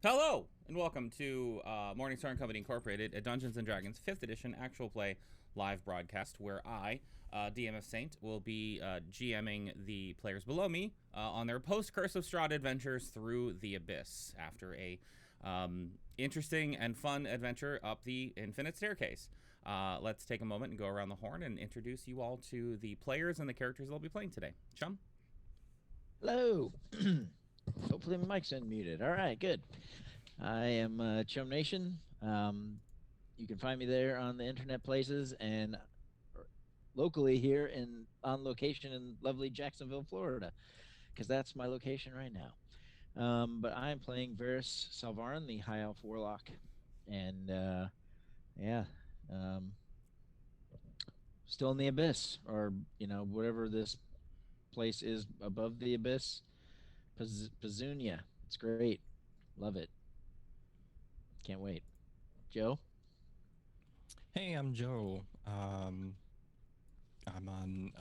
Hello, and welcome to Morningstar and Company Incorporated, a Dungeons & Dragons 5th edition actual play live broadcast where I, DMF Saint, will be GMing the players below me on their post-Curse of Strahd adventures through the Abyss after a interesting and fun adventure up the Infinite Staircase. Let's take a moment and go around the horn and introduce you all to the players and the characters they'll be playing today. Chum? Hello. Hopefully my mic's unmuted. All right, good. I am Chum Nation. You can find me there on the internet places and locally here on location in lovely Jacksonville, Florida, because that's my location right now. But I'm playing Varys Salvaran, the High Elf Warlock, and still in the Abyss, or whatever this place is above the Abyss. Pazunia. It's great. Love it. Can't wait. Joe? Hey, I'm Joe. I'm on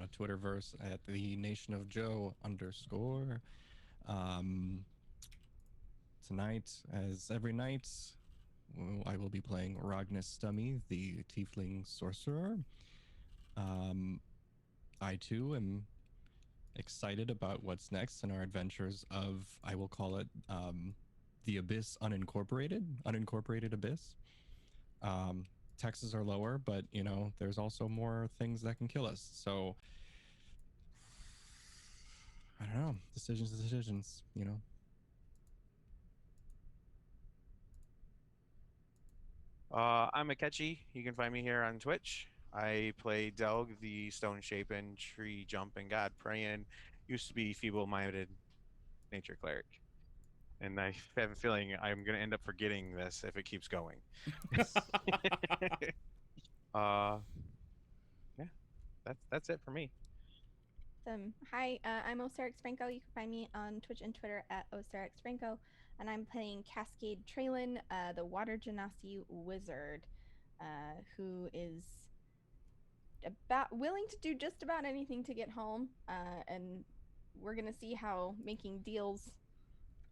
a Twitterverse at the Nation of Joe _. Tonight, as every night, I will be playing Ragnus Stummy, the Tiefling Sorcerer. I too am excited about what's next in our adventures of, I will call it, the Abyss unincorporated Abyss. Taxes are lower, but there's also more things that can kill us. So I don't know. Decisions. I'm Akechi. You can find me here on Twitch. I play Delg, the stone-shapen, tree-jumping god praying, used to be feeble-minded nature cleric. And I have a feeling I'm going to end up forgetting this if it keeps going. Yeah, that's it for me. Hi, I'm Osarix Franco. You can find me on Twitch and Twitter at Osarix Franco. And I'm playing Cascade Traylon, the Water Genasi wizard, who is about willing to do just about anything to get home. And we're going to see how making deals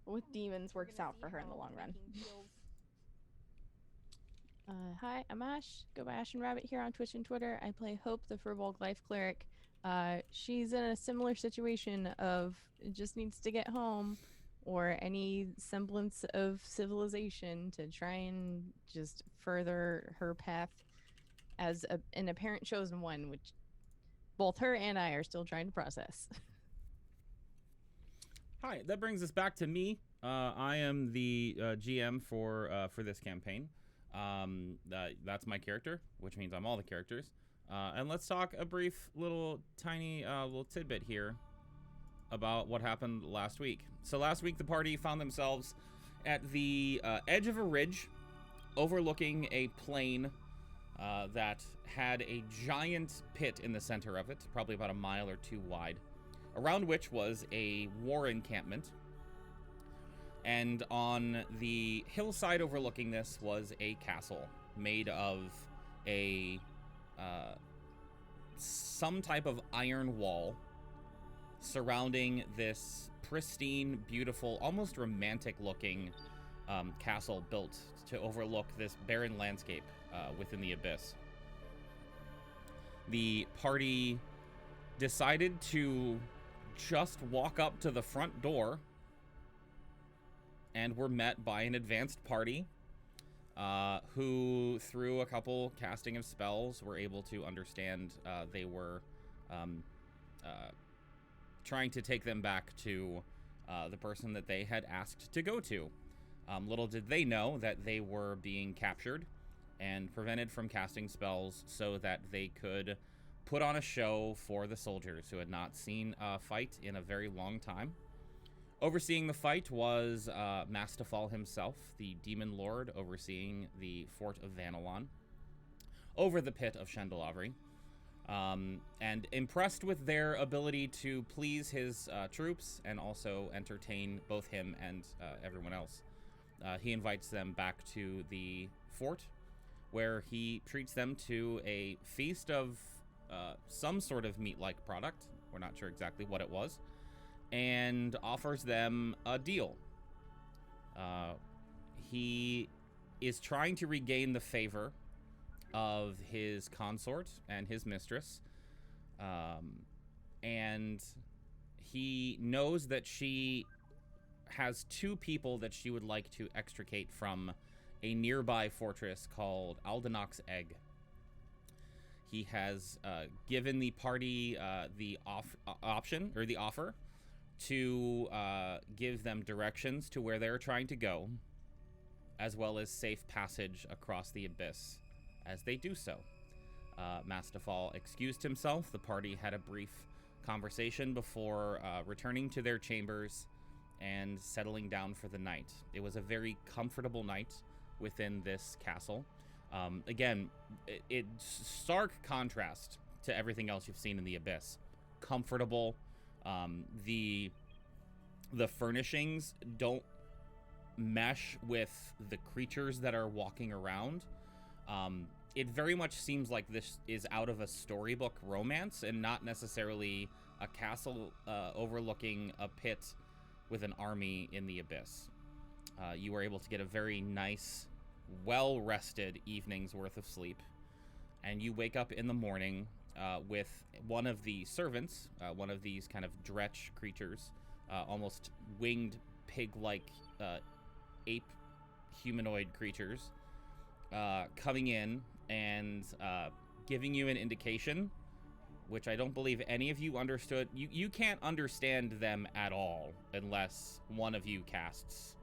with demons works out for her in the long run. Hi, I'm Ash. Go by Ash and Rabbit here on Twitch and Twitter. I play Hope, the Furbolg Life Cleric. She's in a similar situation of just needs to get home or any semblance of civilization to try and just further her path as an apparent chosen one, which both her and I are still trying to process. Hi, that brings us back to me. I am the GM for this campaign. That's my character, which means I'm all the characters. And let's talk a brief little tidbit here about what happened last week. So last week the party found themselves at the edge of a ridge overlooking a plain that had a giant pit in the center of it, probably about a mile or two wide, around which was a war encampment. And on the hillside overlooking this was a castle made of some type of iron wall surrounding this pristine, beautiful, almost romantic-looking castle built to overlook this barren landscape within the Abyss. The party decided to just walk up to the front door and were met by an advanced party who, through a couple casting of spells, were able to understand they were trying to take them back to the person that they had asked to go to. Little did they know that they were being captured and prevented from casting spells so that they could put on a show for the soldiers who had not seen a fight in a very long time. Overseeing the fight was Mastafal himself, the demon lord overseeing the fort of Vanilon, over the pit of Shandalavri. And impressed with their ability to please his troops and also entertain both him and everyone else, he invites them back to the fort, where he treats them to a feast of some sort of meat-like product. We're not sure exactly what it was. And offers them a deal. He is trying to regain the favor of his consort and his mistress. And he knows that she has 2 people that she would like to extricate from a nearby fortress called Aldenoc's Egg. He has given the party the offer to give them directions to where they're trying to go, as well as safe passage across the abyss as they do so. Mastafal excused himself. The party had a brief conversation before returning to their chambers and settling down for the night. It was a very comfortable night within this castle. Again, it's stark contrast to everything else you've seen in the Abyss. Comfortable. The furnishings don't mesh with the creatures that are walking around. It very much seems like this is out of a storybook romance and not necessarily a castle overlooking a pit with an army in the Abyss. You were able to get a very nice, well-rested evening's worth of sleep, and you wake up in the morning with one of the servants, one of these kind of dretch creatures, almost winged pig-like ape humanoid creatures, coming in and giving you an indication, which I don't believe any of you understood. You can't understand them at all unless one of you casts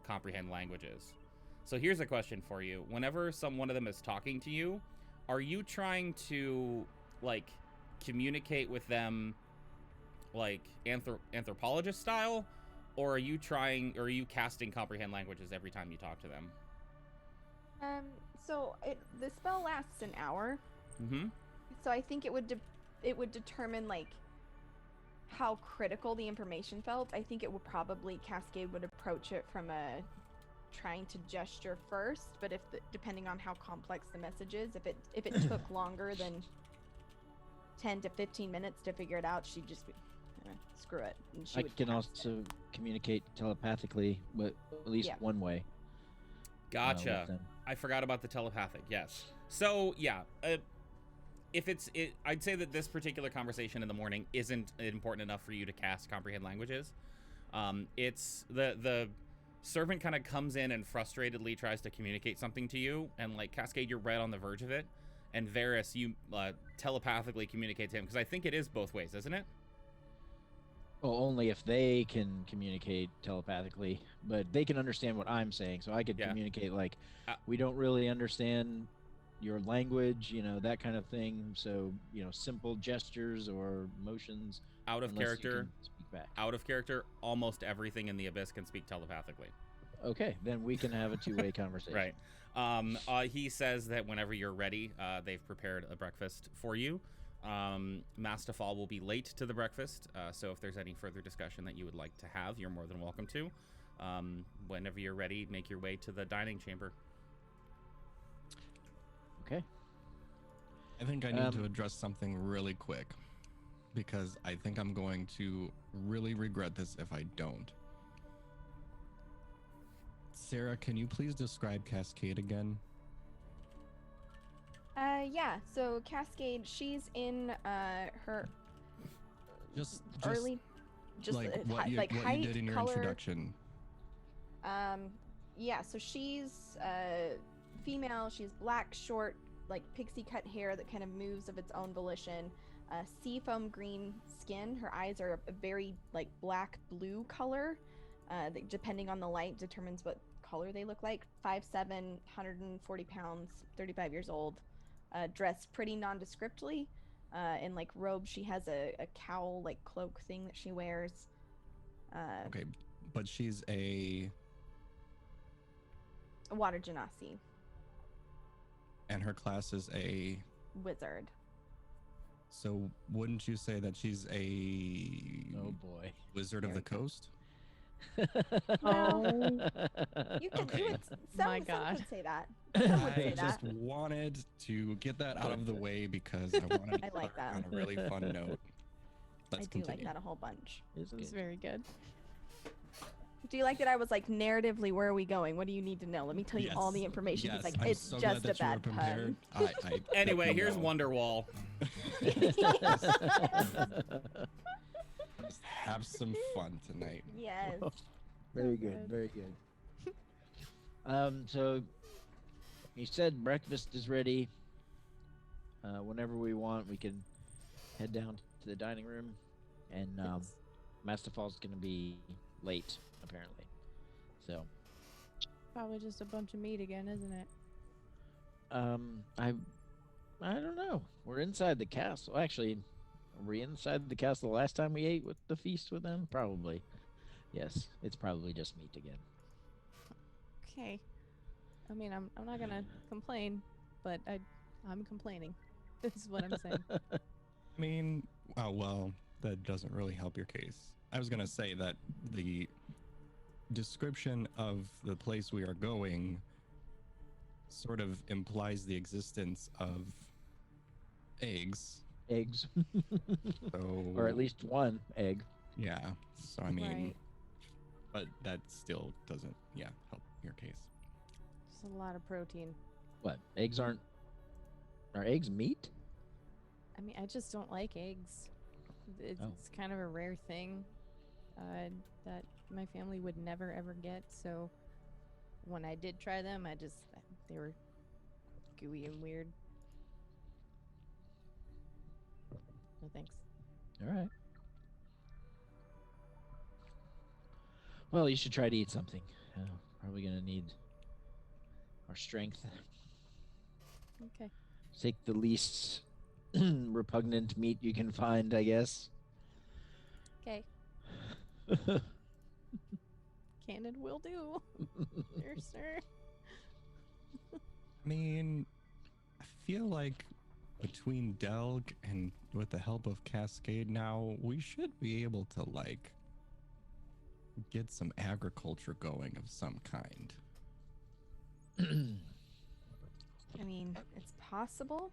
Comprehend Languages. So here's a question for you. Whenever one of them is talking to you, are you trying to, like, communicate with them, like, anthropologist style? Or are you casting Comprehend Languages every time you talk to them? So the spell lasts an hour. Mm-hmm. So I think it would determine, like, how critical the information felt. I think it would probably, Cascade would approach it from a trying to gesture first, but depending on how complex the message is, if it took longer than 10 to 15 minutes to figure it out, she'd just be, screw it. And she would can cast also it. communicate telepathically, but at least one way. Gotcha. I forgot about the telepathic. Yes. So yeah, I'd say that this particular conversation in the morning isn't important enough for you to cast Comprehend Languages. It's the servant kind of comes in and frustratedly tries to communicate something to you, and like Cascade, you're right on the verge of it, and Varys, you telepathically communicate to him, because I think it is both ways, isn't it? Well, only if they can communicate telepathically, but they can understand what I'm saying. So I could communicate like, we don't really understand your language, that kind of thing. So, simple gestures or motions. Out of character, speak back. Out of character, almost everything in the Abyss can speak telepathically. Okay, then we can have a two-way conversation. Right. He says that whenever you're ready, they've prepared a breakfast for you. Mastafal will be late to the breakfast, so if there's any further discussion that you would like to have, you're more than welcome to. Whenever you're ready, make your way to the dining chamber. Okay. I think I need to address something really quick, because I think I'm going to really regret this if I don't. Sarah, can you please describe Cascade again? Yeah, so Cascade, she's in her just early, just like what you height, did in your color. introduction. Yeah, so she's female. She's black, short, like pixie cut hair that kind of moves of its own volition. Seafoam green skin. Her eyes are a very like black blue color. That depending on the light determines what color they look like. 5'7", 140 pounds, 35 years old. Dressed pretty nondescriptly. In like robes, she has a cowl like cloak thing that she wears. Okay, but she's a water genasi. And her class is a wizard. So wouldn't you say that she's a wizard of the coast? Well, you could do it. Some would say that. Some would say I just wanted to get that out of the way because I wanted to I like start that. on a really fun note. Let's I do continue. like that a whole bunch. It's very good. Do you like that I was like, narratively, where are we going? What do you need to know? Let me tell you all the information. He's like, I'm it's so just glad a that you were bad prepared. pun. Anyway, here's one. Wonderwall. Just have some fun tonight. Yes. Very So good, good. very good. So you said breakfast is ready. Whenever we want, we can head down to the dining room, and Yes. Masterfall's gonna be late apparently. So Probably just a bunch of meat again, isn't it? I don't know. We're inside the castle. Actually, were we inside the castle the last time we ate with the feast with them? Probably. Yes, it's probably just meat again. Okay. I mean, I'm not gonna complain, but I'm complaining. This is what I'm saying. I mean, oh, well, that doesn't really help your case. I was going to say that the description of the place we are going sort of implies the existence of eggs. Eggs. So, Or at least one egg. yeah. So, I mean, Right. but that still doesn't, help your case. Just a lot of protein. What? Eggs aren't. Are eggs meat? I mean, I just don't like eggs. It's, Oh. it's kind of a rare thing that my family would never ever get. So when I did try them, they were gooey and weird. No thanks. All right. Well, you should try to eat something. Probably gonna need our strength. Okay. Take the least repugnant meat you can find, I guess. Okay. Can and will do. Sure, sir. I mean, I feel like between Delg and with the help of Cascade now, we should be able to, like, get some agriculture going of some kind. I mean, it's possible,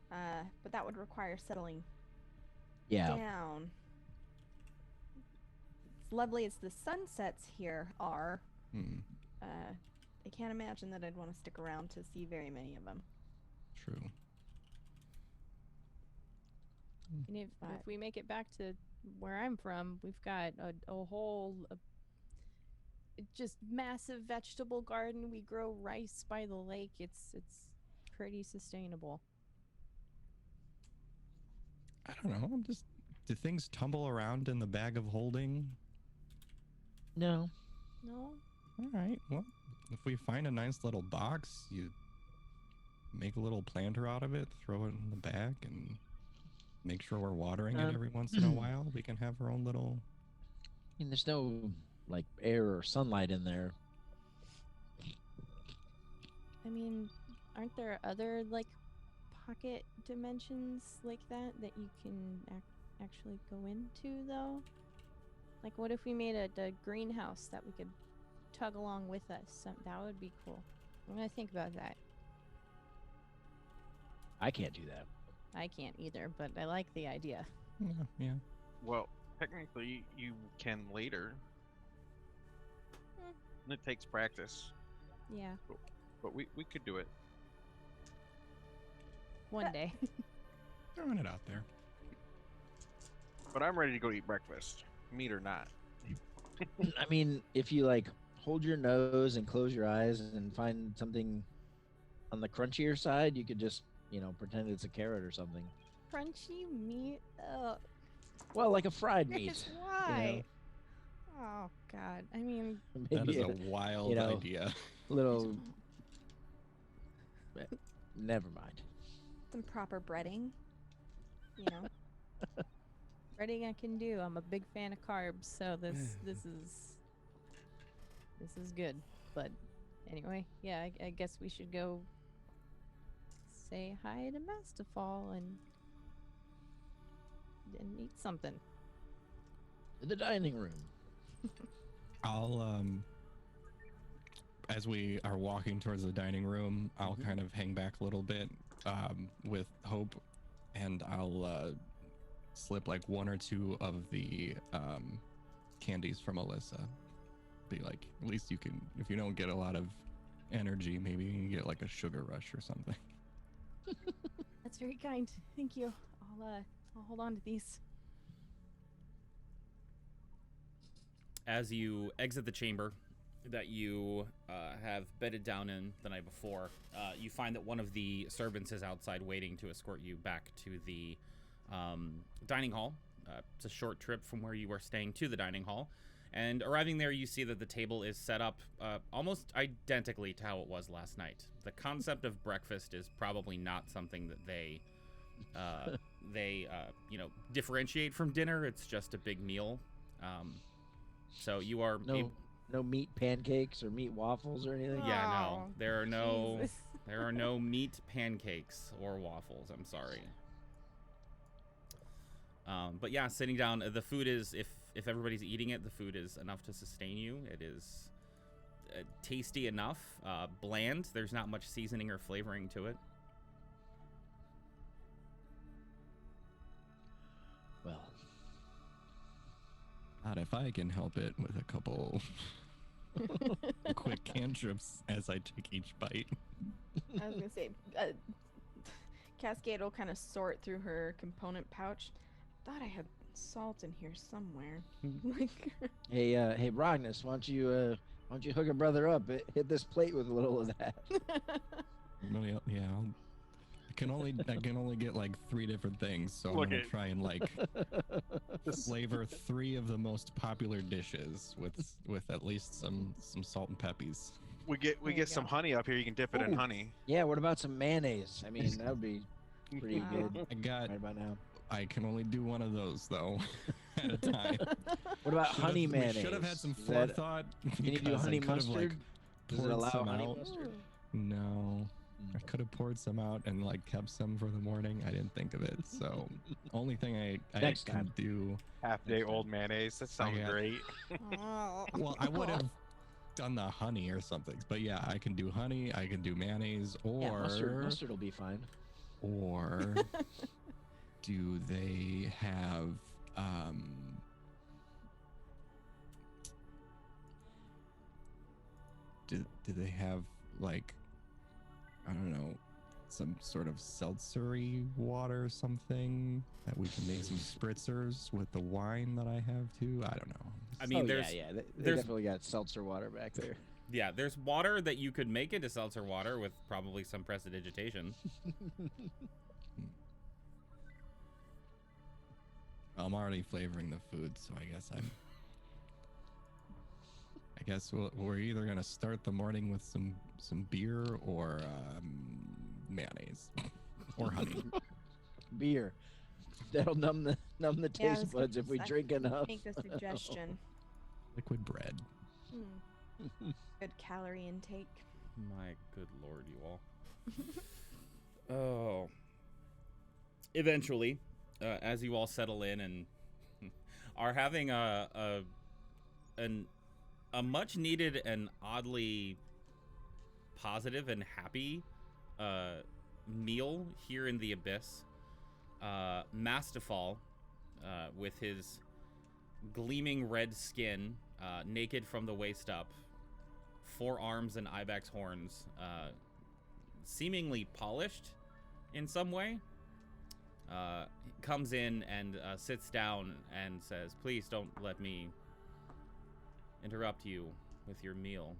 but that would require settling Yeah. down. As lovely as the sunsets here are, Hmm, I can't imagine that I'd want to stick around to see very many of them. true. And if But- we make it back to where I'm from, we've got a whole just massive vegetable garden. We grow rice by the lake. It's pretty sustainable. I don't know. Do things tumble around in the bag of holding? No. No? All right. Well, if we find a nice little box, you make a little planter out of it, throw it in the bag, and make sure we're watering it every once in a while. We can have our own little. I mean, there's no like air or sunlight in there. I mean, aren't there other like pocket dimensions like that you can actually go into though? Like, what if we made a greenhouse that we could tug along with us? That would be cool. I'm gonna think about that. I can't do that. I can't either, but I like the idea. Yeah. Well, technically, you can later. Hmm. And it takes practice, Yeah, but we could do it. one day. Throwing it out there. But I'm ready to go eat breakfast, meat or not. I mean, if you like hold your nose and close your eyes and find something on the crunchier side, you could just, pretend it's a carrot or something. Crunchy meat. Ugh. Well, like a fried meat. Chris, why? Oh God. I mean, That is Maybe a wild idea. little. Never mind. Some proper breading, you know. breading I can do. I'm a big fan of carbs, so this is good. But anyway, yeah, I guess we should go say hi to Masterfall and eat something. The dining room. I'll as we are walking towards the dining room, I'll kind of hang back a little bit with Hope, and I'll slip like one or two of the candies from Alyssa. be like, at least you can, if you don't get a lot of energy, maybe you can get like a sugar rush or something. That's very kind. Thank you. I'll hold on to these. As you exit the chamber that you have bedded down in the night before, you find that one of the servants is outside waiting to escort you back to the dining hall. It's a short trip from where you are staying to the dining hall. And arriving there, you see that the table is set up almost identically to how it was last night. The concept of breakfast is probably not something that they differentiate from dinner. It's just a big meal. So you are no meat pancakes or meat waffles or anything. Yeah, no. Oh, There are no Jesus. there are no meat pancakes or waffles. I'm sorry. But yeah, sitting down, the food is, if everybody's eating it, the food is enough to sustain you. It is tasty enough, bland. There's not much seasoning or flavoring to it. Well, Not if I can help it with a couple quick cantrips as I take each bite. I was gonna say, Cascade will kind of sort through her component pouch. Thought I had salt in here somewhere. Like, hey, Rognus, why don't you hook a brother up? Hit this plate with a little of that. Really, yeah, I can only get like 3 different things, so Look I'm gonna at- try and like flavor 3 of the most popular dishes with at least some salt and peppies. We There you get some go. honey up here. You can dip it in Ooh. honey. Yeah, what about some mayonnaise? I mean, that would be pretty Wow. good I got. right about now. I can only do one of those though at a time. What about honey mayonnaise? We should have had some Is that- forethought. Can you do because I honey could have, mustard? Like, Does it poured allow some honey out. mustard? No, I could have poured some out and like kept some for the morning. I didn't think of it. So only thing I Next can time. do. Half-day old mayonnaise. That sounds got- great. Oh. Well, I would have done the honey or something. But yeah, I can do honey. I can do mayonnaise, or Yeah, mustard will be fine. or do they have do they have like, I don't know, some sort of seltzery water or something that we can make some spritzers with the wine that I have too? I don't know. I mean, oh, there's yeah, they there's- definitely got seltzer water back there. yeah, there's water that you could make into seltzer water with probably some prestidigitation. I'm already flavoring the food, so I guess we're either gonna start the morning with some beer or mayonnaise or honey. Beer. That'll numb the Yeah, I was taste buds gonna if we say- drink enough. Make the suggestion. Liquid bread. Good calorie intake. My good lord, you all. Oh. Eventually, as you all settle in and are having a much needed and oddly positive and happy meal here in the Abyss, Mastifal, with his gleaming red skin, naked from the waist up, 4 arms and ibex horns, seemingly polished in some way, comes in and sits down and says, "Please don't let me interrupt you with your meal."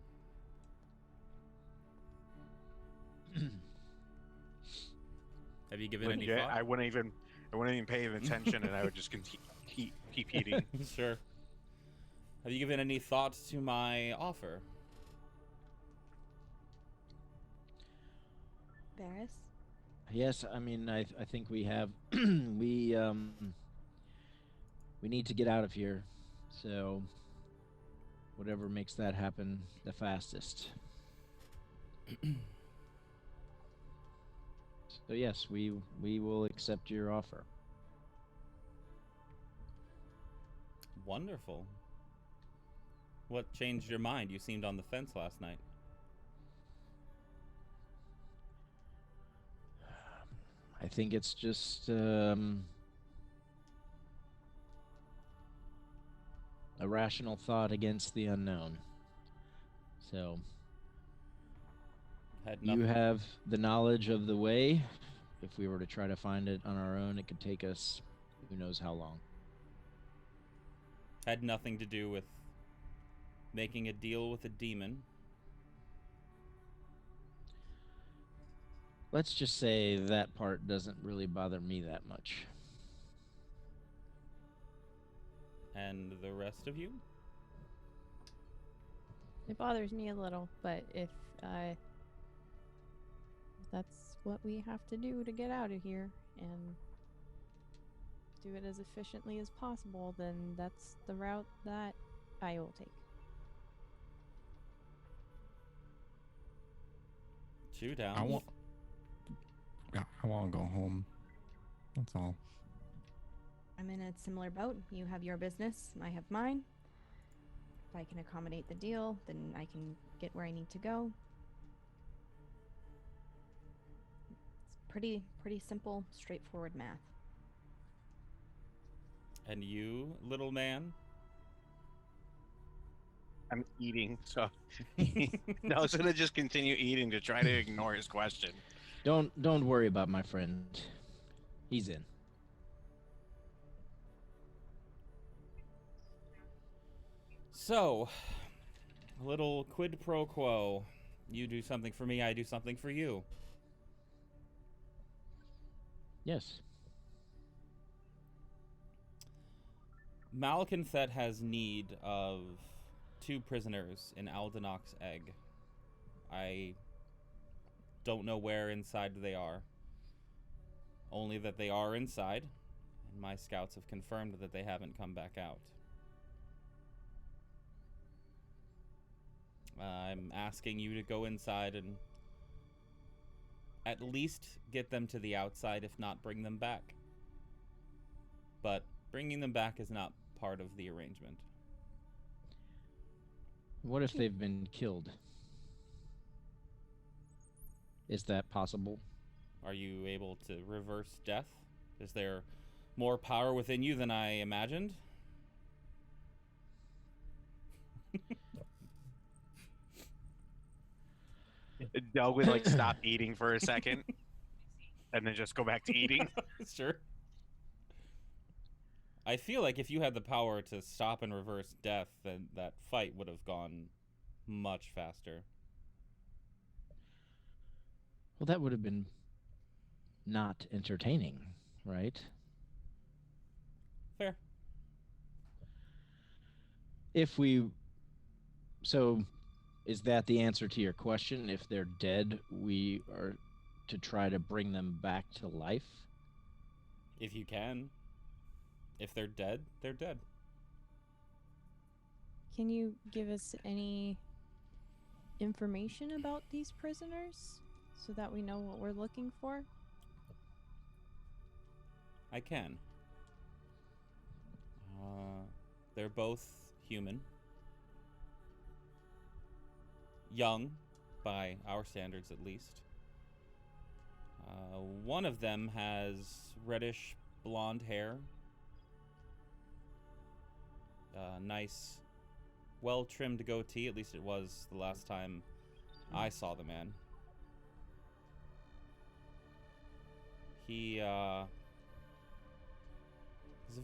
Have you given any thought? I wouldn't even pay attention, and I would just keep eating. Sure. Have you given any thought to my offer? Varys? Yes, I mean, I think we have we need to get out of here. So whatever makes that happen the fastest. So yes, we will accept your offer. Wonderful. What changed your mind? You seemed on the fence last night. I think it's just a rational thought against the unknown. So Had you nothing, have the knowledge of the way. If we were to try to find it on our own, it could take us who knows how long. had nothing to do with making a deal with a demon. Let's just say that part doesn't really bother me that much. And the rest of you? It bothers me a little, but if that's what we have to do to get out of here and do it as efficiently as possible, then that's the route that I will take. Chew down. I want to go home. That's all. I'm in a similar boat. You have your business, I have mine. If I can accommodate the deal, then I can get where I need to go. It's pretty simple, straightforward math. And you, little man? I'm eating, so I was gonna just continue eating to try to ignore his question. Don't worry about my friend. He's in. So, a little quid pro quo. You do something for me, I do something for you. Yes. Malekith has need of 2 prisoners in Aldenoc's egg. I don't know where inside they are. Only that they are inside, and my scouts have confirmed that they haven't come back out. I'm asking you to go inside and at least get them to the outside, if not bring them back. But bringing them back is not part of the arrangement. What if they've been killed? Is that possible? Are you able to reverse death? Is there more power within you than I imagined? Doug would like stop eating for a second, and then just go back to eating. Sure. I feel like if you had the power to stop and reverse death, then that fight would have gone much faster. Well, that would have been not entertaining, right? Fair. So is that the answer to your question? If they're dead, we are to try to bring them back to life? If you can. If they're dead, they're dead. Can you give us any information about these prisoners so that we know what we're looking for? I can. They're both human. Young, by our standards at least. One of them has reddish blonde hair. Nice, well-trimmed goatee, at least it was the last time I saw the man. He's a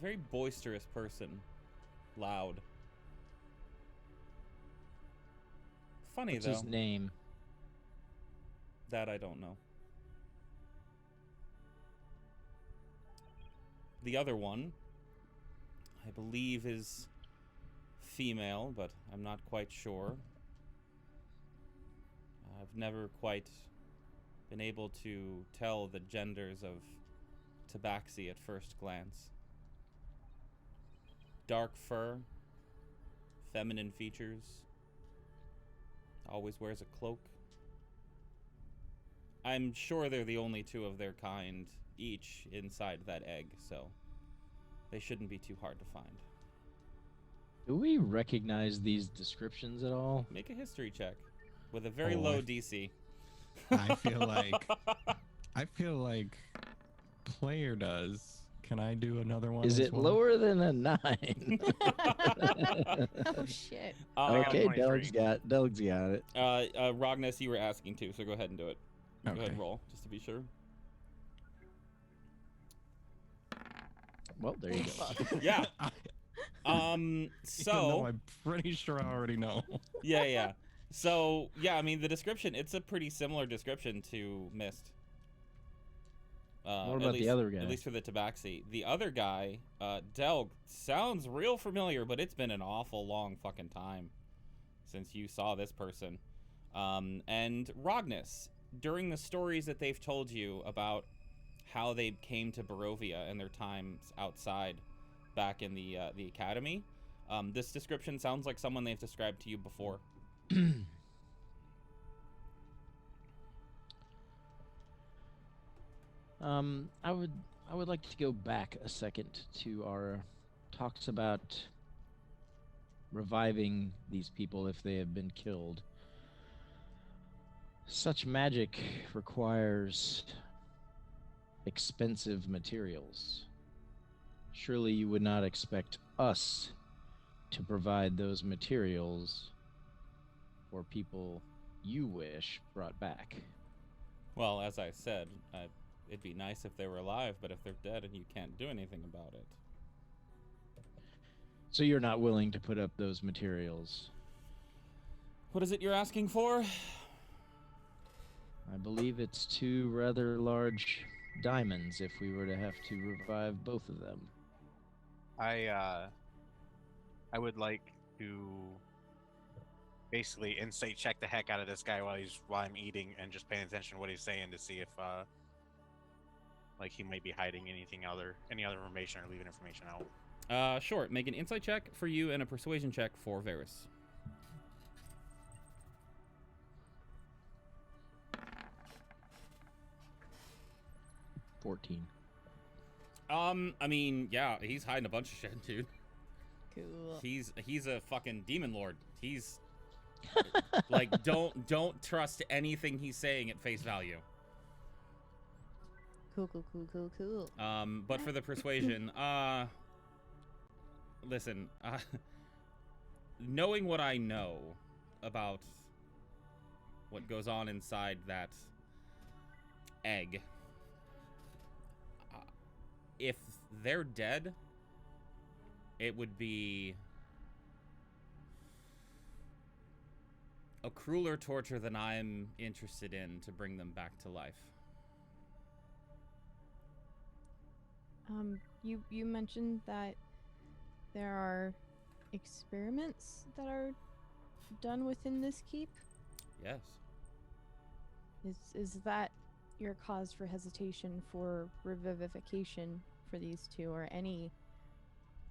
very boisterous person. Loud. Funny, What's though. his name? That I don't know. The other one, I believe, is female, but I'm not quite sure. I've never quite been able to tell the genders of Tabaxi at first glance. Dark fur, feminine features, always wears a cloak. I'm sure they're the only 2 of their kind each inside that egg, so they shouldn't be too hard to find. Do we recognize these descriptions at all? Make a history check with a very Oh, low DC. I feel like player does. Can I do another one? Is as it well? lower than a 9? Oh shit. Okay, 23. Doug's got it. Rognus, you were asking to, so go ahead and do it. Go ahead Okay. and roll, just to be sure. Well, there you go. Yeah. Even though So I'm pretty sure I already know. yeah. So yeah, I mean the description. It's a pretty similar description to Mist. What at about the least- other guy? At least for the Tabaxi. The other guy, Delg, sounds real familiar, but it's been an awful long fucking time since you saw this person. And Rognus, during the stories that they've told you about how they came to Barovia and their times outside back in the academy, this description sounds like someone they've described to you before. I would like to go back a second to our talks about reviving these people if they have been killed. Such magic requires expensive materials. Surely you would not expect us to provide those materials for people you wish brought back. Well, as I said, it'd be nice if they were alive, but if they're dead and you can't do anything about it. So you're not willing to put up those materials? What is it you're asking for? I believe it's 2 rather large diamonds if we were to have to revive both of them. I would like to basically insight check the heck out of this guy while I'm eating and just paying attention to what he's saying to see if like he might be hiding any other information or leaving information out. Sure. Make an insight check for you and a persuasion check for Varys. 14. I mean, yeah, he's hiding a bunch of shit, dude. Cool. He's a fucking demon lord. He's like, don't trust anything he's saying at face value. Cool. But for the persuasion, listen, knowing what I know about what goes on inside that egg, if they're dead, it would be a crueler torture than I'm interested in to bring them back to life. You mentioned that there are experiments that are done within this keep. Yes. Is that your cause for hesitation for revivification for these two, or any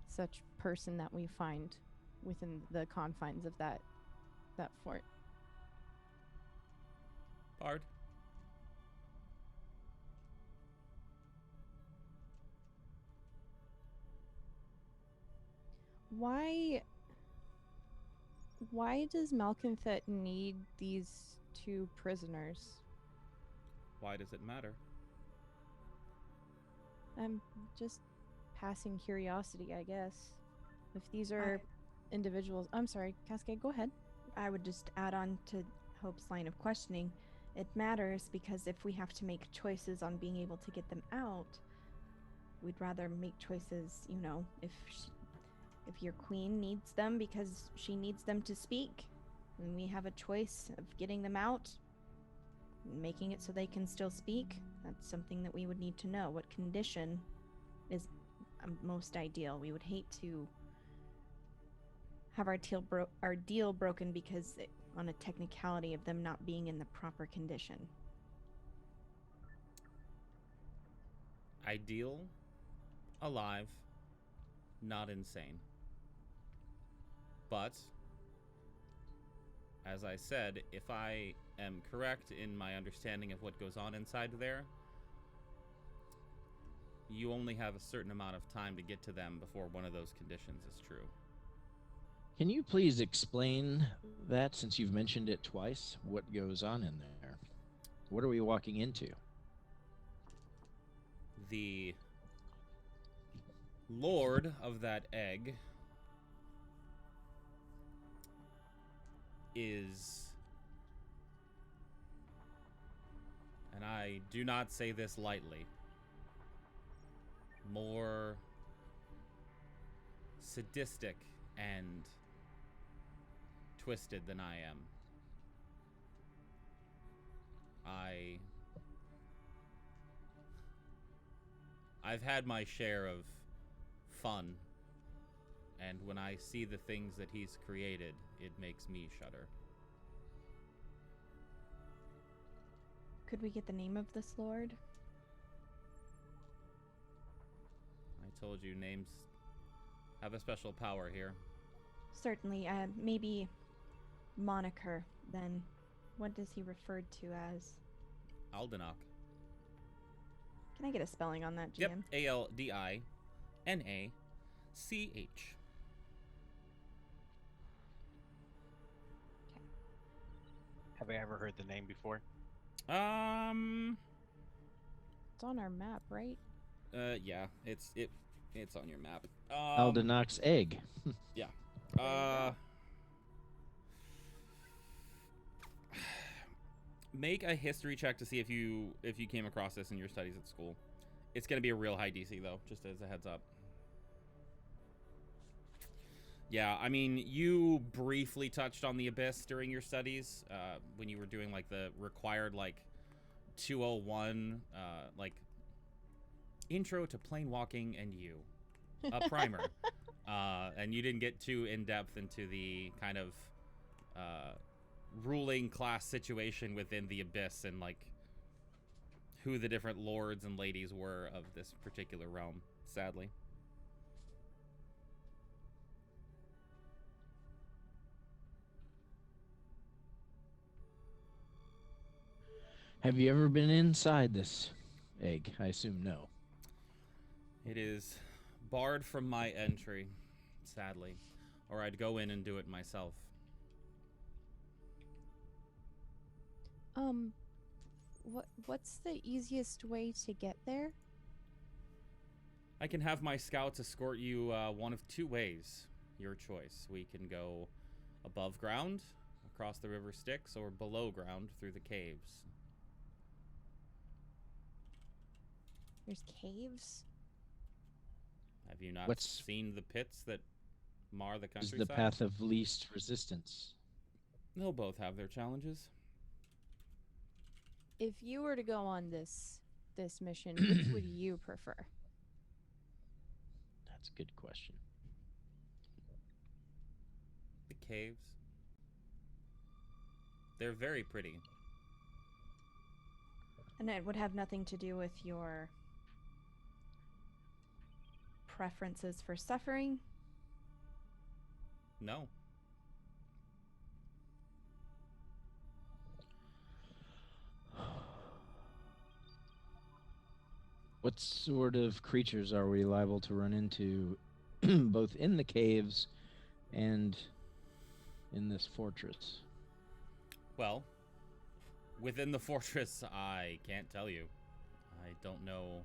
such person that we find within the confines of that fort? Bard. Why does Malconthet need these 2 prisoners? Why does it matter? I'm just passing curiosity, I guess. If these are individuals... I'm sorry, Cascade, go ahead. I would just add on to Hope's line of questioning. It matters because if we have to make choices on being able to get them out, we'd rather make choices, if your queen needs them because she needs them to speak, and we have a choice of getting them out, making it so they can still speak, that's something that we would need to know. What condition is most ideal? We would hate to have our deal broken because on a technicality of them not being in the proper condition. Ideal, alive, not insane. But, as I said, if I am correct in my understanding of what goes on inside there, you only have a certain amount of time to get to them before one of those conditions is true. Can you please explain that, since you've mentioned it twice? What goes on in there? What are we walking into? The lord of that egg is, and I do not say this lightly, more sadistic and twisted than I am. I've had my share of fun, and when I see the things that he's created, it makes me shudder. Could we get the name of this lord? I told you, names have a special power here. Certainly. Maybe moniker, then. What is he referred to as? Aldenoch. Can I get a spelling on that, GM? Yep, Aldinach. Have I ever heard the name before? It's on our map, right? Yeah, it's on your map. Aldenoch's egg. Yeah. There you go. Make a history check to see if you came across this in your studies at school. It's gonna be a real high DC though, just as a heads up. Yeah, I mean, you briefly touched on the Abyss during your studies when you were doing like the required like 201 like intro to plane walking and you primer, and you didn't get too in depth into the kind of ruling class situation within the Abyss and like who the different lords and ladies were of this particular realm, sadly. Have you ever been inside this egg? I assume no. It is barred from my entry, sadly, or I'd go in and do it myself. What's the easiest way to get there? I can have my scouts escort you one of two ways. Your choice. We can go above ground, across the river Styx, or below ground through the caves. There's caves? Have you not What's- seen the pits that mar the Is countryside? the path of least resistance. They'll both have their challenges. If you were to go on this mission, which would you prefer? That's a good question. The caves. They're very pretty. And it would have nothing to do with your preferences for suffering? No. What sort of creatures are we liable to run into both in the caves and in this fortress? Well, within the fortress, I can't tell you. I don't know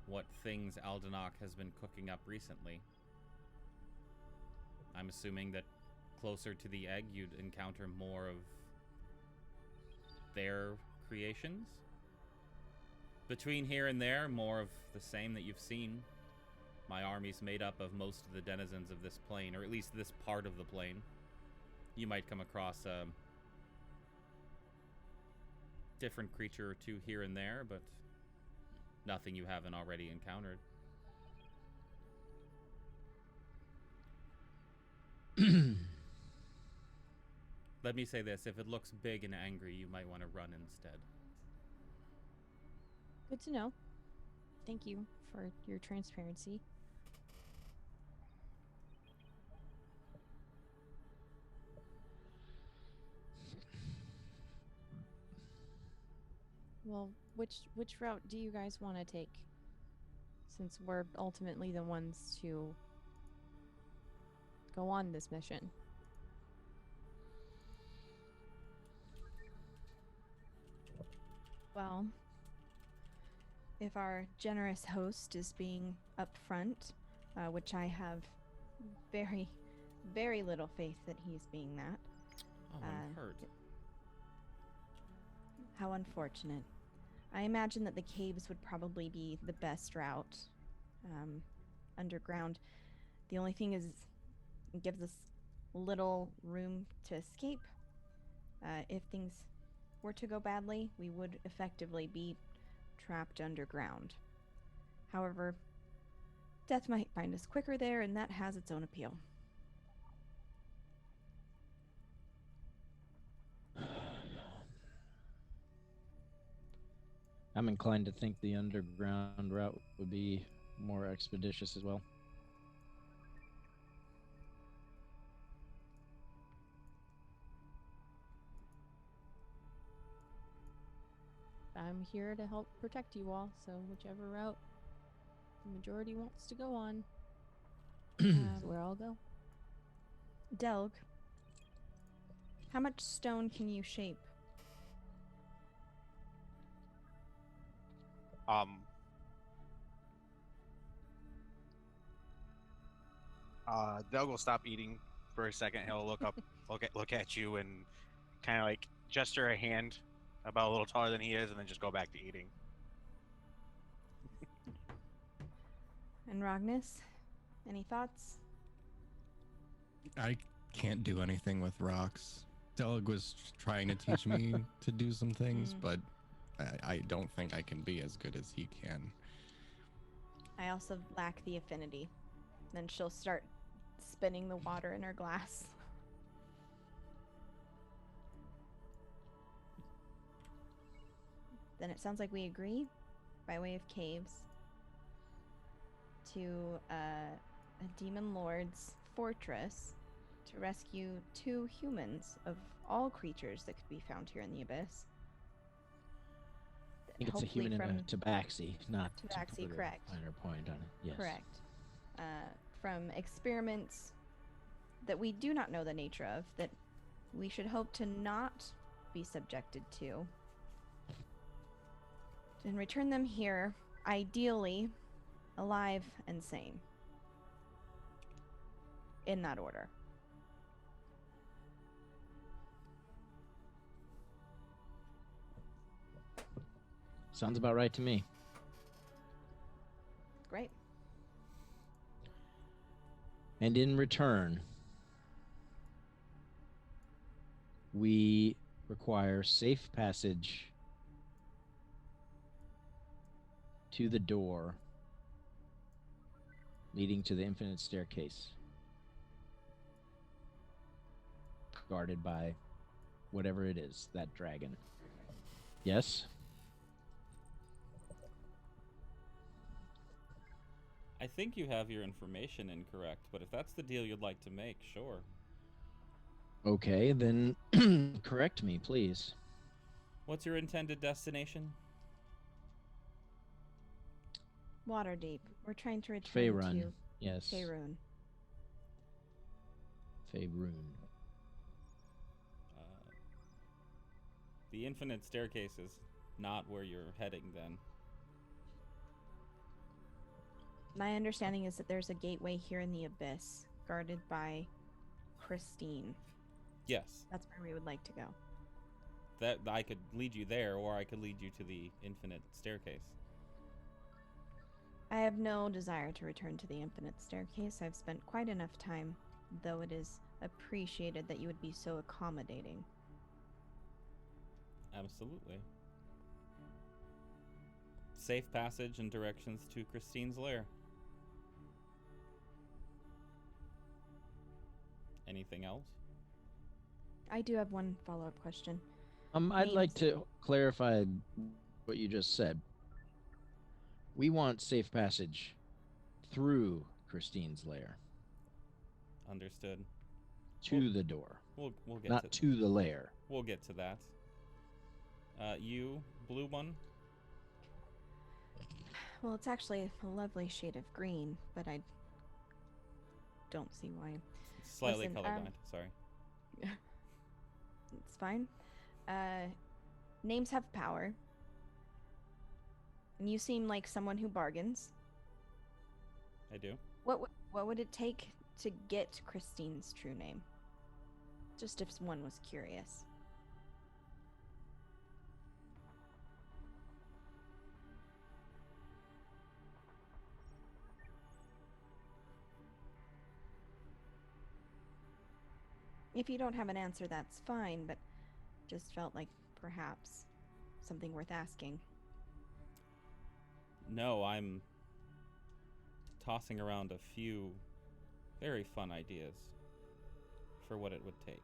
what things Aldenoch has been cooking up recently. I'm assuming that closer to the egg, you'd encounter more of their creations. Between here and there, more of the same that you've seen. My army's made up of most of the denizens of this plane, or at least this part of the plane. You might come across a different creature or two here and there, but nothing you haven't already encountered. Let me say this, if it looks big and angry, you might want to run instead. Good to know. Thank you for your transparency. Well, which route do you guys want to take? Since we're ultimately the ones to go on this mission. Well, if our generous host is being upfront, which I have very, very little faith that he's being that. Oh, I'm hurt. How unfortunate. I imagine that the caves would probably be the best route underground. The only thing is, it gives us little room to escape. If things were to go badly, we would effectively be trapped underground. However, death might find us quicker there, and that has its own appeal. I'm inclined to think the underground route would be more expeditious as well. I'm here to help protect you all, so whichever route the majority wants to go on, that's where I'll go. Delg, how much stone can you shape? Doug will stop eating for a second. He'll look up, look at you, and kind of like gesture a hand about a little taller than he is, and then just go back to eating. And Rognus, any thoughts? I can't do anything with rocks. Doug was trying to teach me to do some things, but I don't think I can be as good as he can. I also lack the affinity. Then she'll start spinning the water in her glass. Then it sounds like we agree, by way of caves, to a demon lord's fortress to rescue 2 humans of all creatures that could be found here in the abyss. I think it's a human and a tabaxi, not tabaxi, to put correct. a finer point on it. Yes. Correct. From experiments that we do not know the nature of, that we should hope to not be subjected to, and return them here, ideally alive and sane. In that order. Sounds about right to me. Great. And in return, we require safe passage to the door leading to the infinite staircase, guarded by whatever it is, that dragon. Yes? I think you have your information incorrect, but if that's the deal you'd like to make, sure. Okay, then correct me, please. What's your intended destination? Waterdeep. We're trying to return Faerun. to Yes. Faerun. Faerun. The infinite staircase is not where you're heading, then. My understanding is that there's a gateway here in the abyss, guarded by Christine. Yes. That's where we would like to go. That I could lead you there, or I could lead you to the infinite staircase. I have no desire to return to the infinite staircase. I've spent quite enough time, though it is appreciated that you would be so accommodating. Absolutely. Safe passage and directions to Christine's lair. Anything else? I do have one follow-up question. I'd like to clarify what you just said. We want safe passage through Christine's lair. Understood. To the door. We'll get not to the lair. We'll get to that. You, blue one? Well, it's actually a lovely shade of green, but I don't see why. Slightly Listen, colorblind, sorry. It's fine. Names have power. And you seem like someone who bargains. I do. What would it take to get Christine's true name? Just if one was curious. If you don't have an answer, that's fine, but just felt like perhaps something worth asking. No, I'm tossing around a few very fun ideas for what it would take.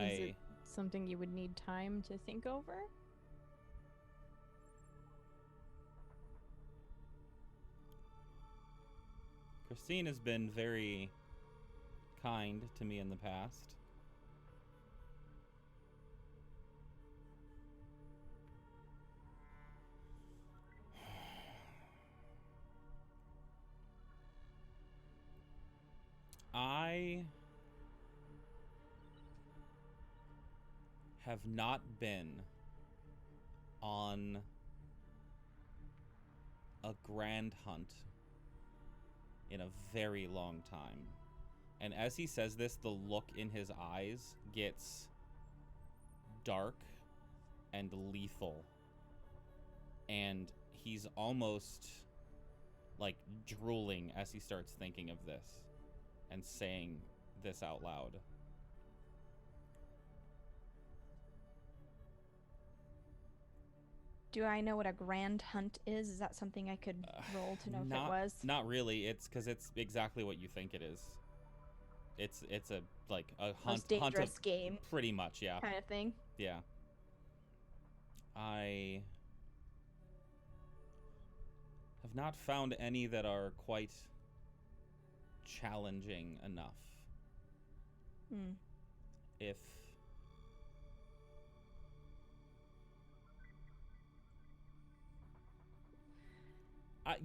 Is it something you would need time to think over? Christine has been very kind to me in the past. I have not been on a grand hunt in a very long time. And as he says this, the look in his eyes gets dark and lethal. And he's almost like drooling as he starts thinking of this and saying this out loud. Do I know what a grand hunt is? Is that something I could roll to know if it was? Not really. It's because it's exactly what you think it is. It's a like a Most dangerous game. Pretty much, yeah. Kind of thing. Yeah. I have not found any that are quite challenging enough. If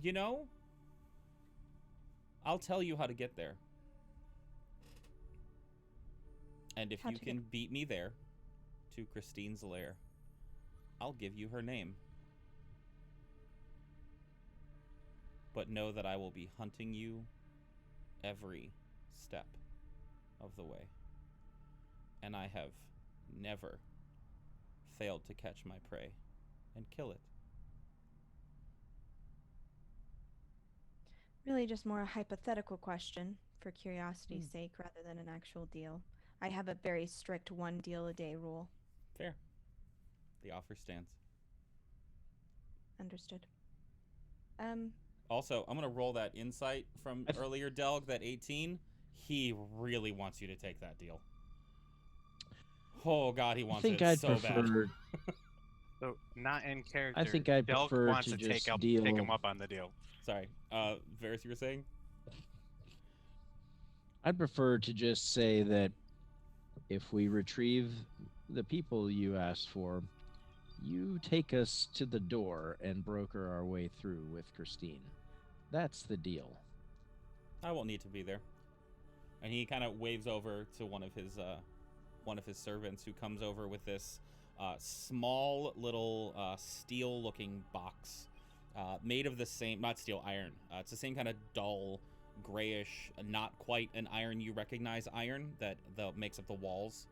you know, I'll tell you how to get there. And if you can beat me there to Christine's lair, I'll give you her name. But know that I will be hunting you every step of the way. And I have never failed to catch my prey and kill it. Really just more a hypothetical question for curiosity's sake rather than an actual deal. I have a very strict 1 deal a day rule. Fair. The offer stands. Understood. Also, I'm going to roll that insight from earlier, Delg, that 18. He really wants you to take that deal. Oh, God, he wants it so bad. So, not in character. I think I'd Delg prefer wants to to just take deal... him up on the deal. Sorry. Varys, you were saying? I'd prefer to just say that if we retrieve the people you asked for, you take us to the door and broker our way through with Christine. That's the deal. I won't need to be there. And he kind of waves over to one of his servants who comes over with this small little steel-looking box made of the same, not steel, iron. It's the same kind of dull, grayish, not quite an iron you recognize iron that makes up the walls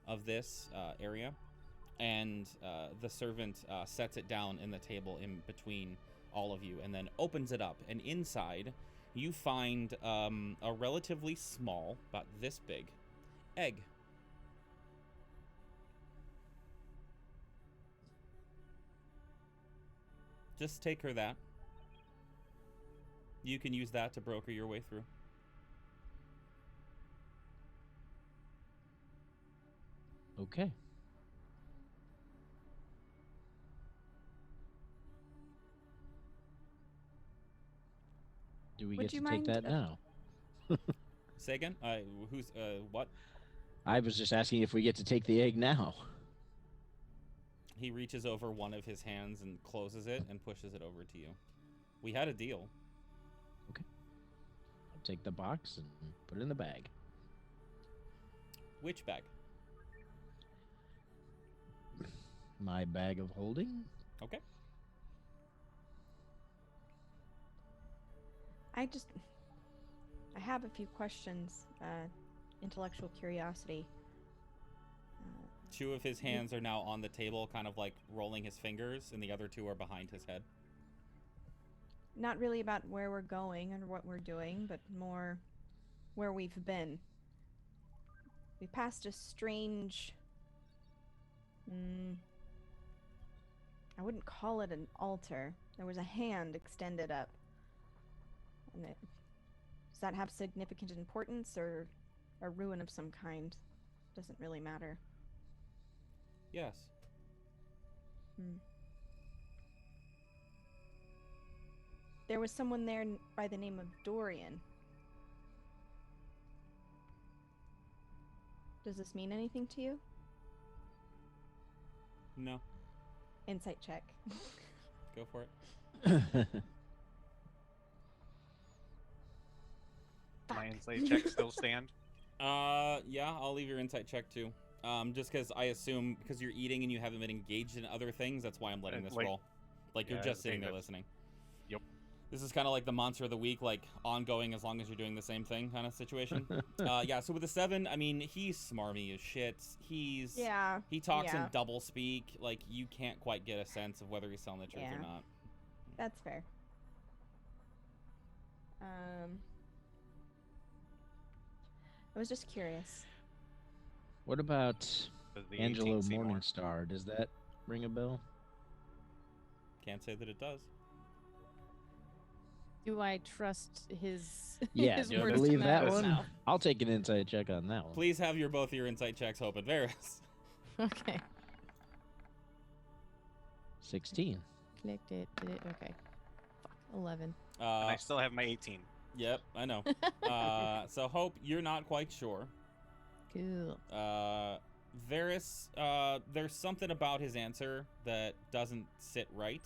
of this area. And the servant sets it down in the table in between all of you and then opens it up. And inside, you find a relatively small, about this big, egg. Just take her that. You can use that to broker your way through. Okay. Do we get to take that now? Say again? Who's what? I was just asking if we get to take the egg now. He reaches over one of his hands and closes it and pushes it over to you. We had a deal. Okay. I'll take the box and put it in the bag. Which bag? My bag of holding. Okay. I have a few questions. Intellectual curiosity. 2 of his hands are now on the table, kind of like rolling his fingers, and the other 2 are behind his head. Not really about where we're going and what we're doing, but more where we've been. We passed a strange... I wouldn't call it an altar. There was a hand extended up. And does that have significant importance, or a ruin of some kind? Doesn't really matter. Yes. There was someone there by the name of Dorian. Does this mean anything to you? No. Insight check. Go for it. My insight check still stand. Yeah, I'll leave your insight check too. Just because I assume because you're eating and you haven't been engaged in other things, that's why I'm letting this roll. Like you're just sitting there listening. Yep. This is kind of like the monster of the week, like ongoing as long as you're doing the same thing kind of situation. Yeah, so with a 7, I mean, he's smarmy as shit. He talks in double speak. Like you can't quite get a sense of whether he's telling the truth or not. That's fair. I was just curious. What about Does the Angelo 18 see more? Morningstar? Does that ring a bell? Can't say that it does. Do I trust his? Yeah, his do I words believe come out that of his one? mouth? I'll take an insight check on that one. Please have both your insight checks open. Varys. Okay. 16. Clicked it. Did it? Okay. Fuck. 11. And I still have my 18. Yep, I know. So Hope, you're not quite sure. Cool. Varys, there's something about his answer that doesn't sit right.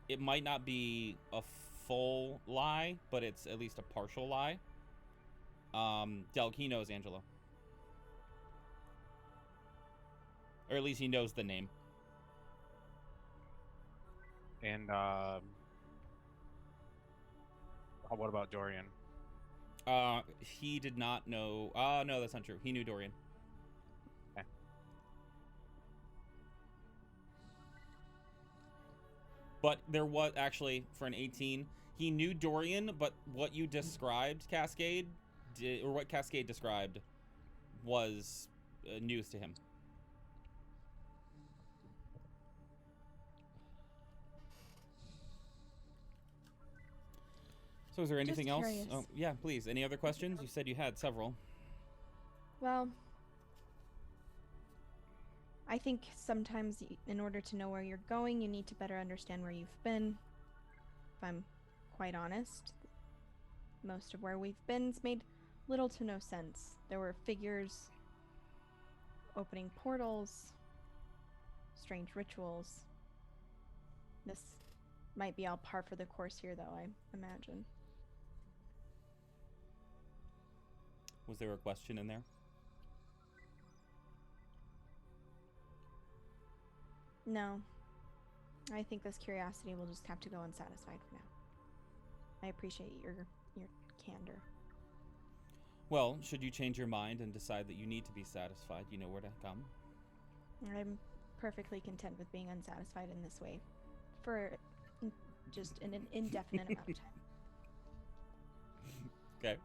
It might not be a full lie, but it's at least a partial lie. Delg, he knows Angelo. Or at least he knows the name. And what about Dorian? He did not know. No, that's not true. He knew Dorian. Okay. But there was actually, for an 18, he knew Dorian, but what you described, Cascade, or what Cascade described, was news to him. So is there anything else? curious. Oh, yeah, please. Any other questions? You said you had several. Well, I think sometimes in order to know where you're going, you need to better understand where you've been. If I'm quite honest, most of where we've been's made little to no sense. There were figures opening portals, strange rituals. This might be all par for the course here, though, I imagine. Was there a question in there? No. I think this curiosity will just have to go unsatisfied for now. I appreciate your candor. Well, should you change your mind and decide that you need to be satisfied, you know where to come. I'm perfectly content with being unsatisfied in this way for just an indefinite amount of time. Okay.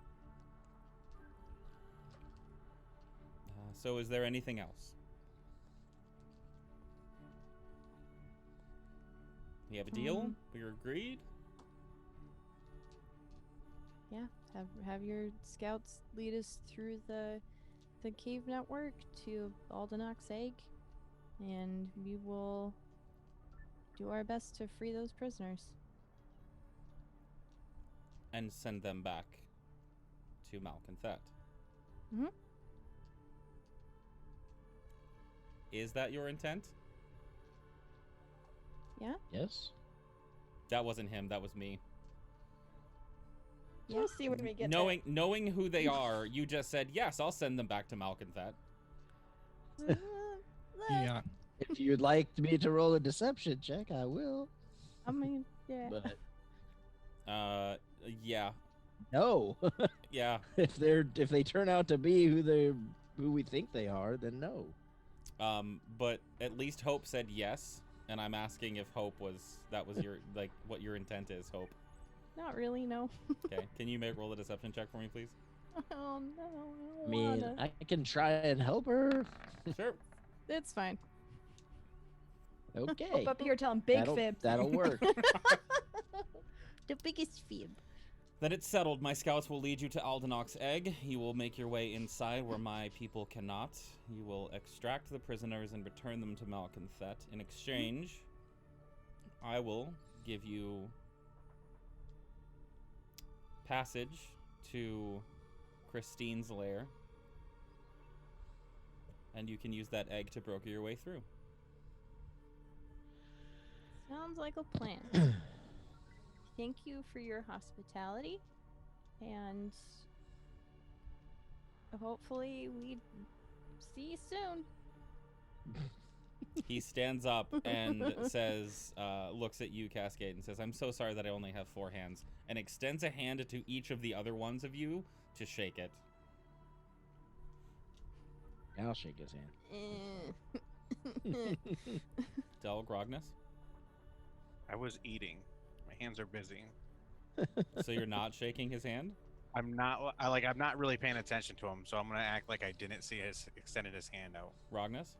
So is there anything else? We have a deal? We're agreed? Yeah. Have your scouts lead us through the cave network to Aldenoc's egg, and we will do our best to free those prisoners. And send them back to Malconthet. Mhm. Is that your intent? Yeah. Yes. That wasn't him, that was me. We'll see when we get Knowing who they are, you just said, yes, I'll send them back to Malconthet. Yeah. If you'd like me to roll a deception check, I will. I mean, yeah. But Yeah. No. Yeah. If they turn out to be who we think they are, then no. But at least Hope said yes, and I'm asking if Hope was your like what your intent is, Hope. Not really, no. Okay. Can you roll a deception check for me, please? Oh no, I mean, wanna. I can try and help her. Sure. It's fine. Okay. Hope up here telling big fibs. That'll work. The biggest fib. Then it's settled. My scouts will lead you to Aldenok's egg. You will make your way inside where my people cannot. You will extract the prisoners and return them to Malkanthet. In exchange, I will give you passage to Christine's lair. And you can use that egg to broker your way through. Sounds like a plan. Thank you for your hospitality, and hopefully we see you soon. He stands up and says, looks at you, Cascade, and says, I'm so sorry that I only have 4 hands, and extends a hand to each of the other ones of you to shake it. I'll shake his hand. Del Grognus? I was eating. My hands are busy. So you're not shaking his hand? I'm not really paying attention to him, so I'm gonna act like I didn't see his extended his hand out. Rognus?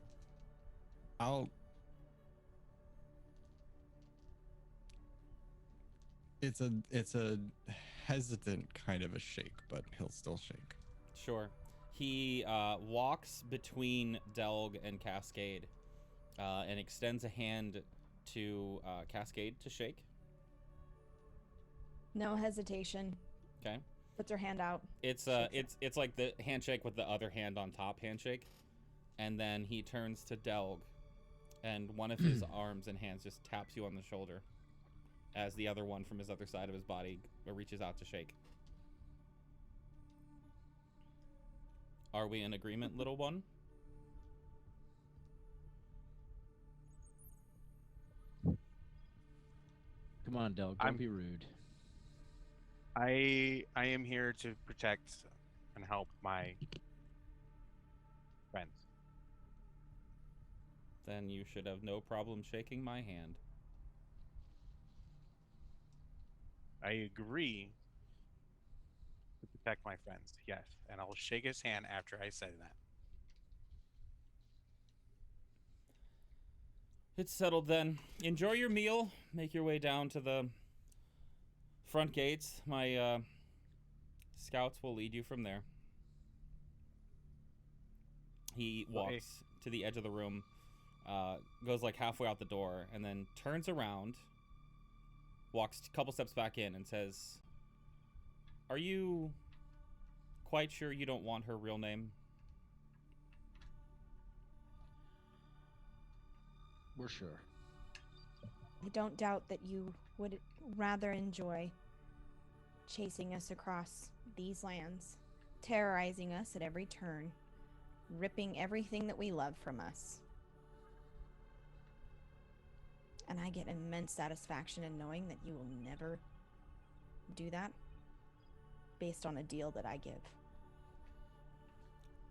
It's a hesitant kind of a shake, but he'll still shake. Sure. He walks between Delg and Cascade and extends a hand to Cascade to shake. No hesitation. Okay. Puts her hand out. It's like the handshake with the other hand on top handshake. And then he turns to Delg, and one of his arms and hands just taps you on the shoulder as the other one from his other side of his body reaches out to shake. Are we in agreement, little one? Come on, Del. Don't be rude. I am here to protect and help my friends. Then you should have no problem shaking my hand. I agree to protect my friends, yes, and I'll shake his hand after I say that. It's settled then. Enjoy your meal. Make your way down to the front gates. My scouts will lead you from there. He walks to the edge of the room, goes like halfway out the door, and then turns around, walks a couple steps back in, and says, "Are you quite sure you don't want her real name?" We're sure. I don't doubt that you would rather enjoy chasing us across these lands, terrorizing us at every turn, ripping everything that we love from us. And I get immense satisfaction in knowing that you will never do that based on a deal that I give.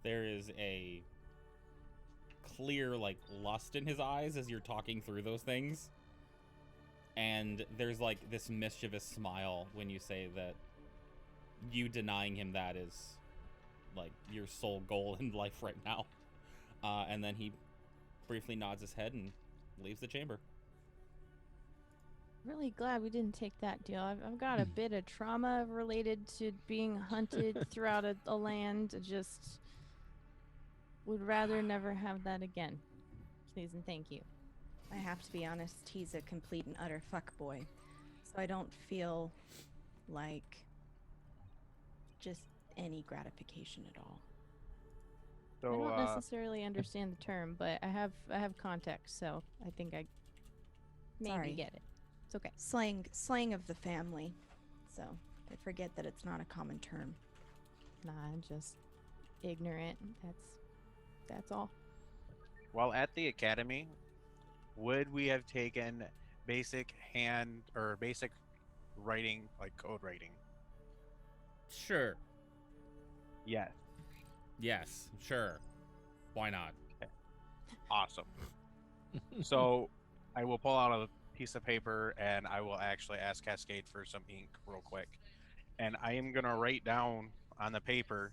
There is a clear lust in his eyes as you're talking through those things, and there's this mischievous smile when you say that you denying him that is your sole goal in life right now, and then he briefly nods his head and leaves the chamber. Really glad we didn't take that deal. I've got a bit of trauma related to being hunted throughout a land. Just would rather never have that again. Please and thank you. I have to be honest, he's a complete and utter fuckboy. So I don't feel like just any gratification at all. I So, don't necessarily understand the term, but I have context, so I think I maybe Sorry. get it. It's okay. Slang of the family. So I forget that it's not a common term. Nah, I'm just ignorant. That's all. while at the academy, would we have taken basic hand or basic writing, like code writing? Sure. Yes. Yes, sure. Why not? Awesome. So I will pull out a piece of paper and I will actually ask Cascade for some ink real quick. And I am going to write down on the paper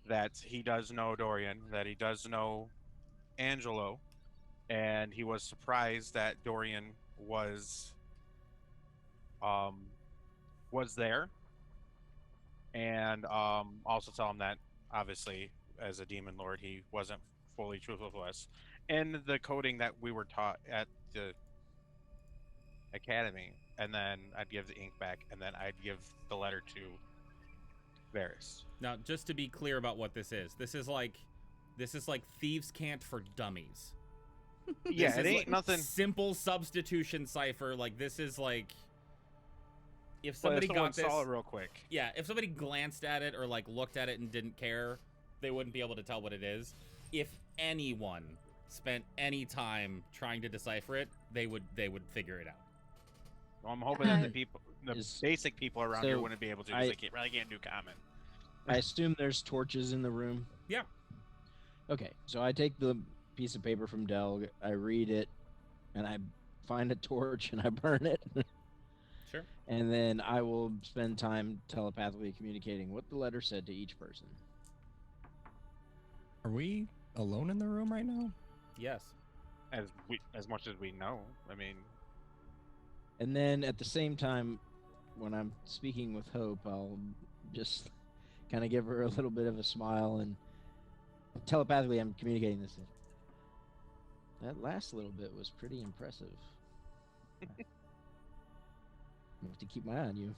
that he does know Dorian, that he does know Angelo, and he was surprised that Dorian was there, and also tell him that obviously as a demon lord he wasn't fully truthful to us, and the coding that we were taught at the academy. And then I'd give the ink back, and then I'd give the letter to Varys. Now, just to be clear about what this is like Thieves' Cant for dummies. Yeah, This it is ain't like nothing. simple substitution cipher. Like, this is like, if But somebody if someone got this, saw it real quick. yeah, if somebody glanced at it or like looked at it and didn't care, they wouldn't be able to tell what it is. If anyone spent any time trying to decipher it, they would figure it out. Well, I'm hoping that the Is- basic people around here so wouldn't be able to, because I- they really can't do common. I assume there's torches in the room. Yeah. Okay, so I take the piece of paper from Delg, I read it, and I find a torch and I burn it. Sure. And then I will spend time telepathically communicating what the letter said to each person. Are we alone in the room right now? Yes. As much as we know. I mean, And then at the same time, when I'm speaking with Hope, I'll just kind of give her a little bit of a smile, and telepathically I'm communicating this. That last little bit was pretty impressive. I have to keep my eye on you.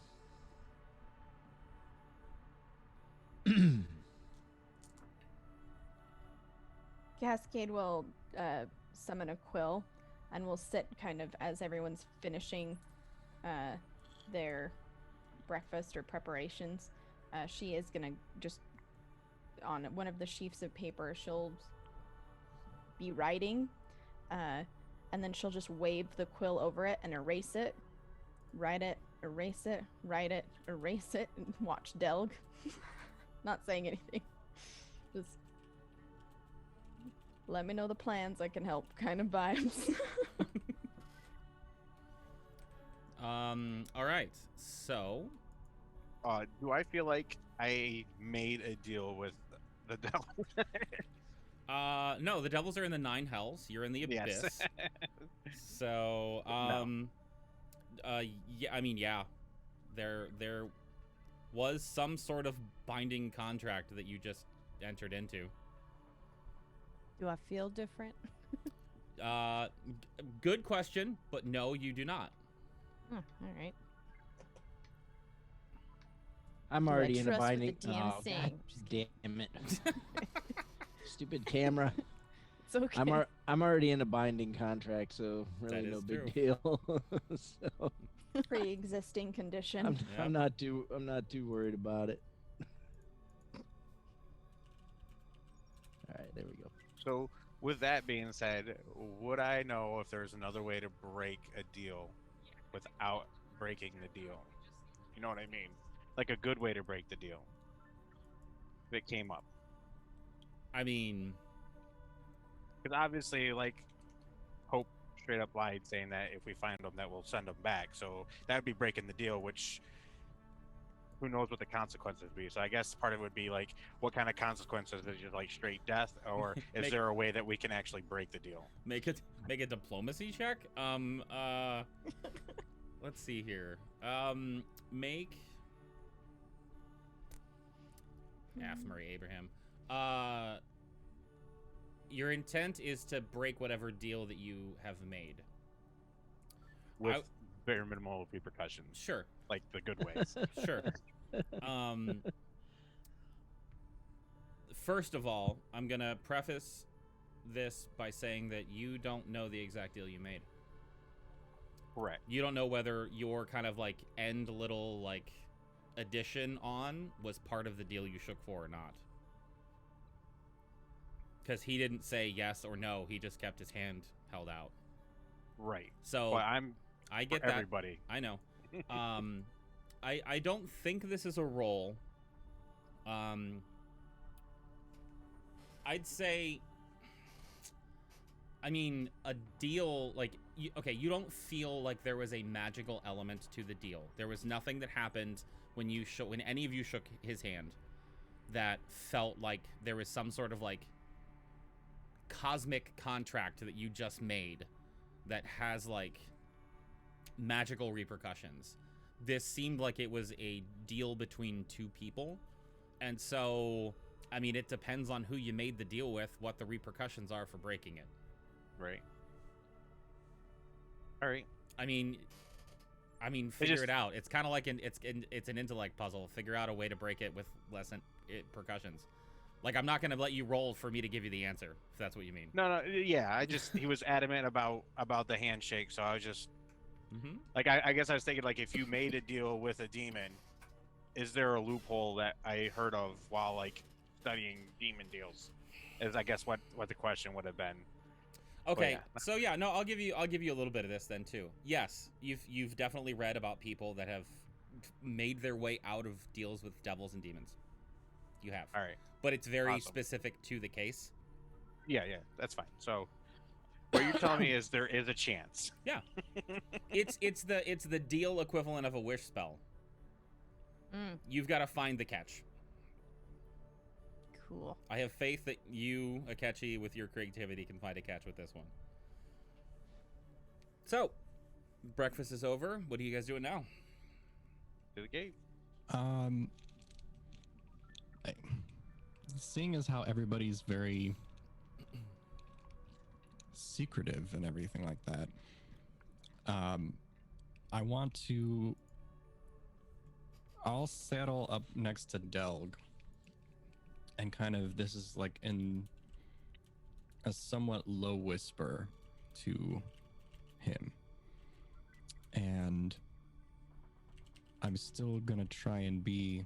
Cascade will summon a quill and will sit kind of as everyone's finishing their breakfast or preparations. She is going to just, on one of the sheafs of paper, she'll be writing, and then she'll just wave the quill over it and erase it. Write it, erase it, write it, erase it, and watch Delg. Not saying anything. Just let me know the plans, I can help kind of vibes. All right. So, do I feel like I made a deal with the devil? no, the devils are in the 9 hells. You're in the abyss. Yes. So, yeah, I mean, yeah, there was some sort of binding contract that you just entered into. Do I feel different? Good question, but no, you do not. All right. I'm Do I already in a trust what binding. the DM Oh, is saying? God damn it! Stupid camera. It's okay. I'm already in a binding contract, so really That no is big true. deal. So Pre-existing condition. I'm Yep. not too worried about it. All right, there we go. So, with that being said, would I know if there's another way to break a deal without breaking the deal? You know what I mean? Like a good way to break the deal. If it came up. I mean, Because obviously, like, Hope straight up lied saying that if we find them, that we'll send them back. So that would be breaking the deal, which who knows what the consequences would be. So I guess part of it would be like, what kind of consequences? Is it like straight death, or is Make- there a way that we can actually break the deal? make a diplomacy check. Let's see here. Make Murray Abraham. Your intent is to break whatever deal that you have made. With very minimal repercussions, Sure, like the good ways. sure. First of all, I'm gonna preface this by saying that you don't know the exact deal you made. Correct. You don't know whether your kind of like end little like addition on was part of the deal you shook for or not. Because he didn't say yes or no, he just kept his hand held out. Right. So But I'm I get for that. everybody. I know. I don't think this is a roll I'd say, I mean, a deal, like, okay, you don't feel like there was a magical element to the deal. There was nothing that happened when when any of you shook his hand that felt like there was some sort of, like, cosmic contract that you just made that has, like, magical repercussions. This seemed like it was a deal between two people, and so, I mean, it depends on who you made the deal with, what the repercussions are for breaking it. Right. All right. I mean, figure it out. It's kind of like it's an intellect puzzle. Figure out a way to break it with less repercussions. Like, I'm not gonna let you roll for me to give you the answer, if that's what you mean. No, yeah. He was adamant about the handshake, so I was just like, I guess I was thinking, like, if you made a deal with a demon, is there a loophole that I heard of while, like, studying demon deals? Is, I guess, what the question would have been. Okay, yeah. So yeah, no, I'll give you a little bit of this then too. Yes, you've definitely read about people that have made their way out of deals with devils and demons. You have. All right. But it's very Awesome. specific to the case. Yeah, that's fine. So what you're telling me is there is a chance. Yeah. it's the deal equivalent of a wish spell. You've got to find the catch. Cool. I have faith that you, Akechi, with your creativity, can find a catch with this one. So, breakfast is over. What are you guys doing now? To the gate. Seeing as how everybody's very secretive and everything like that, I'll saddle up next to Delg, and kind of, this is like in a somewhat low whisper to him, and I'm still gonna try and be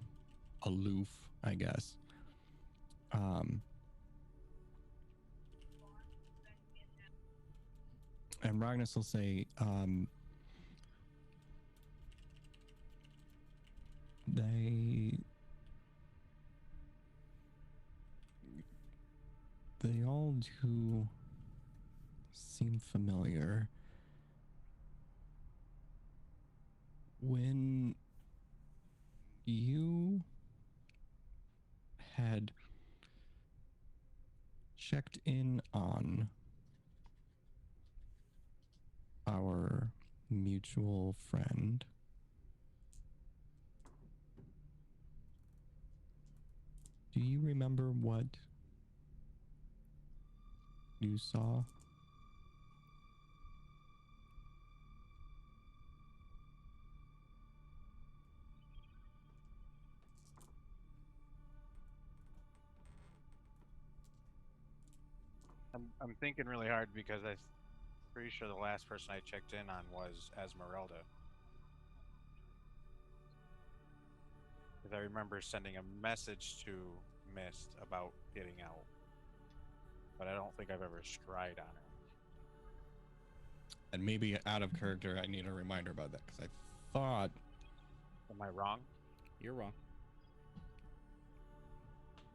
aloof, I guess. And Ragnus will say, they all do seem familiar. When you had checked in on our mutual friend, do you remember what you saw? I'm thinking really hard because I'm pretty sure the last person I checked in on was Esmeralda. Because I remember sending a message to Mist about getting out. But I don't think I've ever scryed on her. And maybe out of character, I need a reminder about that, because I thought... Am I wrong? You're wrong.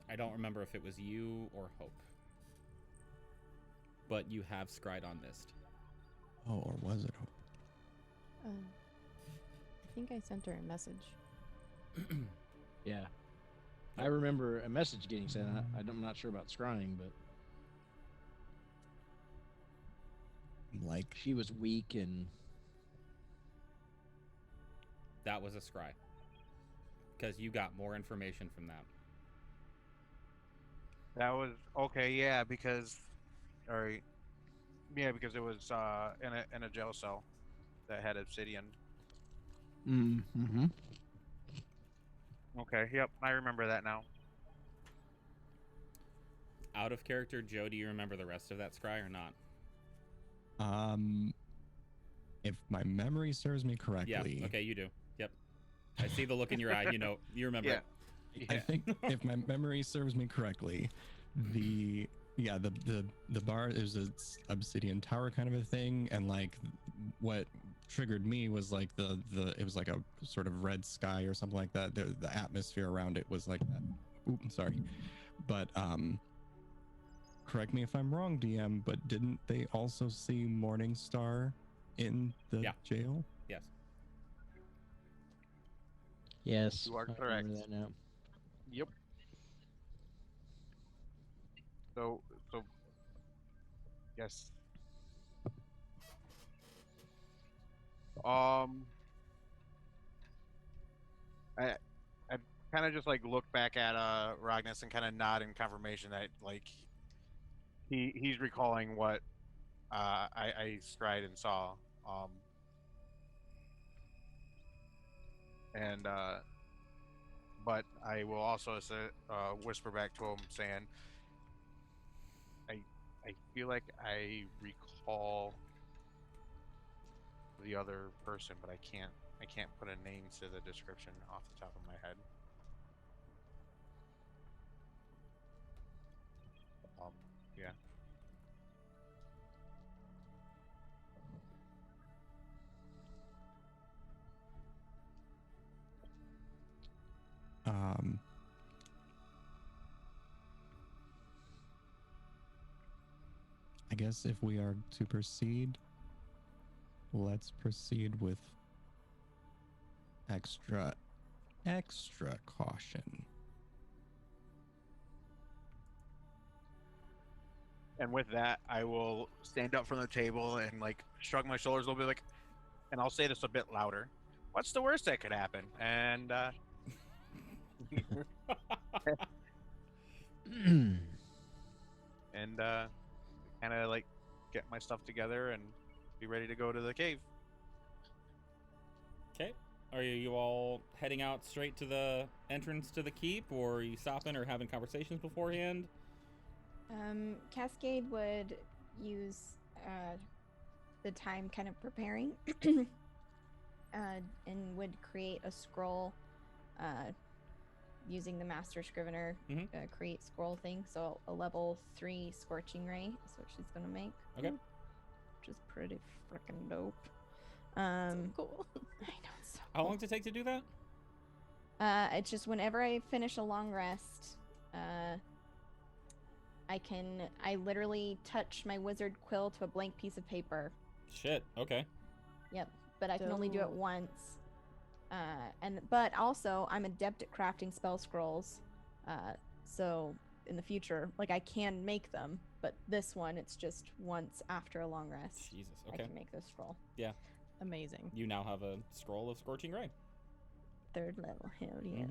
I don't remember if it was you or Hope. But you have scryed on Mist. Oh, or was it Hope? I think I sent her a message. Yeah. I remember a message getting sent. I'm not sure about scrying, but Like, she was weak and... That was a scry. Because you got more information from that. That was okay, yeah, because alright. Yeah, because it was in a jail cell that had obsidian. Mm-hmm. Okay, yep, I remember that now. Out of character, Joe, do you remember the rest of that scry or not? If my memory serves me correctly... Yeah, okay, you do. Yep. I see the look in your eye, you know, you remember Yeah. it. I think if my memory serves me correctly, the bar is a obsidian tower kind of a thing, and like what triggered me was like it was like a sort of red sky or something like that. The atmosphere around it was like that sorry. But correct me if I'm wrong, DM, but didn't they also see Morningstar in the jail? Yes. Yes. You are I correct. remember that now. Yep. So yes. I kind of just like look back at Ragnus and kind of nod in confirmation that like he's recalling what I stride and saw. And but I will also whisper back to him saying, I feel like I recall the other person, but I can't put a name to the description off the top of my head. Yeah. I guess if we are to proceed, let's proceed with extra caution. And with that, I will stand up from the table and like shrug my shoulders a little bit, like, and I'll say this a bit louder. What's the worst that could happen? And and kind of like get my stuff together and be ready to go to the cave. Okay. Are you all heading out straight to the entrance to the keep, or are you stopping or having conversations beforehand? Cascade would use the time kind of preparing and would create a scroll using the Master Scrivener create scroll thing. So a level 3 Scorching Ray is what she's going to make. Okay. Which is pretty freaking dope. So cool. I know, it's so How cool. long does it take to do that? It's just whenever I finish a long rest, I literally touch my wizard quill to a blank piece of paper. Shit. Okay. Yep, but I can only do it Dope. once. But also I'm adept at crafting spell scrolls. So in the future, like I can make them, but this one it's just once after a long rest. Jesus. I Okay. can make this scroll. Yeah. Amazing. You now have a scroll of Scorching Ray. 3rd level. Hell yeah.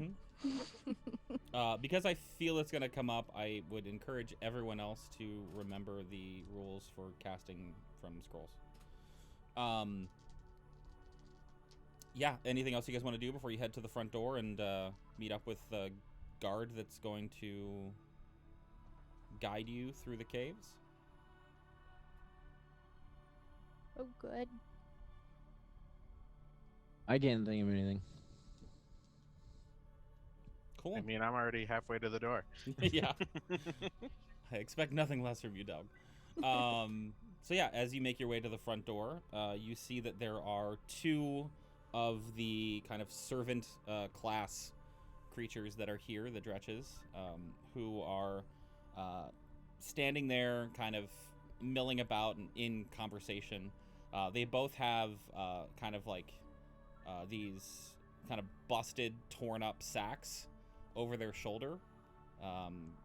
Because I feel it's going to come up, I would encourage everyone else to remember the rules for casting from scrolls. Yeah, anything else you guys want to do before you head to the front door and meet up with the guard that's going to guide you through the caves? Oh, good. I can't think of anything. Cool. I mean, I'm already halfway to the door. Yeah. I expect nothing less from you, Doug. So yeah, as you make your way to the front door, you see that there are 2 of the kind of servant class creatures that are here, the Dretches, who are standing there kind of milling about and in conversation. They both have kind of like these kind of busted, torn up sacks over their shoulder,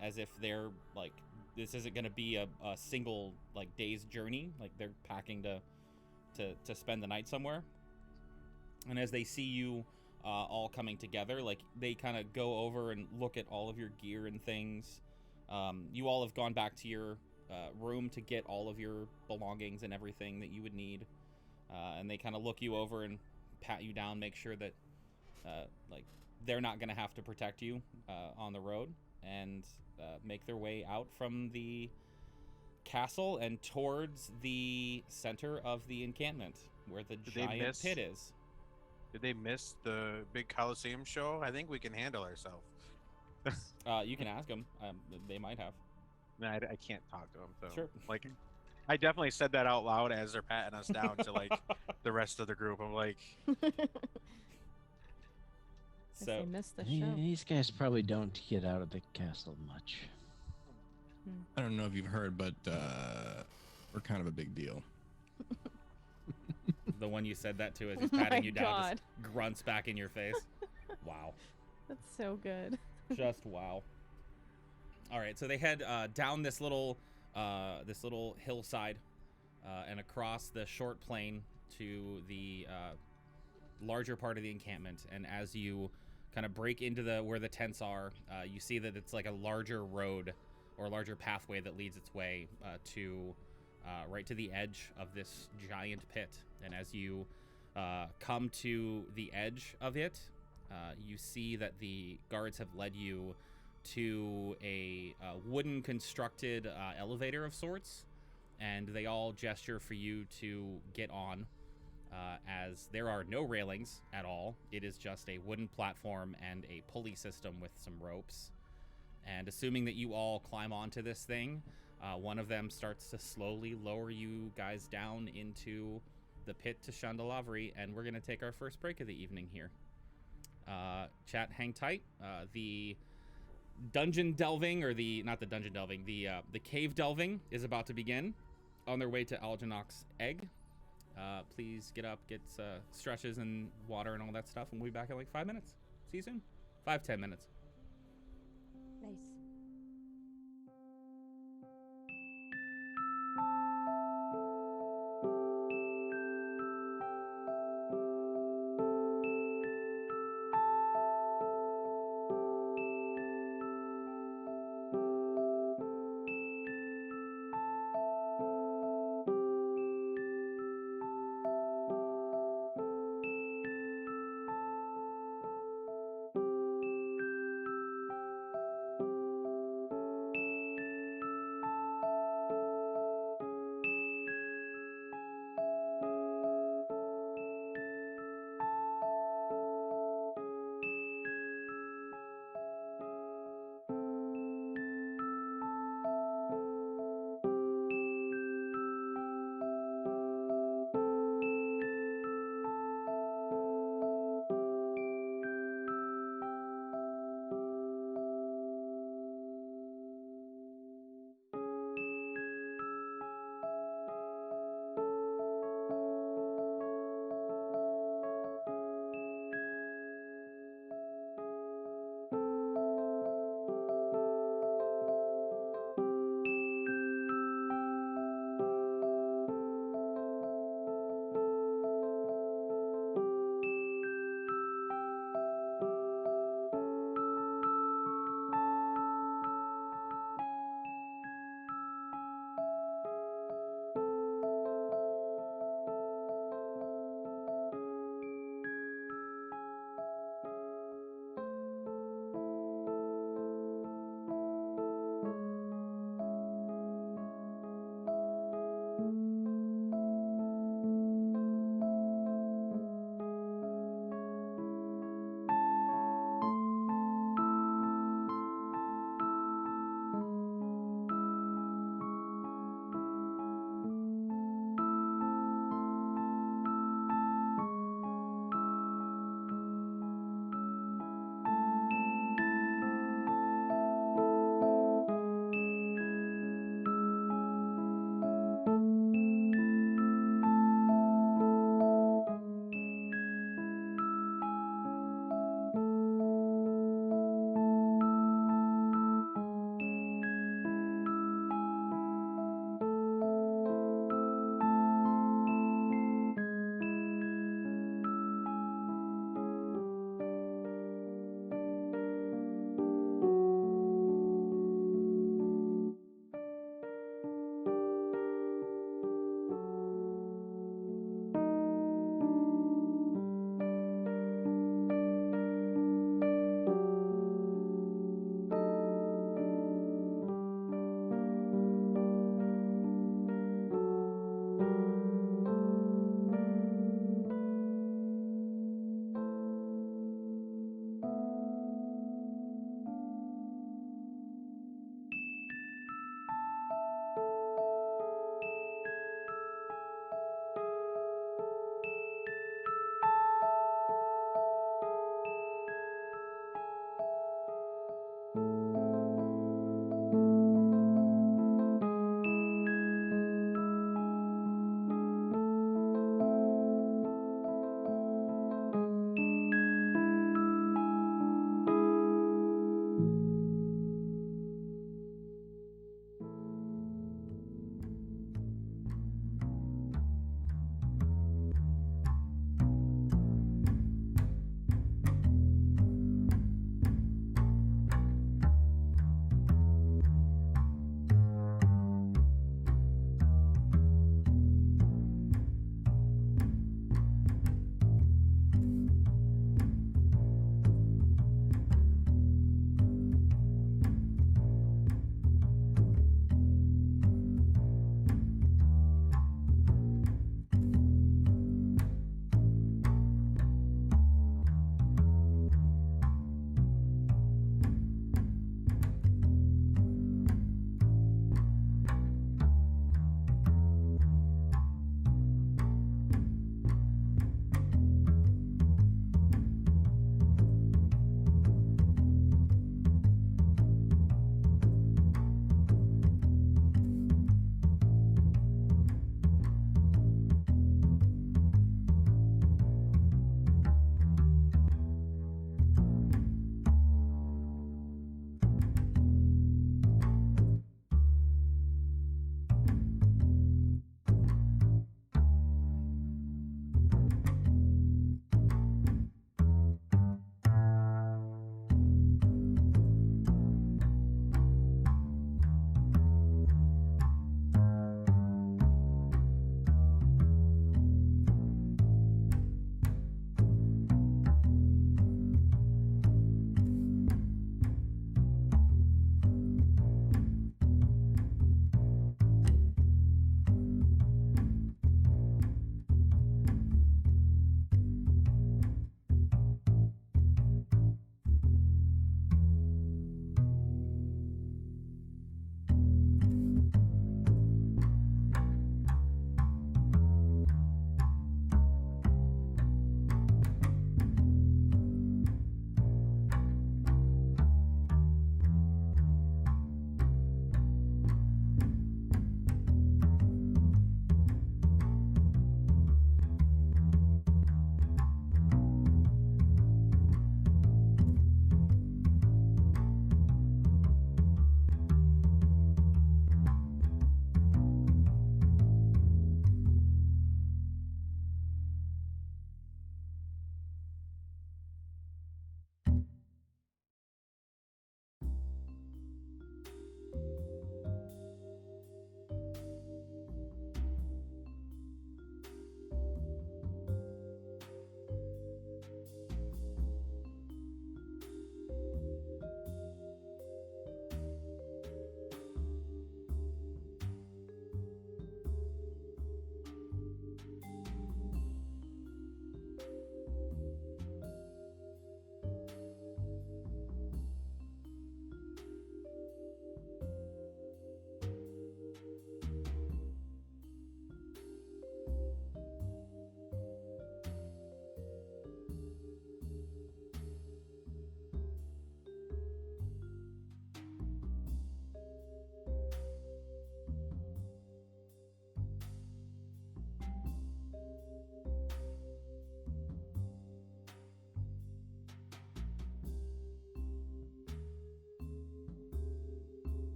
as if they're like, this isn't going to be a single like day's journey. Like they're packing to spend the night somewhere. And as they see you all coming together, like they kind of go over and look at all of your gear and things. You all have gone back to your room to get all of your belongings and everything that you would need. And they kind of look you over and pat you down, make sure that like they're not going to have to protect you on the road, and make their way out from the castle and towards the center of the encampment where the giant pit is. Did they miss the big Coliseum show? I think we can handle ourselves. You can ask them. They might have. No, I can't talk to them. So, Sure. like, I definitely said that out loud as they're patting us down to like the rest of the group. I'm like, Guess So they missed the Yeah, show. these guys probably don't get out of the castle much. I don't know if you've heard, but we're kind of a big deal. the one you said that to as Oh he's my patting you down God. just grunts back in your face. Wow. That's so good. Just wow. All right, so they head down this little hillside and across the short plain to the larger part of the encampment. And as you kind of break into where the tents are, you see that it's like a larger road or a larger pathway that leads its way to right to the edge of this giant pit. And as you come to the edge of it, you see that the guards have led you to a wooden constructed elevator of sorts, and they all gesture for you to get on, as there are no railings at all. It is just a wooden platform and a pulley system with some ropes. And assuming that you all climb onto this thing, one of them starts to slowly lower you guys down into the pit to Chandelavri, and we're going to take our first break of the evening here. Chat, hang tight. The dungeon delving, or not the dungeon delving, the cave delving is about to begin on their way to Algenoc's egg. Please get up, get stretches and water and all that stuff, and we'll be back in like 5 minutes. See you soon. 5-10 minutes. Nice.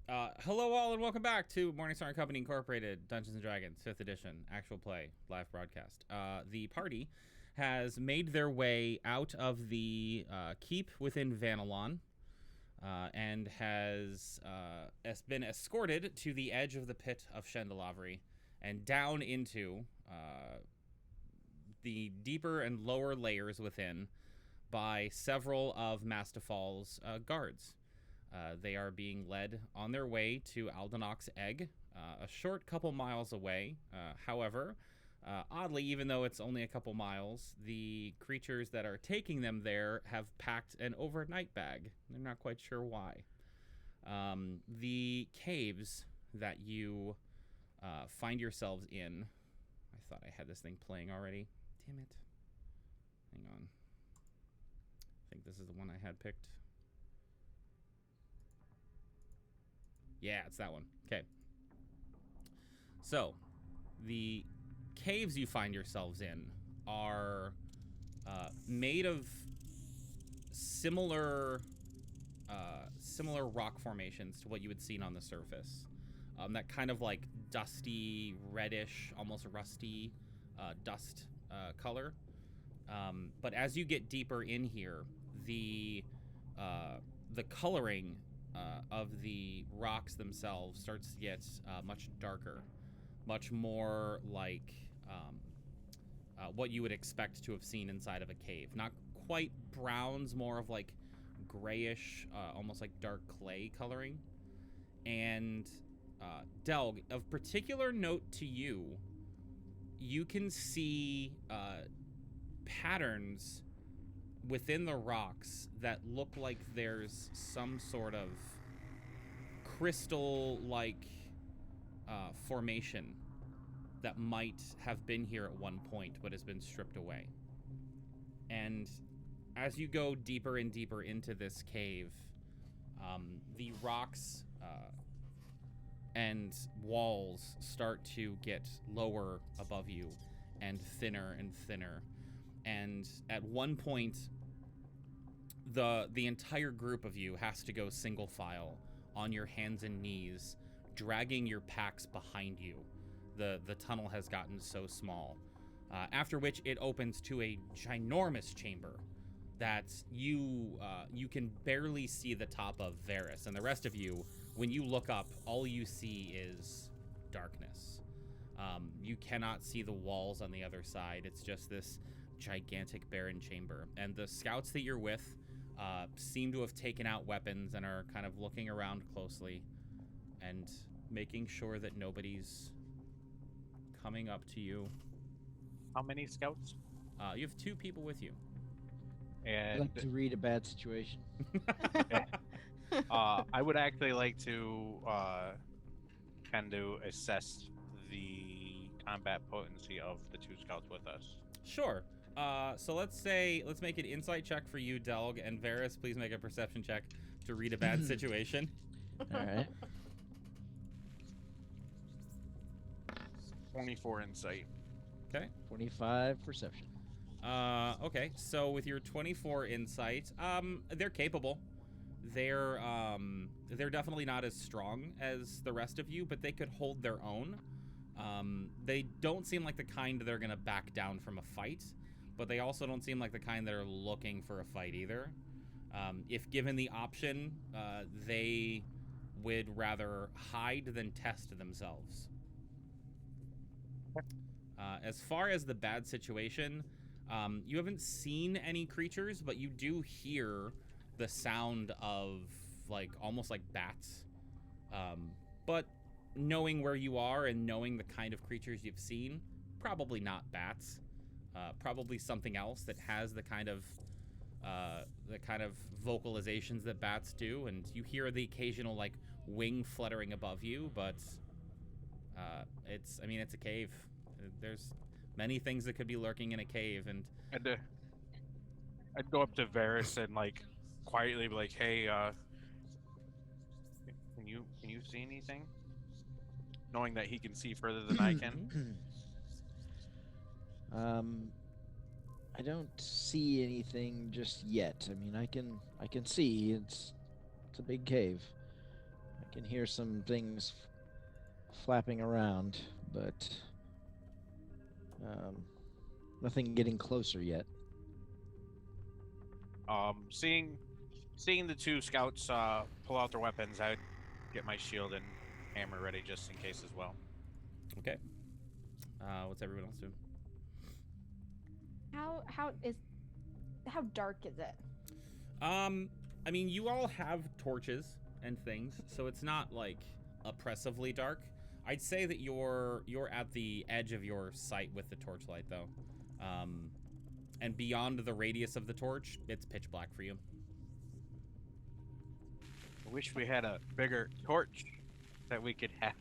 Hello all and welcome back to Morningstar and Company Incorporated Dungeons & Dragons 5th Edition Actual Play Live Broadcast. The party has made their way out of the keep within Vanillon and has been escorted to the edge of the pit of Chandelavri and down into the deeper and lower layers within by several of Mastafal's guards. They are being led on their way to Aldenoc's Egg, a short couple miles away. However, oddly, even though it's only a couple miles, the creatures that are taking them there have packed an overnight bag. They're not quite sure why. The caves that you find yourselves in... I thought I had this thing playing already. Damn it. Hang on. I think this is the one I had picked. Yeah, it's that one. Okay. So, the caves you find yourselves in are made of similar rock formations to what you had seen on the surface. That kind of like dusty, reddish, almost rusty dust color. But as you get deeper in here, the coloring of the rocks themselves starts to get much darker, much more like what you would expect to have seen inside of a cave. Not quite browns, more of like grayish, almost like dark clay coloring. And Delg, of particular note to you, you can see patterns within the rocks that look like there's some sort of crystal-like formation that might have been here at one point but has been stripped away. And as you go deeper and deeper into this cave, the rocks and walls start to get lower above you and thinner and thinner. And at one point, the entire group of you has to go single file on your hands and knees, dragging your packs behind you. The tunnel has gotten so small. After which it opens to a ginormous chamber that you can barely see the top of Varys. And the rest of you, when you look up, all you see is darkness. You cannot see the walls on the other side. It's just this gigantic barren chamber. And the scouts that you're with seem to have taken out weapons and are kind of looking around closely and making sure that nobody's coming up to you. How many scouts? You have 2 people with you. I'd And like to read a bad situation. I would actually like to kind of assess the combat potency of the 2 scouts with us. Sure. So let's make an insight check for you, Delg, and Varys, please make a perception check to read a bad situation. All right. 24 insight. Okay. 25 perception. Okay. So with your 24 insight, they're capable. They're definitely not as strong as the rest of you, but they could hold their own. They don't seem like the kind that are gonna back down from a fight, but they also don't seem like the kind that are looking for a fight either. If given the option, they would rather hide than test themselves. As far as the bad situation, you haven't seen any creatures, but you do hear the sound of almost like bats. But knowing where you are and knowing the kind of creatures you've seen, probably not bats. Probably something else that has the kind of vocalizations that bats do, and you hear the occasional wing fluttering above you, but it's a cave. There's many things that could be lurking in a cave, and I'd go up to Varys and quietly be like, "Hey, can you see anything?" Knowing that he can see further than I can. I don't see anything just yet. I mean, I can see it's a big cave. I Can hear some things flapping around, but nothing getting closer yet. Seeing the two scouts pull out their weapons, I'd get my shield and hammer ready just in case as well. Okay. What's everyone else doing? How dark is it? I mean, you all have torches and things, so it's not like oppressively dark. I'd say that you're at the edge of your sight with the torchlight, though. And beyond the radius of the torch, it's pitch black for you. I wish we had a bigger torch that we could have.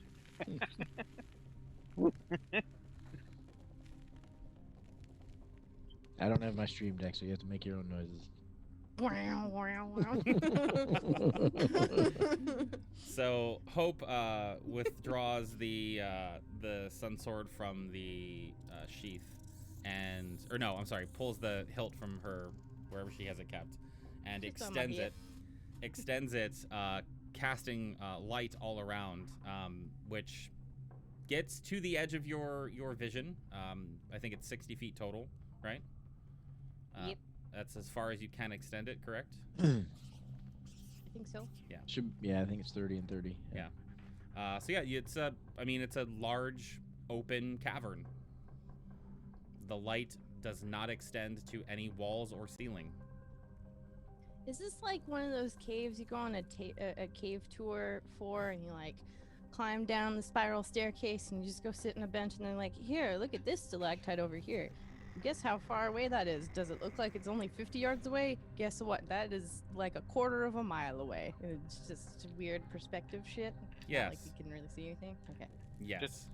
I don't have my stream deck, so you have to make your own noises. So Hope withdraws the sun sword from the sheath, pulls the hilt from her wherever she has it kept, and It's on my extends it, casting light all around, which gets to the edge of your vision. I think it's 60 feet total, right? Yep. That's as far as you can extend it, correct? I think so. Yeah, I think it's 30 and 30. Yeah. It's a large open cavern. The light does not extend to any walls or ceiling. Is this like one of those caves you go on a cave tour for, and you like climb down the spiral staircase and you just go sit on a bench and they're like, here, look at this stalactite over here. Guess how far away that is. Does it look like it's only 50 yards away? Guess what? That is like a quarter of a mile away. And it's just weird perspective shit. Yes. Not like you can really see anything. Okay. Yes.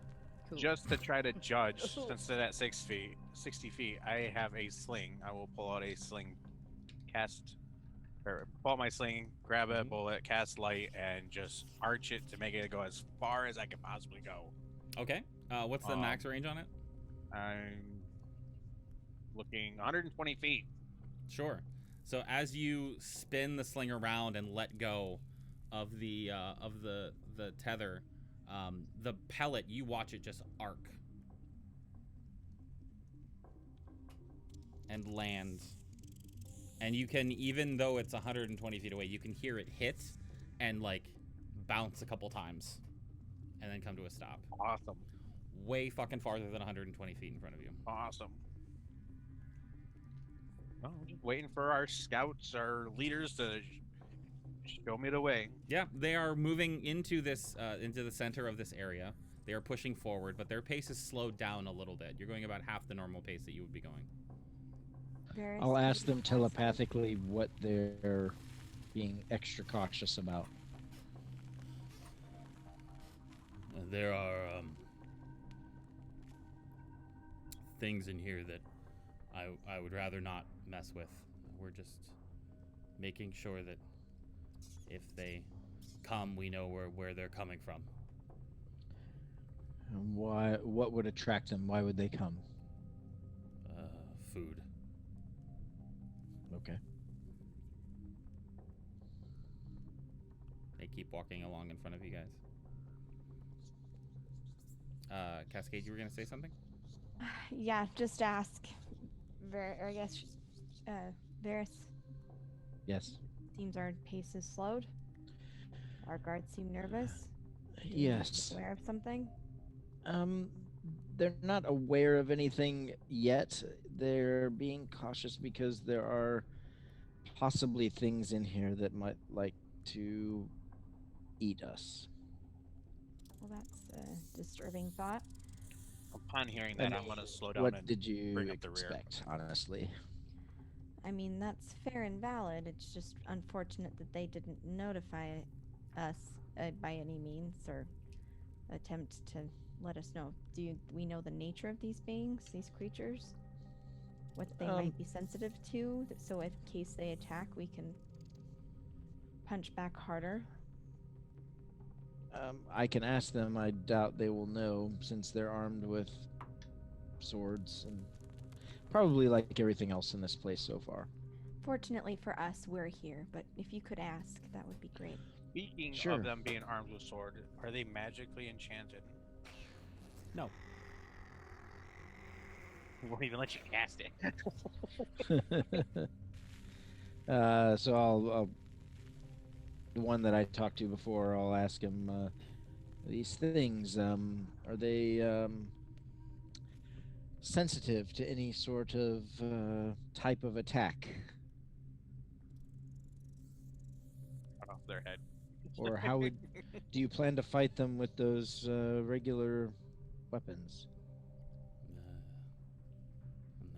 Cool. Just to try to judge, since they're at 60 feet, I have a sling. I will pull out a sling, pull out my sling, grab a bullet, cast light, and just arch it to make it go as far as I can possibly go. Okay. What's the max range on it? I'm looking 120 feet. Sure. So as you spin the sling around and let go of the tether, the pellet, you watch it just arc and land. And you can, even though it's 120 feet away, you can hear it hit and like bounce a couple times and then come to a stop. Awesome. Way fucking farther than 120 feet in front of you. Awesome. Well, we're just waiting for our scouts, our leaders to show me the way. Yeah, they are moving into this, into the center of this area. They are pushing forward, but their pace is slowed down a little bit. You're going about half the normal pace that you would be going. I'll ask them telepathically what they're being extra cautious about. There are things in here that I would rather not mess with. We're just making sure that if they come, we know where they're coming from. And what would attract them? Why would they come? Food. Okay. They keep walking along in front of you guys. Cascade, you were gonna say something? Yeah, just ask. Varys. Yes. Seems our pace is slowed. Our guards seem nervous. Yes. Aware of something? They're not aware of anything yet. They're being cautious because there are possibly things in here that might like to eat us. Well, that's a disturbing thought. Upon hearing that, I'm going to slow down What and did you bring up the rear. expect, honestly? I mean, that's fair and valid. It's just unfortunate that they didn't notify us by any means or attempt to let us know. Do we know the nature of these beings, these creatures? What they might be sensitive to, so in case they attack, we can punch back harder. I can ask them. I doubt they will know since they're armed with swords and probably like everything else in this place so far. Fortunately for us, we're here, but if you could ask, that would be great. Speaking Sure. of them being armed with sword, are they magically enchanted? No. Won't even let you cast it. So I'll the one that I talked to before, I'll ask him these things. Are they sensitive to any sort of type of attack, Cut off their head. or how would do you plan to fight them with those regular weapons?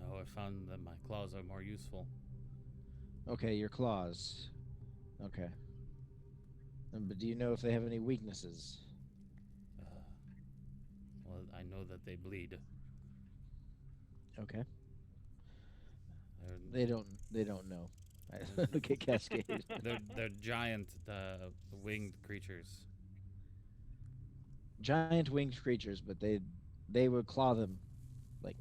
No, I found that my claws are more useful. Okay, your claws. Okay. But do you know if they have any weaknesses? Well, I know that they bleed. Okay. They're, They don't know. Okay, Cascade. they're giant winged creatures. Giant winged creatures, but they would claw them, like,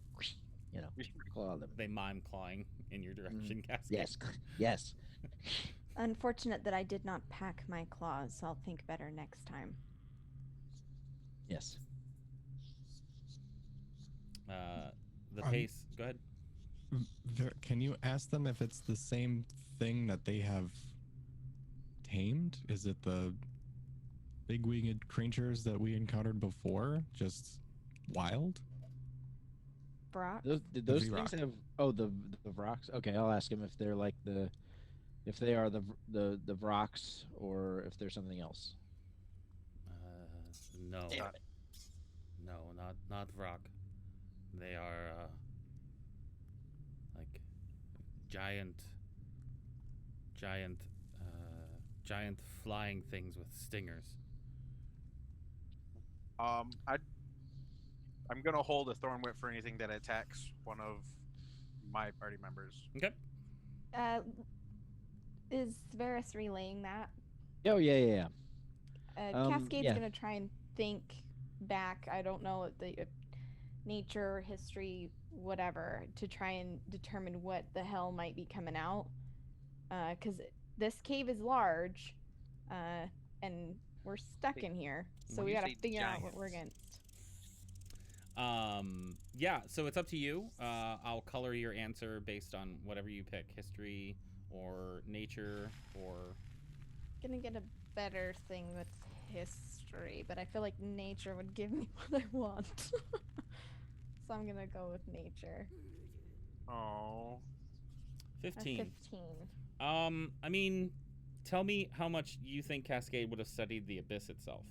claw them. They mime clawing in your direction, Cascade. Yes, yes. Unfortunate that I did not pack my claws. I'll think better next time. Yes. The pace. Go ahead. Can you ask them if it's the same thing that they have tamed? Is it the big winged creatures that we encountered before? Just wild? Brock? Did those Vrock. things have? Oh, the Vrocks. Okay, I'll ask him if they're like if they are the Vrocks or if they're something else. No. Damn it. No, not Vrock. They are like giant flying things with stingers. I'm gonna hold a thorn whip for anything that attacks one of my party members. Okay. Is Varys relaying that? Oh yeah. Cascade's yeah. gonna try and think back. I don't know the nature, history, whatever, to try and determine what the hell might be coming out. Because this cave is large, and we're stuck in here, so When we you gotta say figure out what we're giants. against. Yeah, so it's up to you. I'll color your answer based on whatever you pick. History or nature or... Gonna get a better thing with history, but I feel like nature would give me what I want. So I'm gonna go with nature. Oh. 15. 15. I mean, tell me how much you think Cascade would have studied the Abyss itself.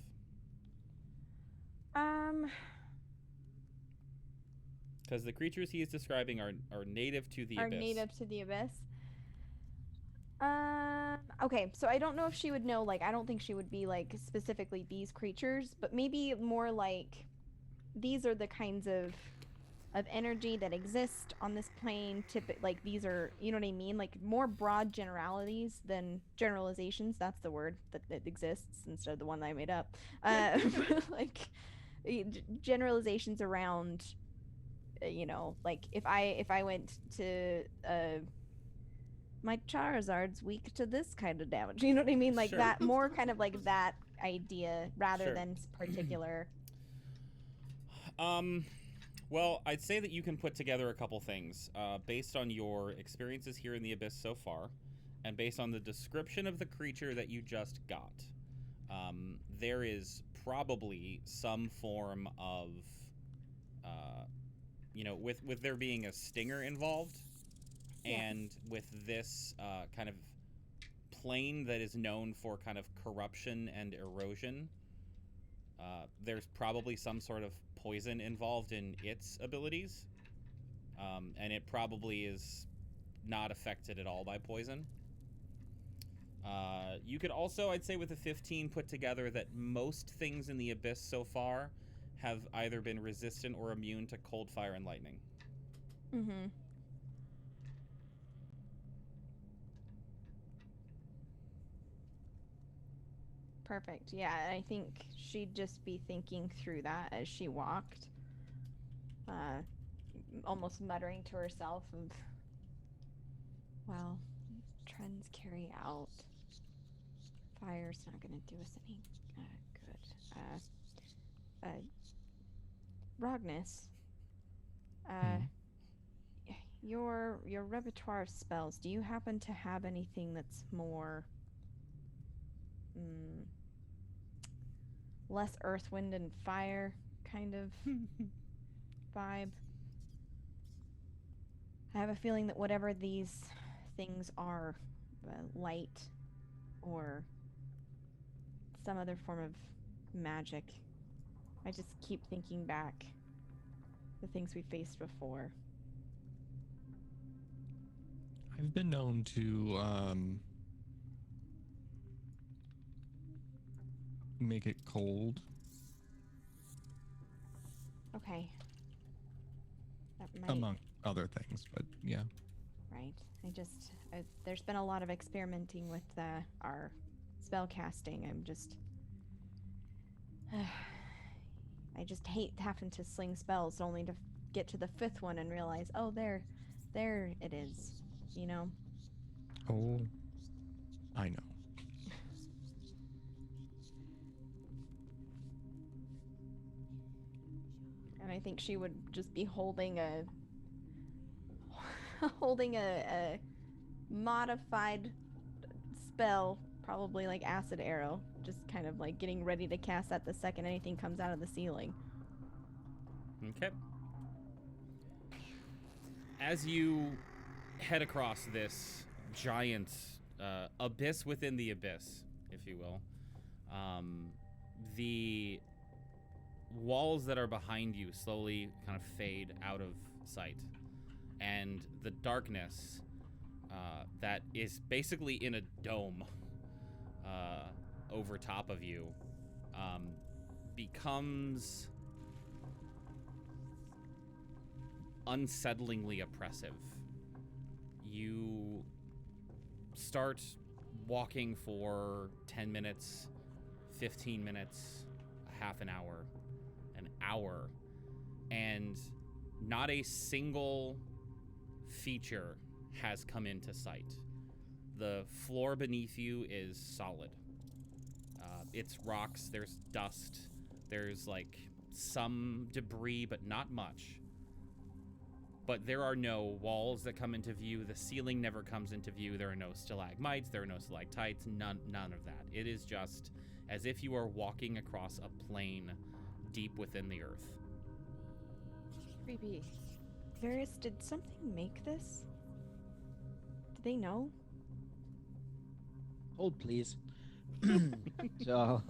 Because the creatures he is describing are native to the Abyss. Are native to the Abyss. Okay, so I don't know if she would know, like, I don't think she would be, like, specifically these creatures, but maybe more like, these are the kinds of energy that exist on this plane. Like, these are, you know what I mean? Like, more broad generalities than generalizations. That's the word that exists instead of the one that I made up. Like, generalizations around, like, if I went to, my Charizard's weak to this kind of damage. You know what I mean? Like, Sure. that, more kind of like that idea rather Sure. than particular. Well, I'd say that you can put together a couple things based on your experiences here in the Abyss so far, and based on the description of the creature that you just got. There is probably some form of, with there being a stinger involved, and with this kind of plane that is known for kind of corruption and erosion, there's probably some sort of poison involved in its abilities, and it probably is not affected at all by poison. You could also, I'd say with a 15, put together that most things in the Abyss so far have either been resistant or immune to cold, fire, and lightning. Mm-hmm. Perfect. Yeah, I think she'd just be thinking through that as she walked, almost muttering to herself of, well, trends carry out. Fire's not going to do us any good. Rognus, your repertoire of spells, do you happen to have anything that's more less earth, wind, and fire kind of vibe? I have a feeling that whatever these things are, light or some other form of magic, I just keep thinking back the things we faced before. I've been known to make it cold. Okay. That might... Among other things, but yeah. Right. There's been a lot of experimenting with our spell casting. I just hate having to sling spells only to get to the fifth one and realize, oh, there it is, you know? Oh, I know. And I think she would just be holding a modified spell, probably like acid arrow, just kind of like getting ready to cast that the second anything comes out of the ceiling. Okay. As you head across this giant abyss within the abyss, if you will, the walls that are behind you slowly kind of fade out of sight, and the darkness that is basically in a dome over top of you becomes unsettlingly oppressive. You start walking for 10 minutes, 15 minutes, a half an hour, and not a single feature has come into sight. The floor beneath you is solid. It's rocks, there's dust, there's like some debris, but not much. But there are no walls that come into view. The ceiling never comes into view. There are no stalagmites. There are no stalactites. None of that. It is just as if you are walking across a plane deep within the earth. Creepy. Varys, did something make this? Do they know? Hold, please. So,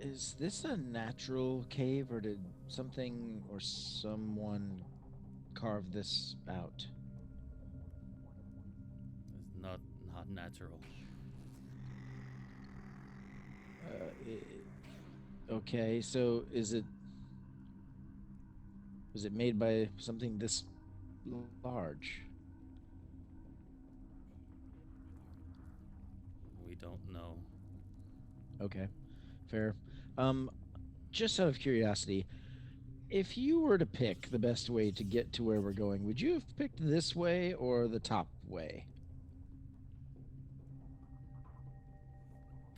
is this a natural cave, or did something or someone carve this out? It's not natural. Okay, so was it made by something this large? We don't know. Okay, fair. Just out of curiosity, if you were to pick the best way to get to where we're going, would you have picked this way or the top way?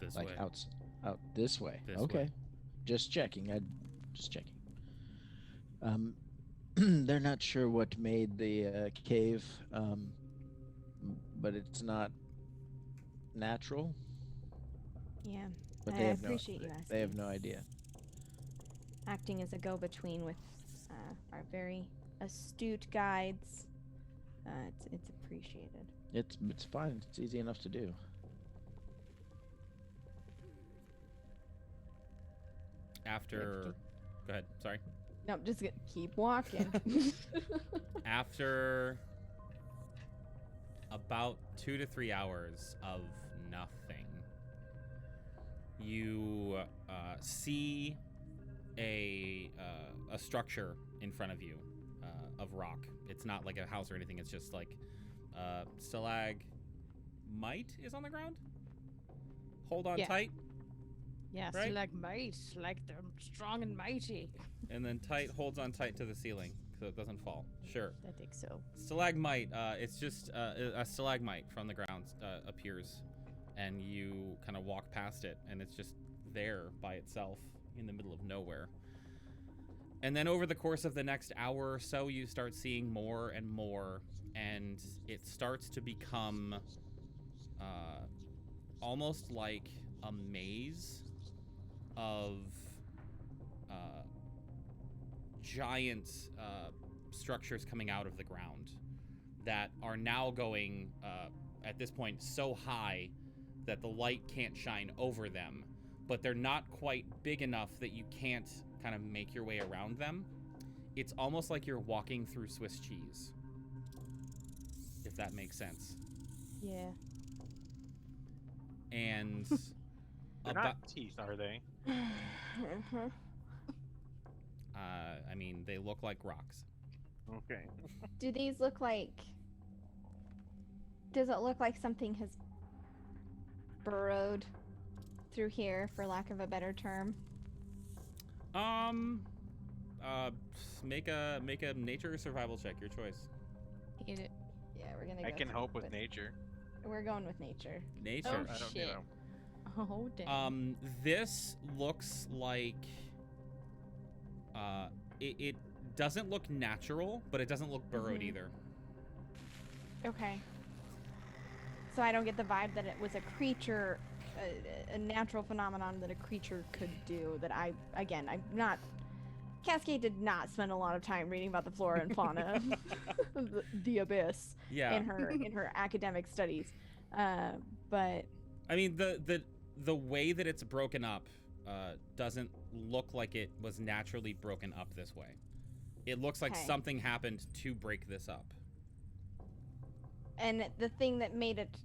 This Like way. out this way. This Okay. way. Just checking. Just checking. They're not sure what made the cave, but it's not natural. Yeah. But I they have appreciate you asking. They have no idea. Acting as a go-between with our very astute guides. It's appreciated. It's fine. It's easy enough to do. After... Go ahead. Sorry. No, just keep walking. After about 2 to 3 hours of nothing, you see a structure in front of you of rock. It's not like a house or anything. It's just like stalagmite is on the ground. Hold on tight. Yes, Right? like might, like they're strong and mighty. And then tight holds on tight to the ceiling so it doesn't fall. Sure. I think so. Stalagmite, it's just a stalagmite from the ground appears, and you kind of walk past it, and it's just there by itself in the middle of nowhere. And then over the course of the next hour or so, you start seeing more and more, and it starts to become almost like a maze of giant structures coming out of the ground that are now going, at this point, so high that the light can't shine over them, but they're not quite big enough that you can't kind of make your way around them. It's almost like you're walking through Swiss cheese, if that makes sense. Yeah. And They're not teeth, are they? I mean, they look like rocks. Okay. Do these look like... Does it look like something has burrowed through here, for lack of a better term? Make a nature or survival check, your choice. Hate it. Yeah, we're gonna go I can through hope with nature. We're going with nature. Nature. Oh, I don't shit. know. Oh, damn. This looks like it doesn't look natural, but it doesn't look burrowed Mhm. either. Okay. So I don't get the vibe that it was a creature, a natural phenomenon that a creature could do. That I'm not. Cascade did not spend a lot of time reading about the flora and fauna of the abyss Yeah. in her academic studies. But I mean, the way that it's broken up doesn't look like it was naturally broken up this way. It looks like Okay. something happened to break this up. and the thing that made it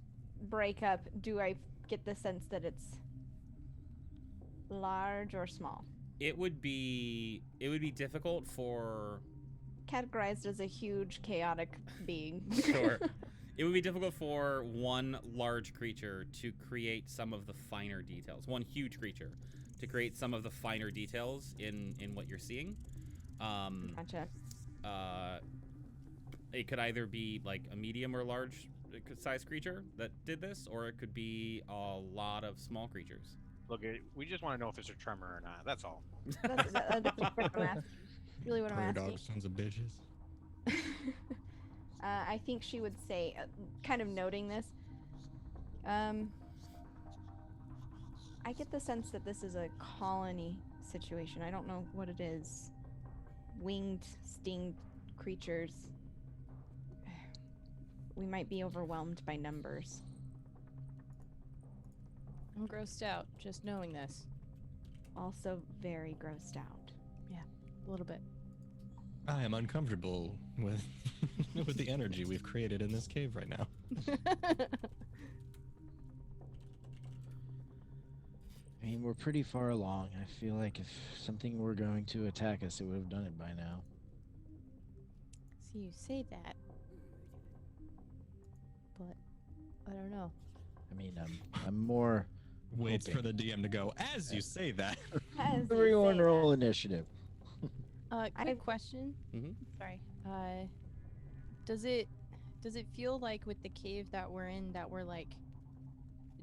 break up, do I get the sense that it's large or small? It would be difficult for Categorized as a huge chaotic being. Sure. It would be difficult for one large creature to create some of the finer details. One huge creature to create some of the finer details in what you're seeing. Gotcha. It could either be like a medium or large size creature that did this, or it could be a lot of small creatures. Look, we just want to know if it's a tremor or not. That's all. That's what I'm asking. Really what I'm Prairie asking. dog sons of bitches. I think she would say, kind of noting this, I get the sense that this is a colony situation. I don't know what it is. Winged, stinged creatures. We might be overwhelmed by numbers. I'm grossed out just knowing this. Also very grossed out. A little bit. I am uncomfortable with with the energy we've created in this cave right now. I mean, we're pretty far along. I feel like if something were going to attack us, it would have done it by now. So you say that, but I don't know. I mean, I'm more. Waits hoping. for the DM to go, as you say that. As you Everyone say roll initiative. Quick question. Mhm. Sorry. Does it feel like with the cave that we're in that we're like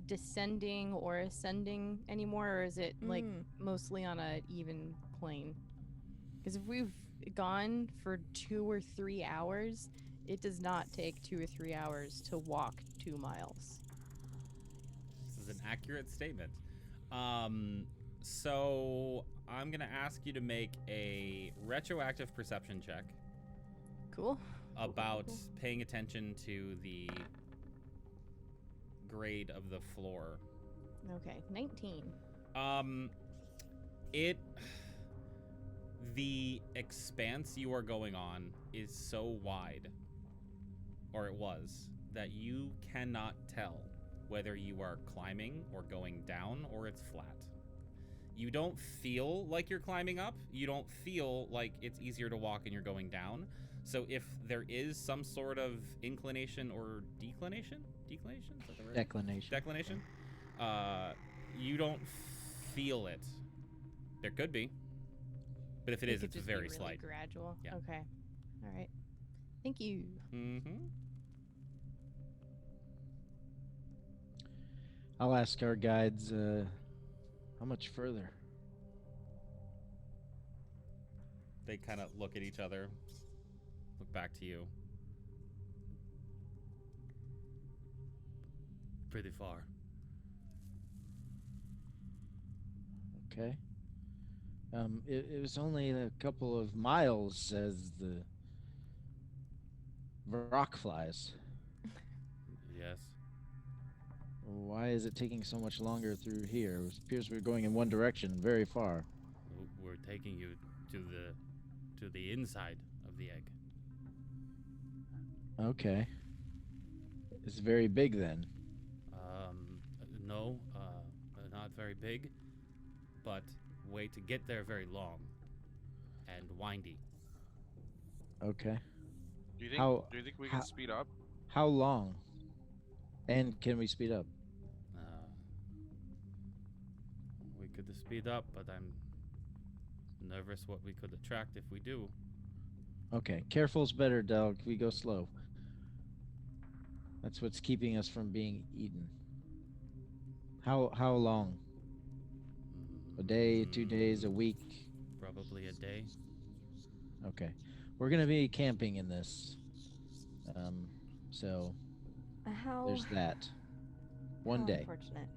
descending or ascending anymore, or is it like mostly on a even plane? Because if we've gone for 2 or 3 hours, it does not take 2 or 3 hours to walk 2 miles. This is an accurate statement. So I'm gonna ask you to make a retroactive perception check Cool. about paying attention to the grade of the floor. Okay, 19. The expanse you are going on is so wide, or it was, that you cannot tell whether you are climbing or going down or it's flat. You don't feel like you're climbing up. You don't feel like it's easier to walk and you're going down. So if there is some sort of inclination or declination, is that the word? Declination, you don't feel it. There could be, but if it is, could it's just very be really slight. gradual. Yeah. Okay. All right. Thank you. Mm-hmm. I'll ask our guides how much further. They kind of look at each other, look back to you. Pretty far. Okay. It was only a couple of miles, says the rock flies. Yes. Why is it taking so much longer through here? It appears we're going in one direction, very far. We're taking you to the inside of the egg. Okay. It's very big then. No, not very big, but way to get there very long and windy. Okay. Do you think we can speed up? How long? And can we speed up? We could speed up, but I'm nervous what we could attract if we do. Okay. Careful's better, Delg. We go slow. That's what's keeping us from being eaten. How long? A day, 2 days, a week? Probably a day. Okay. We're gonna be camping in this. So How? there's that. One how day. Unfortunate.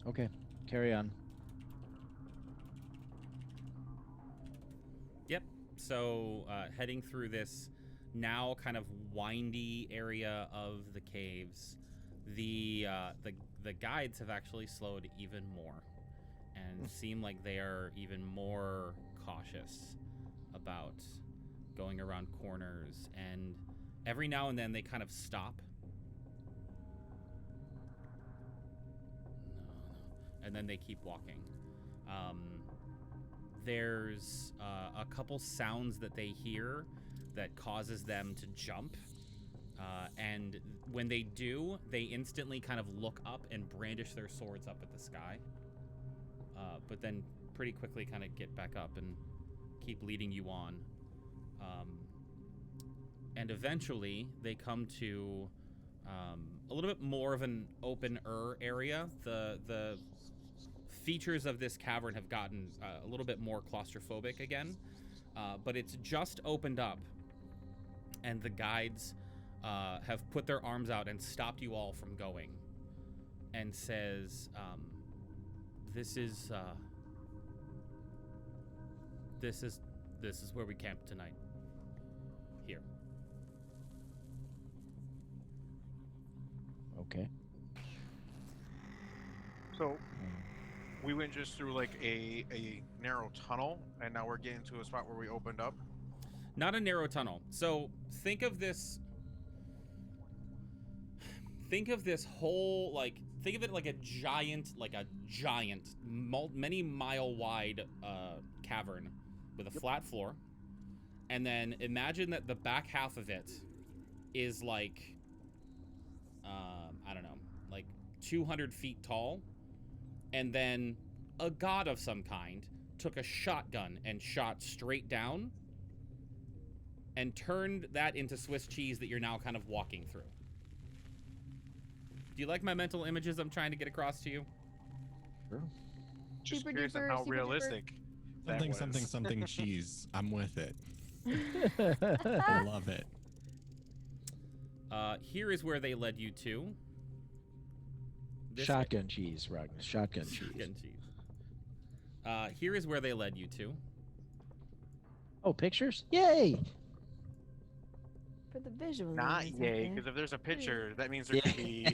Okay. Carry on. Yep. So heading through this now kind of windy area of the caves, the guides have actually slowed even more and seem like they are even more cautious about going around corners, and every now and then they kind of stop. No. And then they keep walking. There's a couple sounds that they hear that causes them to jump. And when they do, they instantly kind of look up and brandish their swords up at the sky. But then pretty quickly kind of get back up and keep leading you on. And eventually they come to a little bit more of an open-er area. The features of this cavern have gotten a little bit more claustrophobic again, but it's just opened up, and the guides have put their arms out and stopped you all from going, and says, this is where we camp tonight. Here. Okay. So we went just through like a narrow tunnel, and now we're getting to a spot where we opened up. Not a narrow tunnel. So think of this whole, like, think of it like a giant many mile wide cavern with a flat floor. And then imagine that the back half of it is like, I don't know, like 200 feet tall. And then a god of some kind took a shotgun and shot straight down and turned that into Swiss cheese that you're now kind of walking through. Do you like my mental images I'm trying to get across to you? Sure. Just Super curious on duper, how super duper. realistic that Something was. cheese. I'm with it. I love it. Here is where they led you to. Shotgun cheese, Ragnar. Shotgun cheese. Shotgun cheese. Here is where they led you to. Oh, pictures? Yay! For the visual. Not aids, yay, okay. because if there's a picture, that means there could be.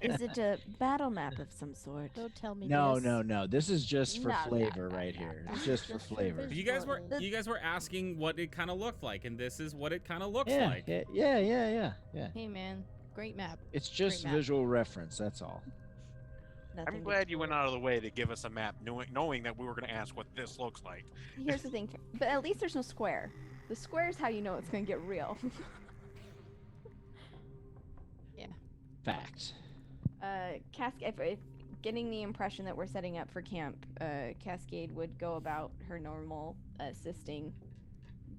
Is it a battle map of some sort? Don't tell me No, this. no. This is just for No, no, flavor no, right no. here. This It's is just for just for flavor. visual. You guys were asking what it kind of looked like, and this is what it kind of looks Yeah, like. yeah. Hey, man. Great map. It's just map. visual reference, that's all. Nothing I'm but glad you went flavor. out of the way to give us a map, knowing that we were going to ask what this looks like. Here's the thing, but at least there's no square. The square is how you know it's gonna get real. Facts. If getting the impression that we're setting up for camp, Cascade would go about her normal assisting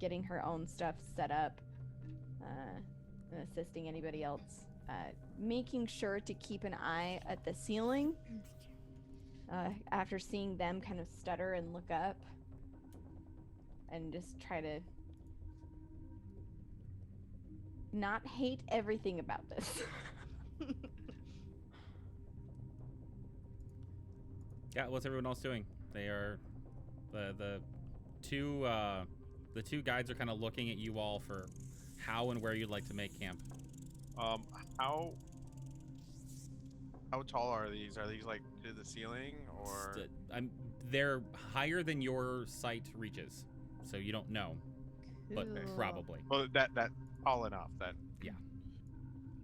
getting her own stuff set up, and assisting anybody else. Making sure to keep an eye at the ceiling. After seeing them kind of stutter and look up, and just try to not hate everything about this. Yeah, what's everyone else doing? They are the two guides are kind of looking at you all for how and where you'd like to make camp. How tall are these? Are these like to the ceiling or? They're higher than your sight reaches, so you don't know, but Cool. probably. Well, that tall enough then. Yeah.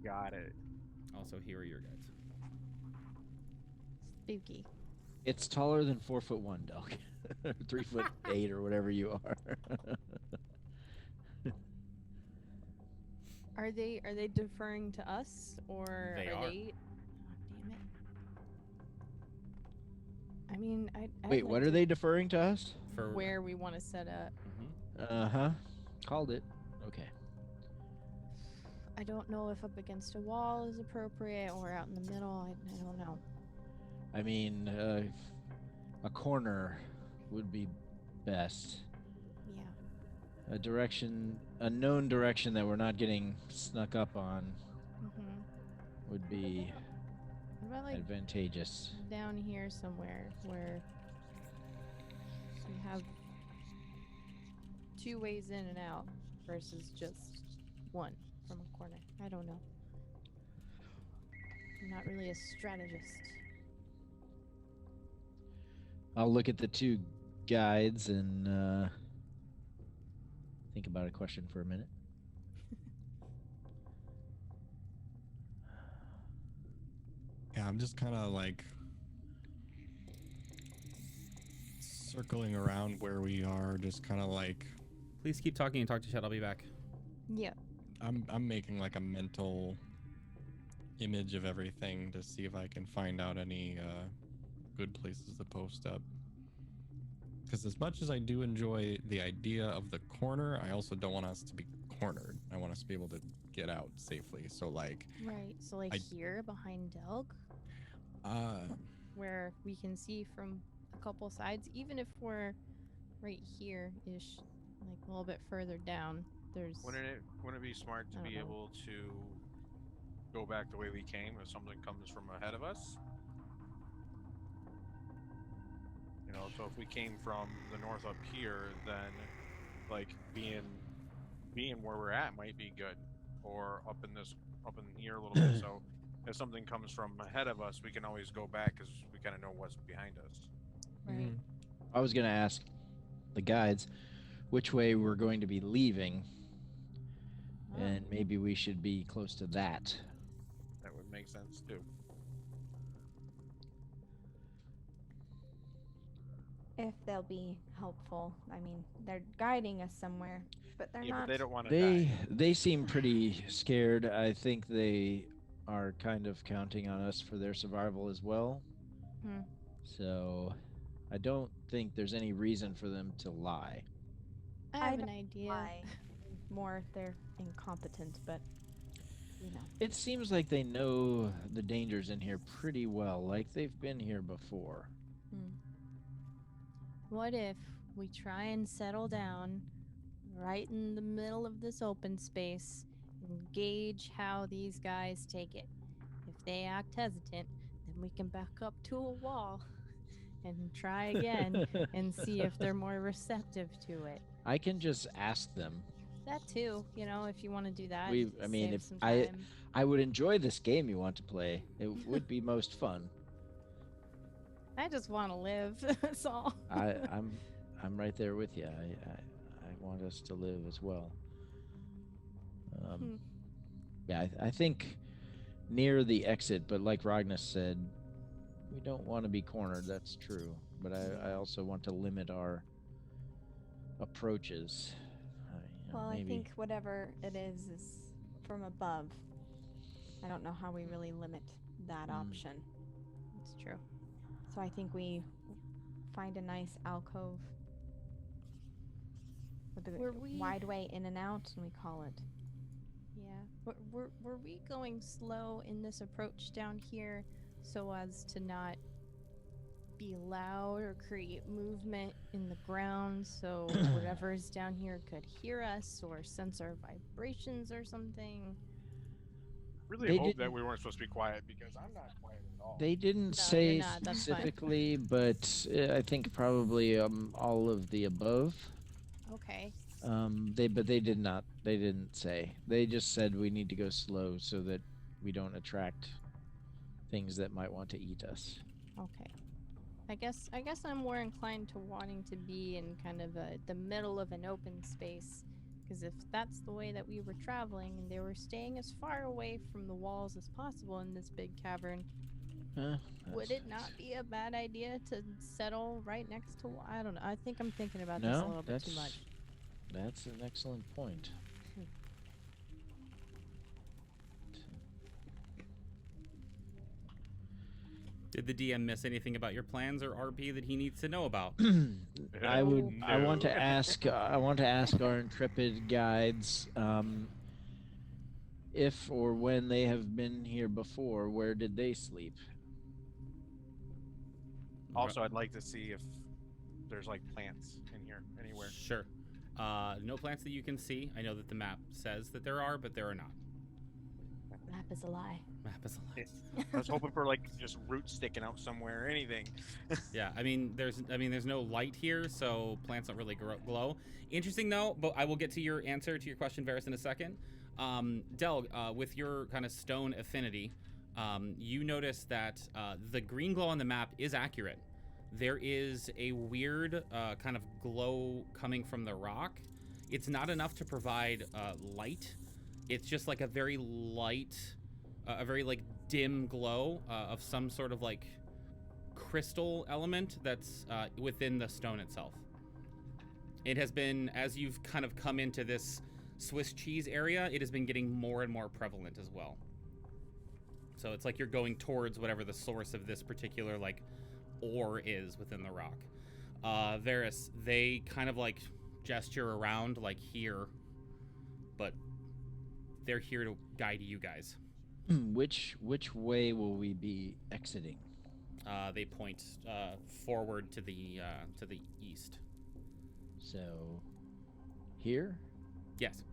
Got it. Also, here are your guides. Spooky. It's taller than 4'1", Delk. 3'8" or whatever you are. Are they deferring to us, or They are are. they? Oh, damn it. I mean, I'd Wait, like what are to- they deferring to us? For Where we want to set up. Uh-huh. Called it. Okay. I don't know if up against a wall is appropriate or out in the middle. I don't know. I mean, a corner would be best. Yeah. A known direction that we're not getting snuck up on Mm-hmm. would be What about like advantageous. down here somewhere where we have two ways in and out versus just one from a corner? I don't know. I'm not really a strategist. I'll look at the two guides and think about a question for a minute. Yeah, I'm just kind of like circling around where we are, just kind of like Please keep talking and talk to Chet. I'll be back. Yeah. I'm making like a mental image of everything to see if I can find out any good places to post up. Because as much as I do enjoy the idea of the corner, I also don't want us to be cornered. I want us to be able to get out safely. So like, Right. So like here behind Delg, where we can see from a couple sides, even if we're right here-ish, like a little bit further down, there's Wouldn't it be smart to I be don't know. able to go back the way we came if something comes from ahead of us? You know, so if we came from the north up here, then like being where we're at might be good, or up in here a little bit. So if something comes from ahead of us, we can always go back because we kind of know what's behind us. right. I was going to ask the guides which way we're going to be leaving, Oh. and maybe we should be close to that. That would make sense too. If they'll be helpful. I mean, they're guiding us somewhere, but they're Yeah, not. but they don't want to die. They seem pretty scared. I think they are kind of counting on us for their survival as well. Hmm. So I don't think there's any reason for them to lie. I I have an don't idea. Why? More they're incompetent, but you know. It seems like they know the dangers in here pretty well, like they've been here before. What if we try and settle down right in the middle of this open space and gauge how these guys take it? If they act hesitant, then we can back up to a wall and try again and see if they're more receptive to it. I can just ask them. That too, you know, if you want to do that. I mean, save if some I time. would enjoy this game you want to play. It would be most fun. I just want to live. That's all. I'm right there with you. I want us to live as well. Yeah, I think near the exit, but like Ragnus said, we don't want to be cornered. That's true, but I also want to limit our approaches. Well, maybe. I think whatever it is from above. I don't know how we really limit that option. It's true. So I think we find a nice alcove with the Were we- wide way in and out, and we call it. Yeah. Were we going slow in this approach down here so as to not be loud or create movement in the ground so whatever's down here could hear us or sense our vibrations or something? Really They hope that didn't- we weren't supposed to be quiet because I'm not quiet at all. They didn't you're say not, that's fine. specifically, but I think probably all of the above. Okay. But they did not. They didn't say. They just said we need to go slow so that we don't attract things that might want to eat us. Okay. I guess I'm more inclined to wanting to be in kind of the middle of an open space, because if that's the way that we were traveling and they were staying as far away from the walls as possible in this big cavern, would it not be a bad idea to settle right next to? I don't know. I think I'm thinking about this a No, little bit too much. that's an excellent point. Did the DM miss anything about your plans or RP that he needs to know about? I want to No. ask. I want to ask our intrepid guides if or when they have been here before. Where did they sleep? Also, I'd like to see if there's like plants in here anywhere. Sure. No plants that you can see. I know that the map says that there are, but there are not. Map is a lie. Map is a lie. I was hoping for like just roots sticking out somewhere or anything. Yeah, I mean, there's no light here, so plants don't really glow. Interesting though, but I will get to your answer to your question, Varys, in a second. Delg, with your kind of stone affinity, you notice that the green glow on the map is accurate. There is a weird kind of glow coming from the rock. It's not enough to provide light. It's just like a very light, a very like dim glow of some sort of like crystal element that's within the stone itself. It has been, as you've kind of come into this Swiss cheese area, it has been getting more and more prevalent as well. So it's like you're going towards whatever the source of this particular like ore is within the rock. Varys, they kind of like gesture around like here, but they're here to guide you guys. Which way will we be exiting? They point forward to the east. So, here? Yes.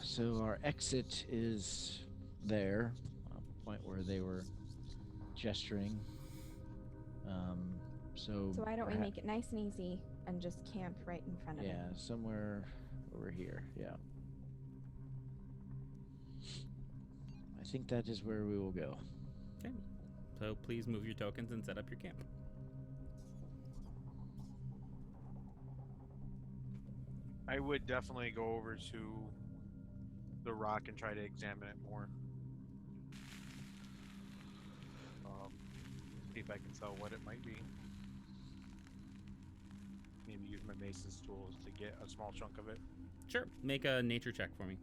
So our exit is there, a point where they were gesturing. So So why don't we make it nice and easy and just camp right in front of it? Yeah, somewhere over here. Yeah. I think that is where we will go. Okay. So please move your tokens and set up your camp. I would definitely go over to the rock and try to examine it more. See if I can tell what it might be. Maybe use my mason's tools to get a small chunk of it. Sure. Make a nature check for me.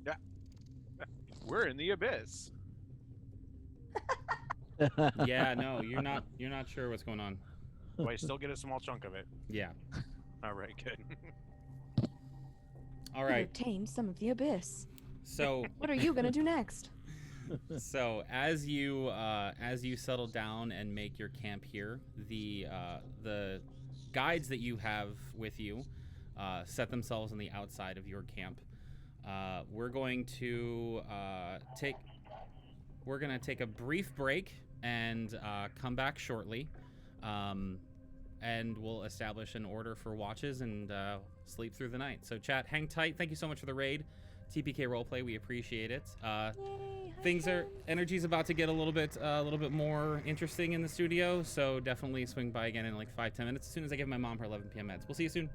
Yeah. We're in the abyss. Yeah, no, you're not sure what's going on. Do I still get a small chunk of it? Yeah. All right, good. All You right. obtained some of the abyss. So What are you gonna do next? So as you settle down and make your camp here, the guides that you have with you set themselves on the outside of your camp. We're going to take a brief break and come back shortly, and we'll establish an order for watches and sleep through the night. So chat, hang tight. Thank you so much for the raid. TPK roleplay, we appreciate it. Yay, Energy's about to get a little bit more interesting in the studio, so definitely swing by again in like 5-10 minutes as soon as I give my mom her 11 p.m. meds. We'll see you soon.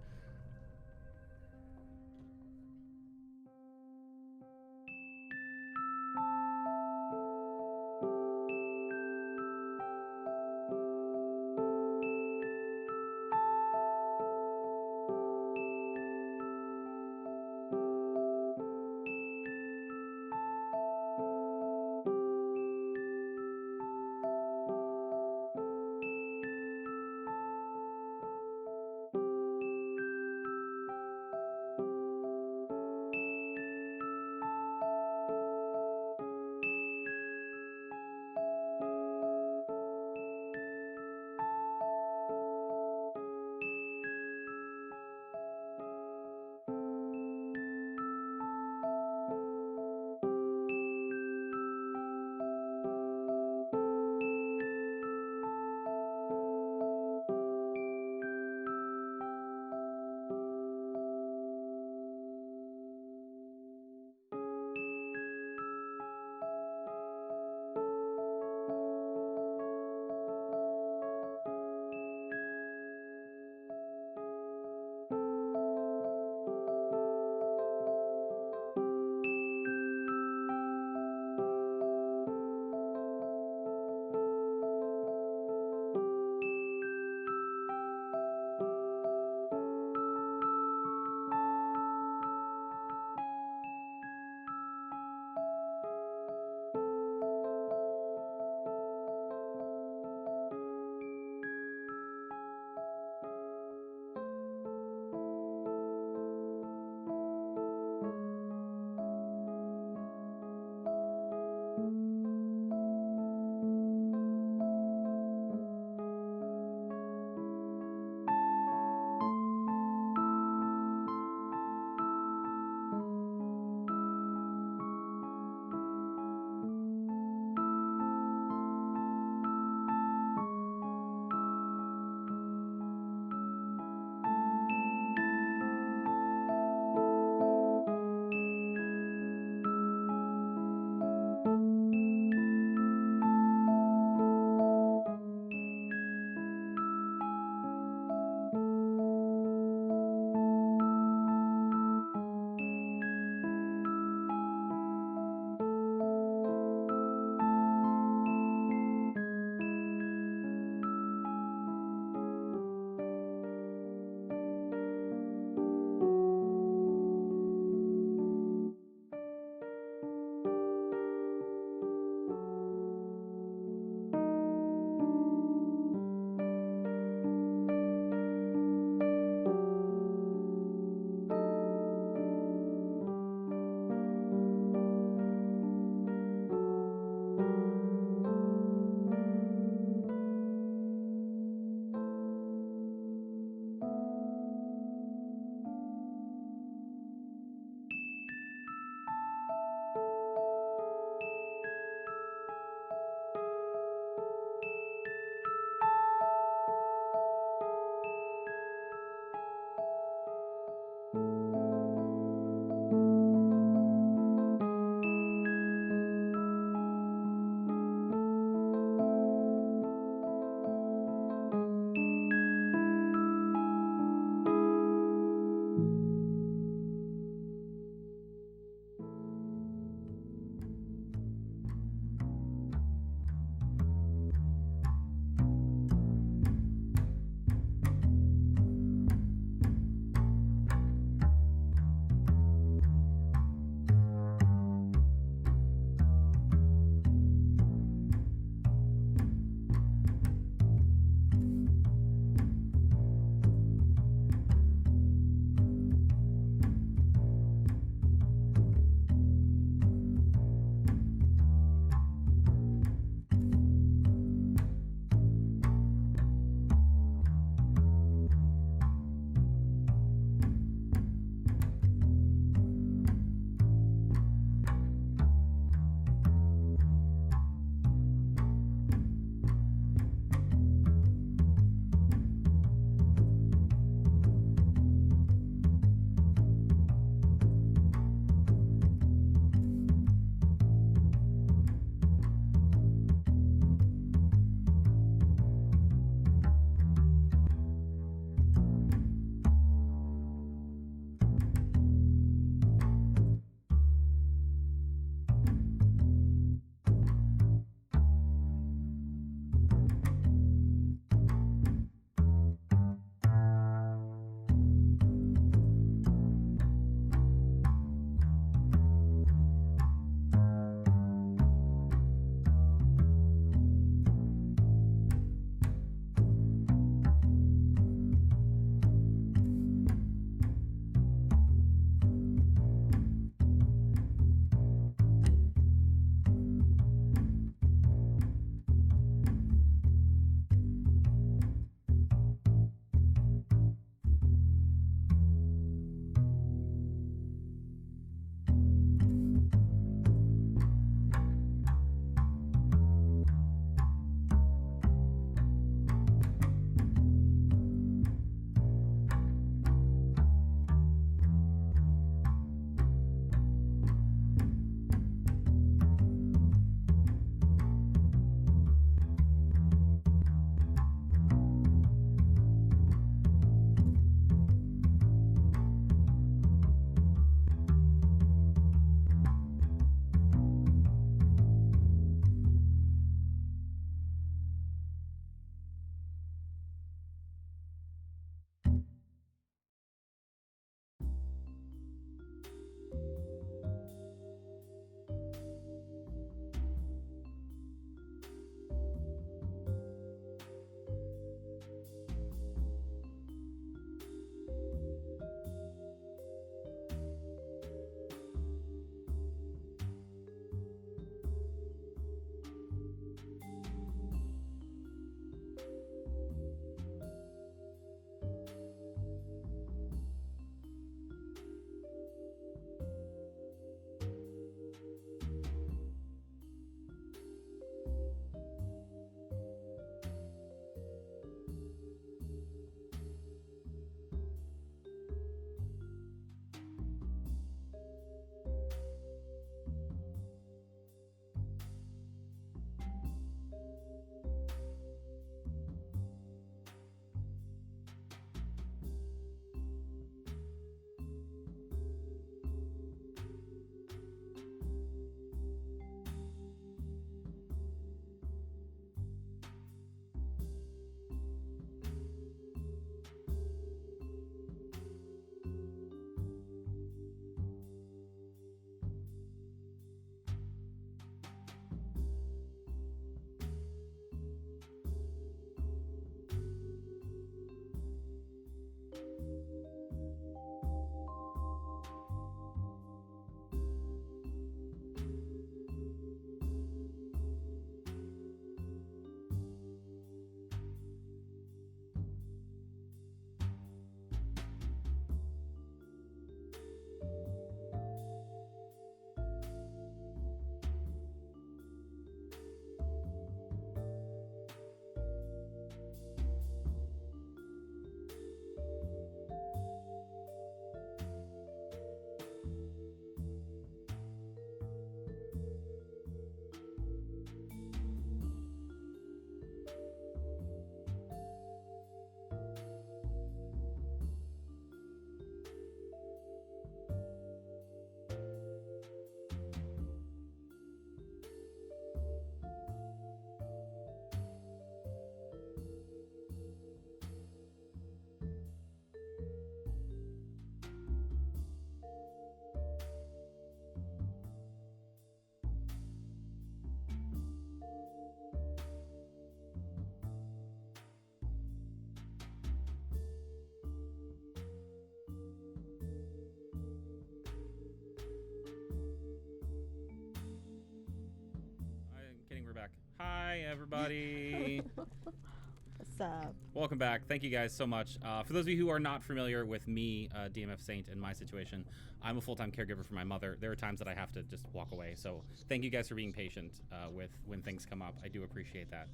everybody. What's up? Welcome back. Thank you guys so much. For those of you who are not familiar with me, DMF Saint, and my situation, I'm a full-time caregiver for my mother. There are times that I have to just walk away. So thank you guys for being patient with when things come up. I do appreciate that.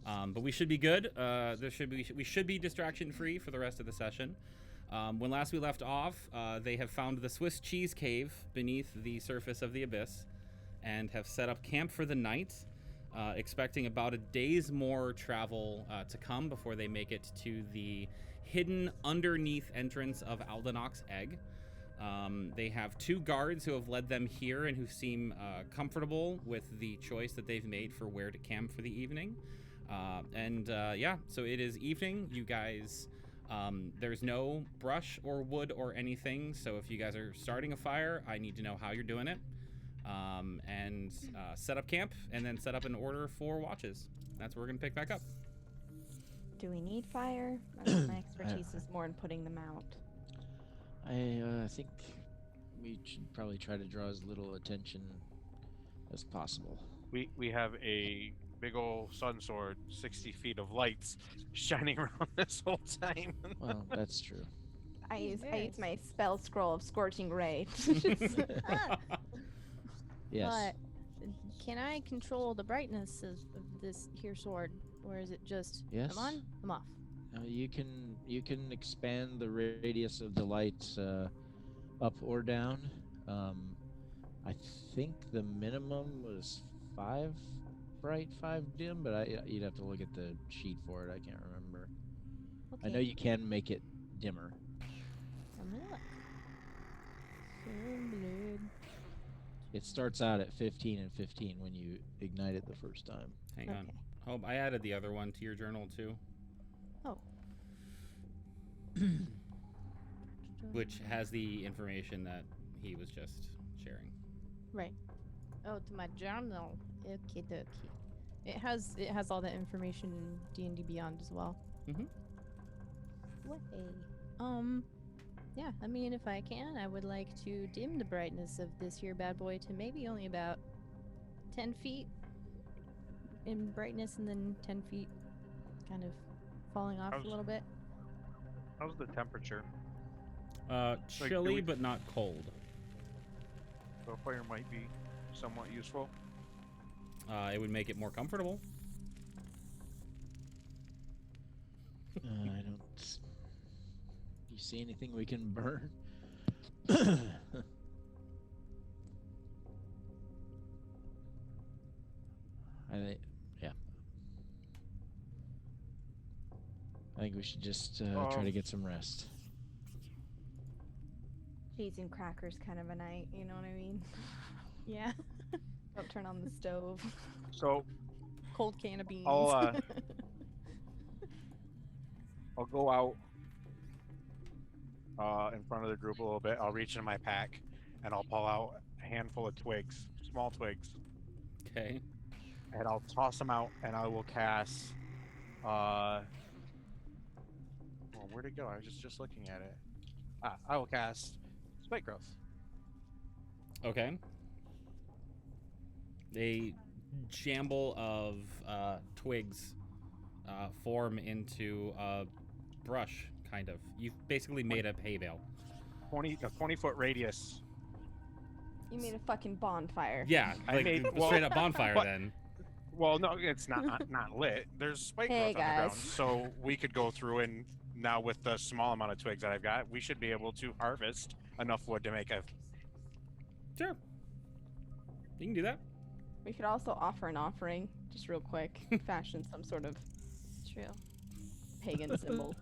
But we should be good. We should be distraction-free for the rest of the session. When last we left off, they have found the Swiss cheese cave beneath the surface of the abyss and have set up camp for the night, expecting about a day's more travel to come before they make it to the hidden underneath entrance of Aldenoch's Egg. They have 2 guards who have led them here and who seem comfortable with the choice that they've made for where to camp for the evening. Yeah, so it is evening. You guys... there's no brush or wood or anything, so if you guys are starting a fire, I need to know how you're doing it. Set up camp, and then set up an order for watches. That's where we're going to pick back up. Do we need fire? My expertise is more in putting them out. I think we should probably try to draw as little attention as possible. We have a big old sun sword, 60 feet of lights shining around this whole time. Well, that's true. I use my spell scroll of Scorching Ray. to just- Yes. But can I control the brightness of this here sword, or is it just Yes. I'm on, I'm off? You can expand the radius of the light up or down. I think the minimum was 5 bright, 5 dim, but you'd have to look at the sheet for it. I can't remember. Okay. I know you can make it dimmer. I'm gonna look. Sunblade. It starts out at 15 and 15 when you ignite it the first time. Hang on. Okay. Hope I added the other one to your journal too, Oh. which has the information that he was just sharing. Right. Oh, to my journal. Okay, dokie. It has all that information in D&D Beyond as well. Mhm. Way. Yeah. I mean, if I can, I would like to dim the brightness of this here bad boy to maybe only about 10 feet in brightness, and then 10 feet kind of falling off a little bit. How's the temperature? Chilly, do we- but not cold. So fire might be somewhat useful. It would make it more comfortable. I don't. Do you see anything we can burn? Yeah. I think we should just try to get some rest. Cheese and crackers kind of a night, you know what I mean? Yeah. Don't turn on the stove. So Cold can of beans. I'll go out in front of the group a little bit. I'll reach into my pack and I'll pull out a handful of twigs, small twigs, Okay. and I'll toss them out, and I will cast. Well, where'd it go? I was just looking at it. I will cast Spike Growth. Okay. A jamble of twigs form into a brush, kind of. You've basically made a hay bale. A 20-foot radius. You made a fucking bonfire. Yeah, I like made- a well, straight up bonfire but- then. Well, no, it's not lit. There's spike Hey, growth on the ground, guys. so we could go through, and now with the small amount of twigs that I've got, we should be able to harvest enough wood to make a. Sure. You can do that. We could also offer an offering, just real quick. Fashion some sort of True. pagan symbol.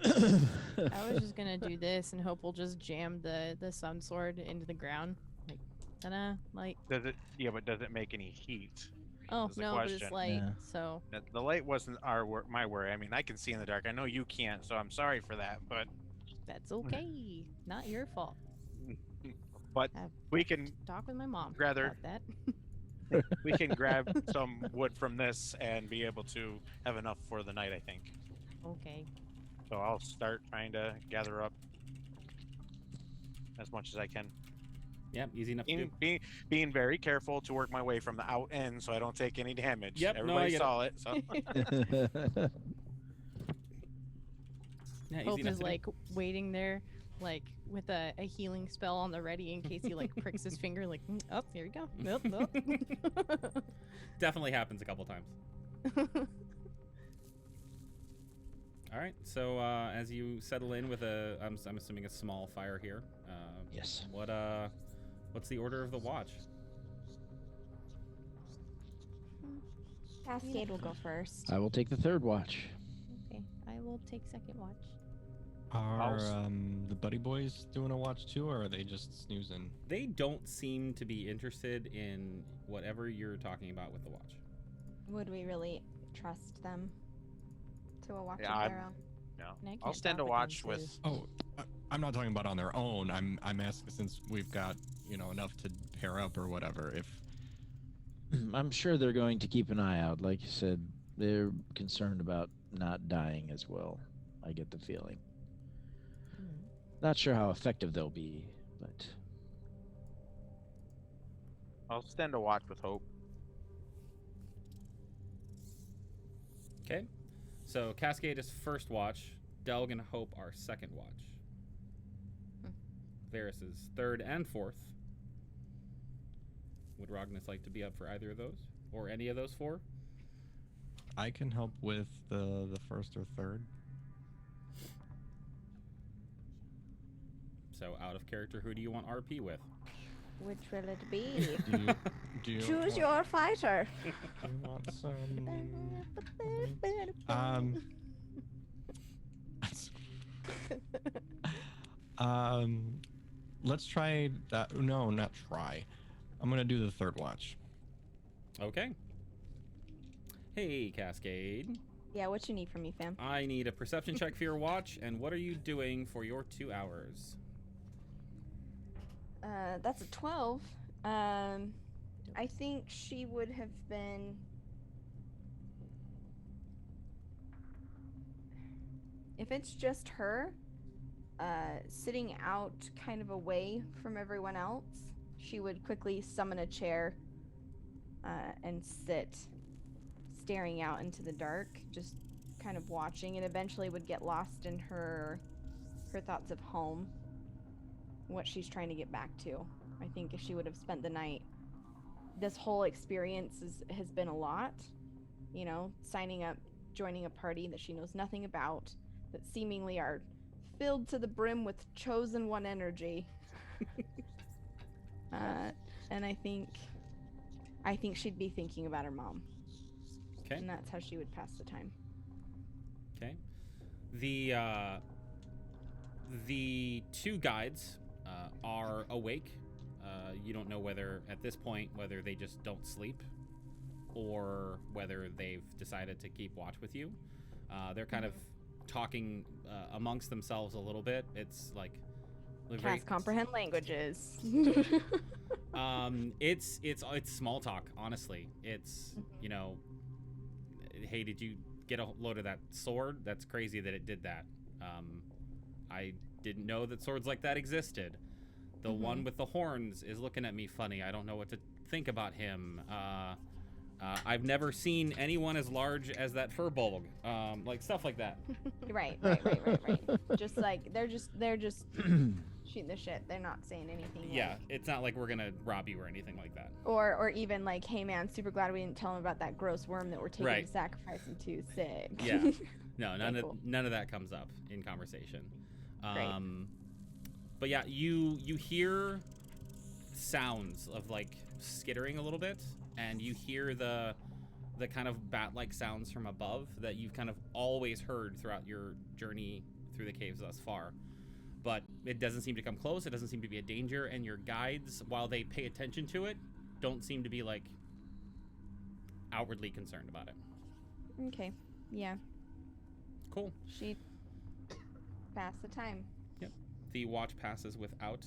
I was just gonna do this and hope we'll just jam the sun sword into the ground. Like, ta-da, light. Does it? Yeah, but does it make any heat? Oh That's the no, but it's question. light, Yeah. so The light wasn't my worry. I mean, I can see in the dark. I know you can't, so I'm sorry for that. But that's okay. Not your fault. but Have- we can Talk with my mom Rather- about that. we can grab some wood from this and be able to have enough for the night, I think. Okay. So I'll start trying to gather up as much as I can. Yep, easy enough to do. Being very careful to work my way from the out end so I don't take any damage. Yep, no, I Everybody get saw it. So Yeah, easy Hope enough is to do. like waiting there, like with a healing spell on the ready in case he like pricks his finger, like, oh, here you go. Nope, nope. Definitely happens a couple times. All right, so as you settle in with I'm assuming a small fire here. Yes. What's the order of the watch? Cascade will go first. I will take the third watch. Okay, I will take second watch. Are the buddy boys doing a watch too, or are they just snoozing? They don't seem to be interested in whatever you're talking about with the watch. Would we really trust them to a watch Yeah, of their own? no. And I I'll can't stand a talk with watch them, with. so- Oh, I'm not talking about on their own. I'm asking since we've got enough to pair up or whatever. If I'm sure they're going to keep an eye out. Like you said, they're concerned about not dying as well. I get the feeling. Not sure how effective they'll be, but I'll stand a watch with Hope. Okay, so Cascade is first watch. Delg and Hope are second watch. Varys is third and fourth. Would Rognus like to be up for either of those, or any of those four? I can help with the first or third. So out of character, who do you want RP with? Which will it be? Do you Choose want, your fighter. do you want some? Let's try that. No, not try. I'm gonna do the third watch. Okay. Hey, Cascade. Yeah, what you need from me, fam? I need a perception check for your watch, and what are you doing for your 2 hours? That's a 12. I think she would have been. If it's just her, sitting out kind of away from everyone else, she would quickly summon a chair and sit staring out into the dark, just kind of watching, and eventually would get lost in her thoughts of home, what she's trying to get back to. I think if she would have spent the night, this whole experience has been a lot, signing up, joining a party that she knows nothing about, that seemingly are filled to the brim with chosen one energy. And I think she'd be thinking about her mom. Okay. And that's how she would pass the time. Okay. The 2 guides are awake. You don't know whether, at this point, whether they just don't sleep or whether they've decided to keep watch with you. They're kind of talking amongst themselves a little bit. It's like Cats comprehend languages. It's small talk, honestly. It's, hey, did you get a load of that sword? That's crazy that it did that. I didn't know that swords like that existed. The one with the horns is looking at me funny. I don't know what to think about him. I've never seen anyone as large as that furbolg. Like stuff like that. Right. Just like they're just shooting the shit. They're not saying anything. Yeah, like, it's not like we're gonna rob you or anything like that. or even like, hey man, super glad we didn't tell him about that gross worm that we're taking Right. to sacrifice him to. Sick. Yeah. No, Cool. none of that comes up in conversation. Great. But yeah, you hear sounds of like skittering a little bit, and you hear the kind of bat-like sounds from above that you've kind of always heard throughout your journey through the caves thus far. But it doesn't seem to come close. It doesn't seem to be a danger, and your guides, while they pay attention to it, don't seem to be like outwardly concerned about it. Okay. Yeah. Cool. She passed the time. Yep. The watch passes without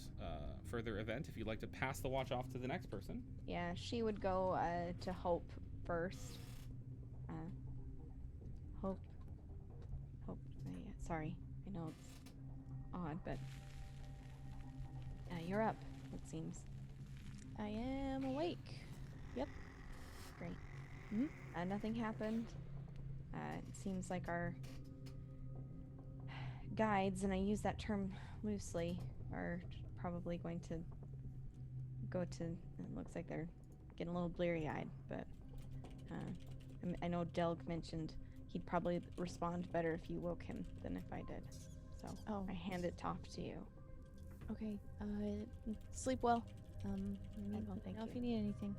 further event. If you'd like to pass the watch off to the next person. Yeah, she would go to Hope first. Hope. Sorry, I know it's odd, but you're up. It seems. I am awake. Yep. Great. Mhm. Nothing happened. It seems like our guides, and I use that term loosely, are probably going to go to. It looks like they're getting a little bleary-eyed, but I know Delg mentioned he'd probably respond better if you woke him than if I did. So Oh. I hand it off to you. Okay. Sleep well. Let me will, thank know if you. you need anything.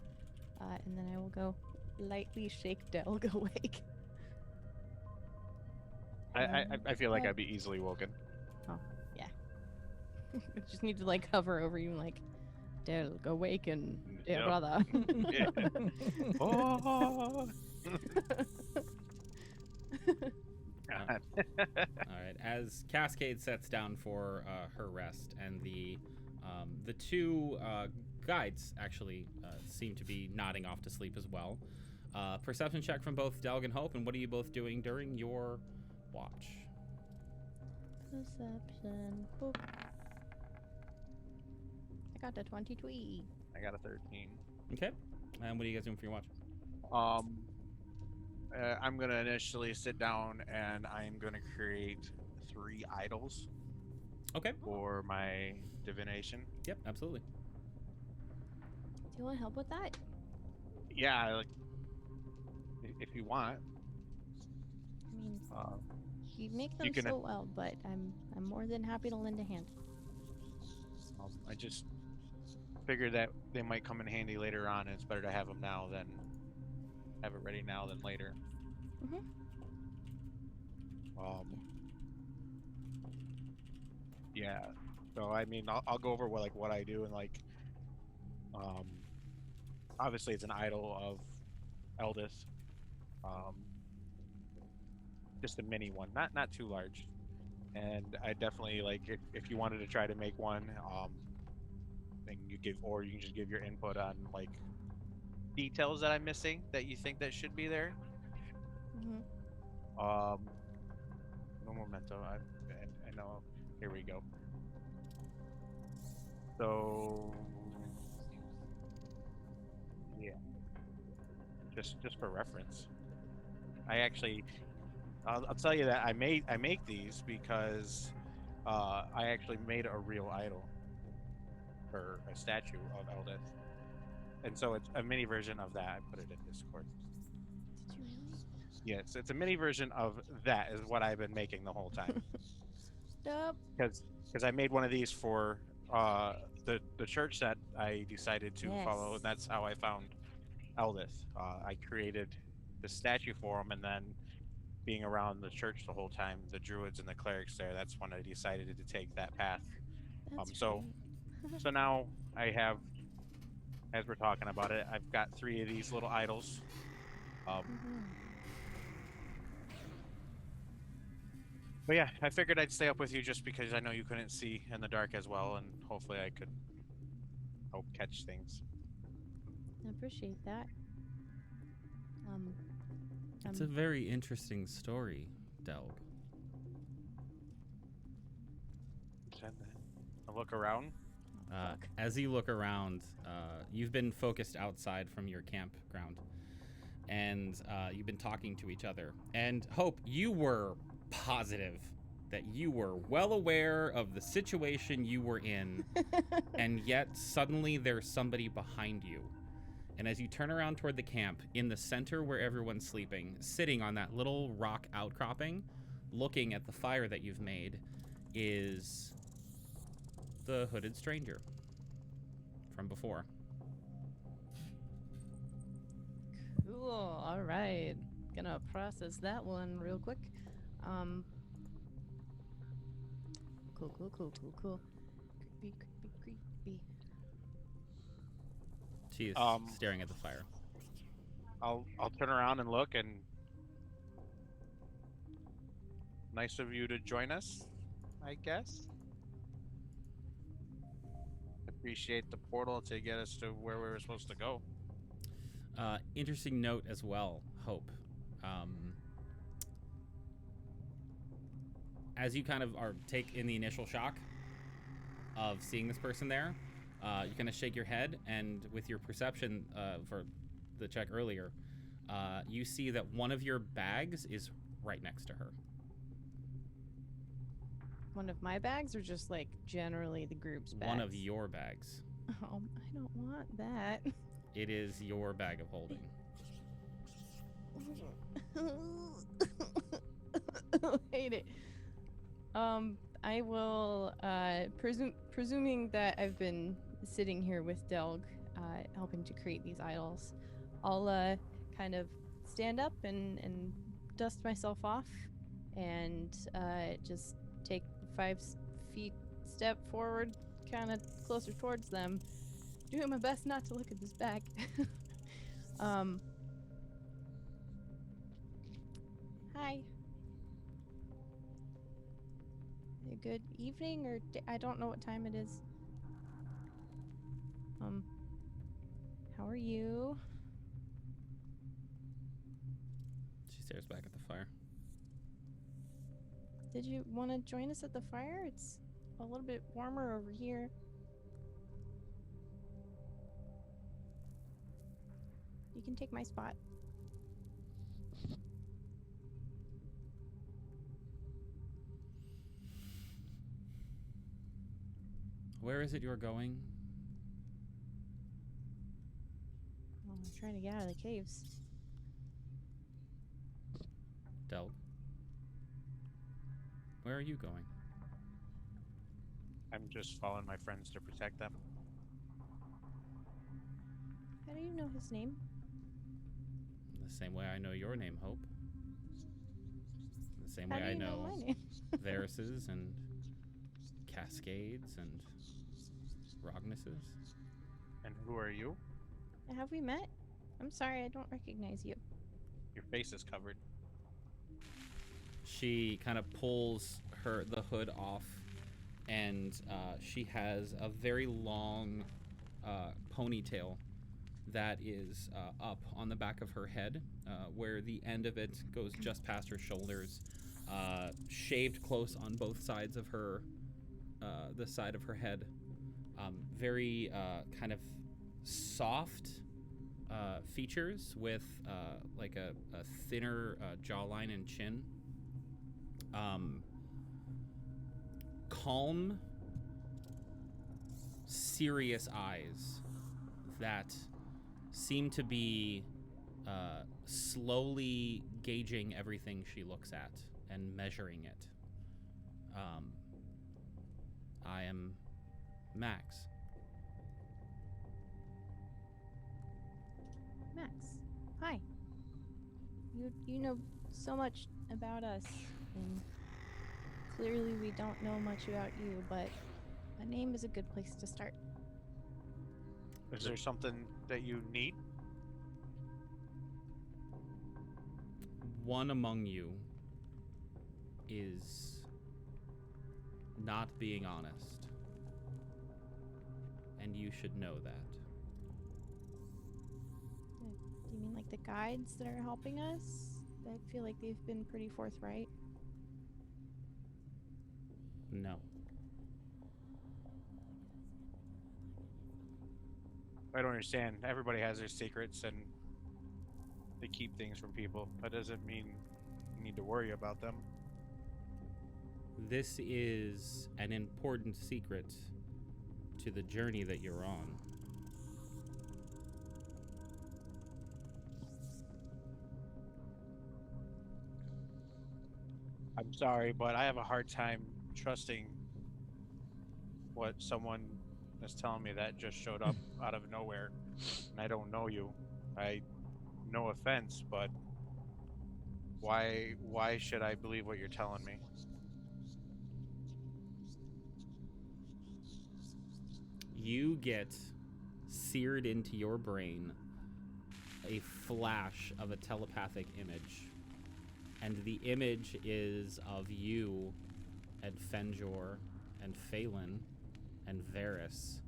And then I will go lightly shake Delg awake. I feel like Hi. I'd be easily woken. I just need to like hover over you and like, Delg, awaken, dear Yep. brother. Yeah. Oh. God. All right. As Cascade sets down for her rest, and the two guides actually seem to be nodding off to sleep as well. Perception check from both Delg and Hope, and what are you both doing during your watch? Perception. Boop. I got a 22. I got a 13. Okay. And what are you guys doing for your watch? I'm gonna initially sit down and I'm gonna create 3 idols Okay. for my divination. Yep. Absolutely. Do you want help with that? Yeah, like if you want. I mean, Uh, you make them you can- so well, but I'm more than happy to lend a hand. I just figured that they might come in handy later on, and it's better to have them now than have it ready now than later. Mhm. Yeah. So I mean, I'll go over what I do, and obviously it's an idol of Eldith. Just a mini one, not too large. And I definitely if you wanted to try to make one, then you can just give your input on details that I'm missing that you think that should be there. Mhm. No memento. I know. Here we go. So yeah, just for reference, I'll tell you that I make these because I actually made a real idol or a statue of Eldith, and so it's a mini version of that. I put it in Discord. Did you really? Yes, it's a mini version of that is what I've been making the whole time. Stop. Because I made one of these for the church that I decided to follow, Yes. and that's how I found Eldith. I created the statue for him, and then being around the church the whole time, the druids and the clerics there, that's when I decided to take that path. That's So right. so now I have, as we're talking about it, I've got 3 of these little idols. Mhm. But yeah, I figured I'd stay up with you just because I know you couldn't see in the dark as well, and hopefully I could help catch things. I appreciate that. It's a very interesting story, Delg. I look around. Fuck. As you look around, you've been focused outside from your campground, and you've been talking to each other. And Hope, you were positive that you were well aware of the situation you were in, and yet suddenly there's somebody behind you. And as you turn around toward the camp, in the center where everyone's sleeping, sitting on that little rock outcropping, looking at the fire that you've made, is the hooded stranger from before. Cool. All right. Gonna process that one real quick. Cool. Creepy. She is staring at the fire. I'll turn around and look, and nice of you to join us, I guess. Appreciate the portal to get us to where we were supposed to go. Interesting note as well, Hope. As you kind of are take in the initial shock of seeing this person there, You kind of shake your head, and with your perception for the check earlier, you see that one of your bags is right next to her. One of my bags, or just like generally the group's bags? One of your bags. Oh, I don't want that. It is your bag of holding. I hate it. I will, presuming that I've been sitting here with Delg, helping to create these idols, I'll kind of stand up and dust myself off, and just take 5 feet step forward, kind of closer towards them, doing my best not to look at this bag. Hi. A good evening or I don't know what time it is. How are you? She stares back at the fire. Did you want to join us at the fire? It's a little bit warmer over here. You can take my spot. Where is it you're going? Well, I'm trying to get out of the caves. Delg. Where are you going? I'm just following my friends to protect them. How do you know his name? The same way I know your name, Hope. The same How way do I you know know my name? Varus's and Cascades and Rognus's. And who are you? Have we met? I'm sorry, I don't recognize you. Your face is covered. She kind of pulls the hood off, and she has a very long ponytail that is up on the back of her head, where the end of it goes just past her shoulders, shaved close on both sides of her, the side of her head. Very kind of soft features with like a thinner jawline and chin. Calm, serious eyes that seem to be slowly gauging everything she looks at and measuring it. I am Max. Max, hi. You know so much about us, and clearly we don't know much about you, but a name is a good place to start. Is there something that you need? One among you is not being honest, and you should know that. Do you mean like the guides that are helping us? I feel like they've been pretty forthright. No. I don't understand. Everybody has their secrets and they keep things from people. That doesn't mean you need to worry about them. This is an important secret to the journey that you're on. I'm sorry, but I have a hard time trusting what someone is telling me that just showed up out of nowhere, and I don't know you. No offense, but why should I believe what you're telling me? You get seared into your brain a flash of a telepathic image. And the image is of you and Fenjor and Faelyn and Varus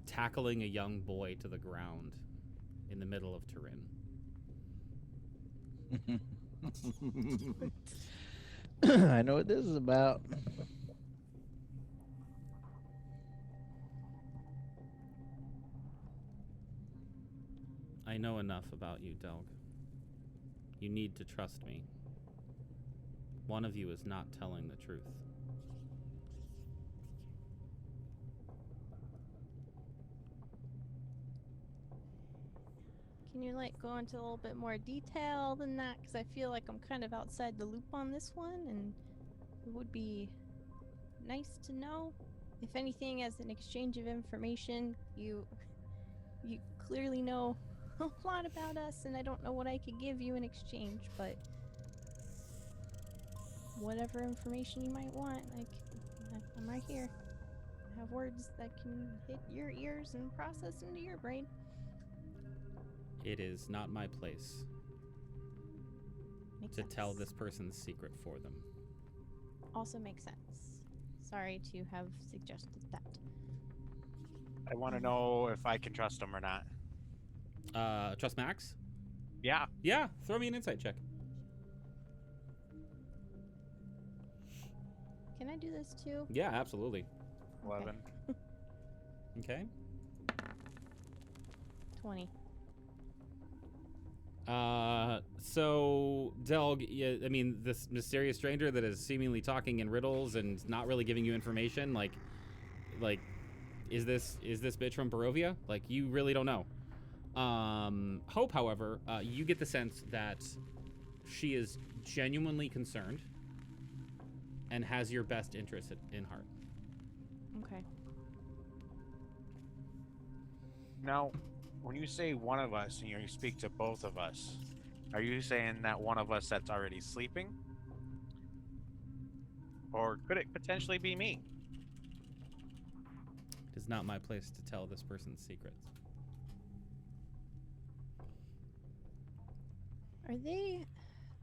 tackling a young boy to the ground in the middle of Turin. I know what this is about. I know enough about you, Delg. You need to trust me. One of you is not telling the truth. Can you like go into a little bit more detail than that? Because I feel like I'm kind of outside the loop on this one, and it would be nice to know. If anything, as an exchange of information, you clearly know a lot about us, and I don't know what I could give you in exchange, but whatever information you might want, I'm right here. I have words that can hit your ears and process into your brain. It is not my place Makes to sense. tell this person's secret for them. Also makes sense. Sorry to have suggested that. I want to know if I can trust him or not. Trust Max? Yeah. Yeah, throw me an insight check. Can I do this too? Yeah, absolutely. 11. Okay. 20. So Delg, yeah, I mean, this mysterious stranger that is seemingly talking in riddles and not really giving you information, like, is this bitch from Barovia? Like, you really don't know. Hope, however, you get the sense that she is genuinely concerned and has your best interest in heart. Okay. Now, when you say one of us and you speak to both of us, are you saying that one of us that's already sleeping? Or could it potentially be me? It is not my place to tell this person's secrets. Are they...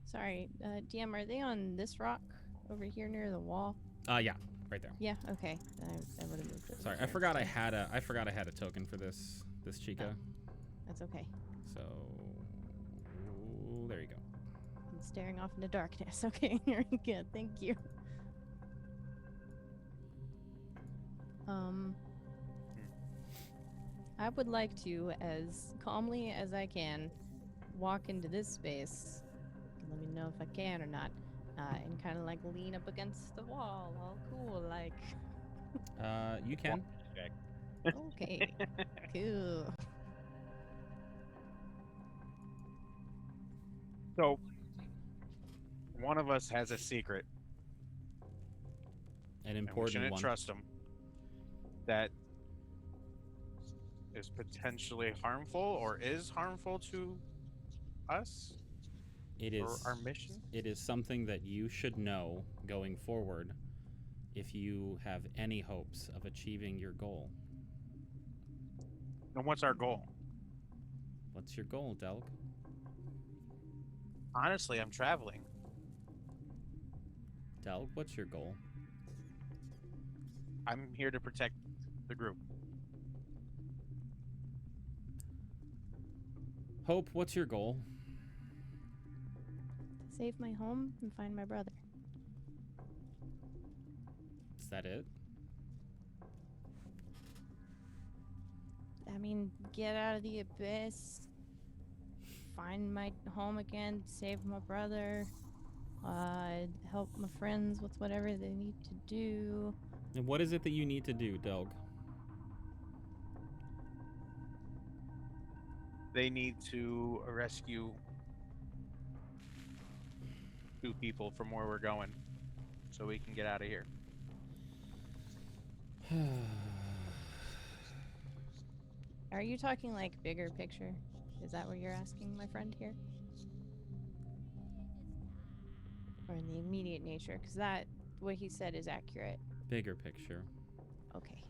Sorry, DM, are they on this rock over here near the wall? Yeah, right there. Yeah, okay. I would have moved it. Sorry, I forgot I had a token for this Chica. That's okay. So there you go. I'm staring off into darkness. Okay, good. Thank you. I would like to, as calmly as I can, walk into this space. Let me know if I can or not. And kind of like lean up against the wall, all cool, like. You can. Okay. Cool. So, one of us has a secret. An And we important shouldn't one. trust him. That is potentially harmful or is harmful to us It or is our mission. It is something that you should know going forward if you have any hopes of achieving your goal. And what's our goal? What's your goal, Delg? Honestly, I'm traveling. Delg, what's your goal? I'm here to protect the group. Hope, what's your goal? Save my home and find my brother. Is that it? I mean, get out of the abyss, find my home again, save my brother, help my friends with whatever they need to do. And what is it that you need to do, Delg? They need to rescue 2 people from where we're going so we can get out of here. Are you talking like bigger picture? Is that what you're asking, my friend here? Or in the immediate nature? Because that, what he said is accurate. Bigger picture. Okay.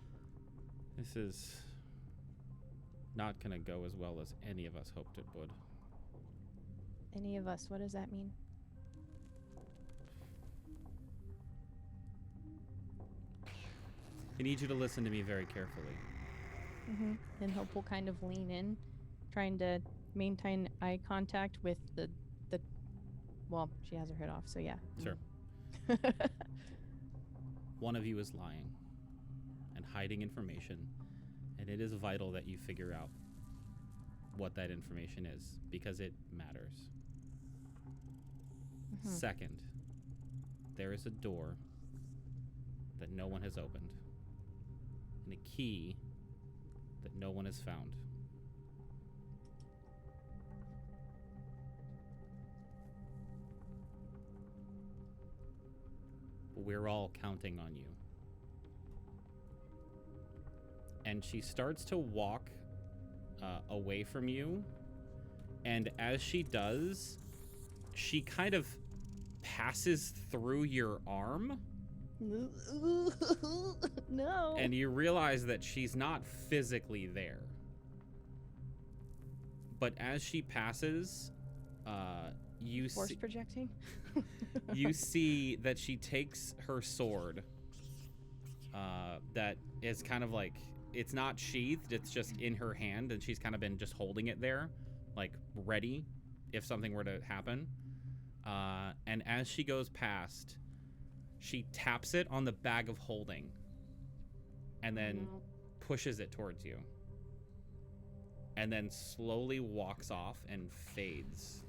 This is not gonna go as well as any of us hoped it would. Any of us, what does that mean? I need you to listen to me very carefully. Mm-hmm. And Hope will kind of lean in, trying to maintain eye contact with the well, she has her hood off, so yeah. Sure. One of you is lying and hiding information, and it is vital that you figure out what that information is, because it matters. Second, there is a door that no one has opened, and a key that no one has found. We're all counting on you. And she starts to walk away from you, and as she does, she kind of passes through your arm. No. And you realize that she's not physically there. But as she passes, you Force see, projecting? you see that she takes her sword that is kind of like, it's not sheathed, it's just in her hand, and she's kind of been just holding it there, like ready if something were to happen. And as she goes past, she taps it on the bag of holding and then pushes it towards you. And then slowly walks off and fades.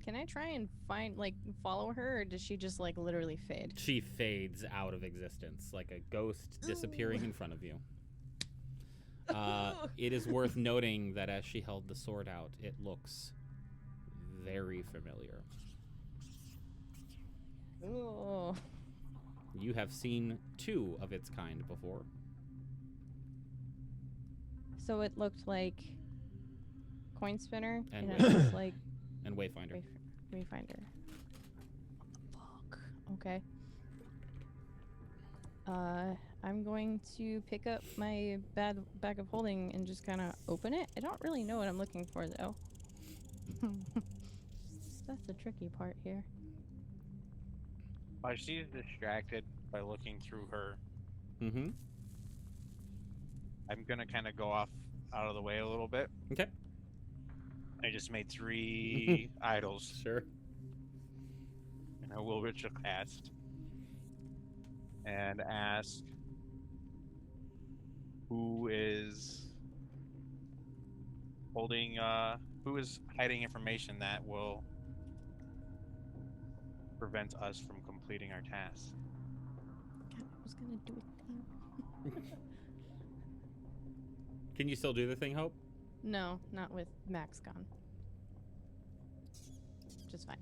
Can I try and follow her, or does she just literally fade? She fades out of existence like a ghost disappearing in front of you. It is worth noting that as she held the sword out, it looks very familiar. Oh. You have seen 2 of its kind before. So it looked like Coin Spinner, And it looked like And Wayfinder. Wayfinder. Fuck. Okay. I'm going to pick up my bag of holding and just kind of open it. I don't really know what I'm looking for, though. That's the tricky part here. While she's distracted by looking through her, Mm-hmm. I'm gonna kind of go off out of the way a little bit. Okay. I just made 3 idols, Sure. and I will ritual cast and ask who is holding, who is hiding information that will prevent us from completing our task. God, I was gonna do a thing. Can you still do the thing, Hope? No, not with Max gone. Just fine.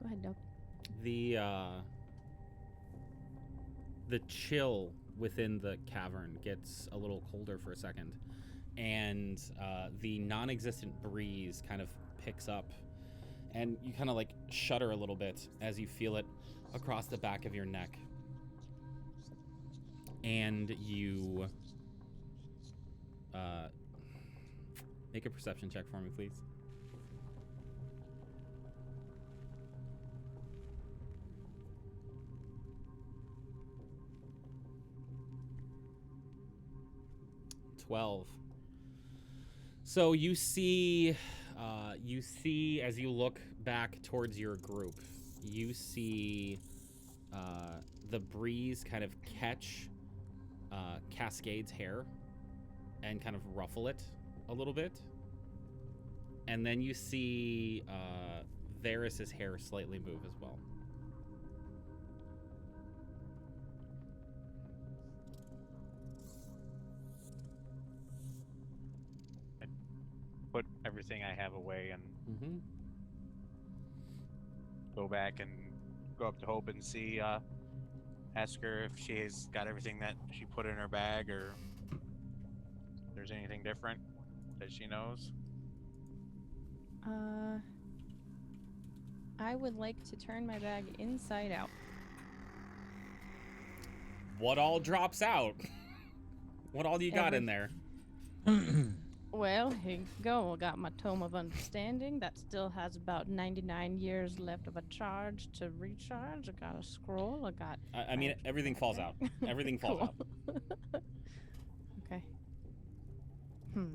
Go ahead, Doug. The chill within the cavern gets a little colder for a second, and the non-existent breeze kind of picks up, and you kind of like shudder a little bit as you feel it across the back of your neck, and you make a perception check for me, please. So you see as you look back towards your group, you see the breeze kind of catch Cascade's hair and kind of ruffle it a little bit. And then you see Varys's hair slightly move as well. Put everything I have away and Mm-hmm. go back and go up to Hope and see, ask her if she has got everything that she put in her bag, or if there's anything different that she knows. I would like to turn my bag inside out. What all drops out? What all do you got in there? Well, here you go. I got my Tome of Understanding. That still has about 99 years left of a charge to recharge. I got a scroll. I got... I mean, everything falls out. Everything falls out. Okay. I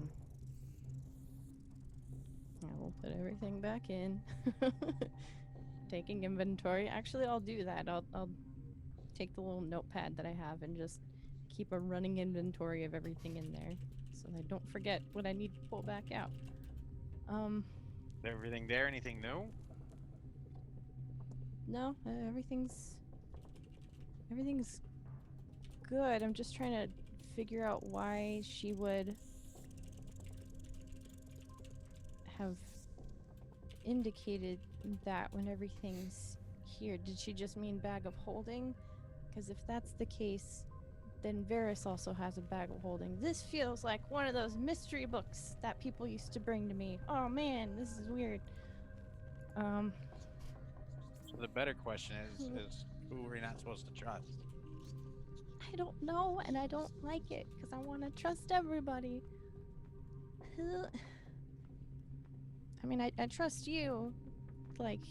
will put everything back in. taking inventory. Actually, I'll do that. I'll take the little notepad that I have and just keep a running inventory of everything in there, so I don't forget what I need to pull back out. Everything there? Anything new? No, everything's good. I'm just trying to figure out why she would have indicated that when everything's here. Did she just mean bag of holding? Because if that's the case, then Varys also has a bag of holding. This feels like one of those mystery books that people used to bring to me. Oh man, this is weird. So the better question is who are we not supposed to trust? I don't know, and I don't like it because I want to trust everybody. I mean, I trust you, like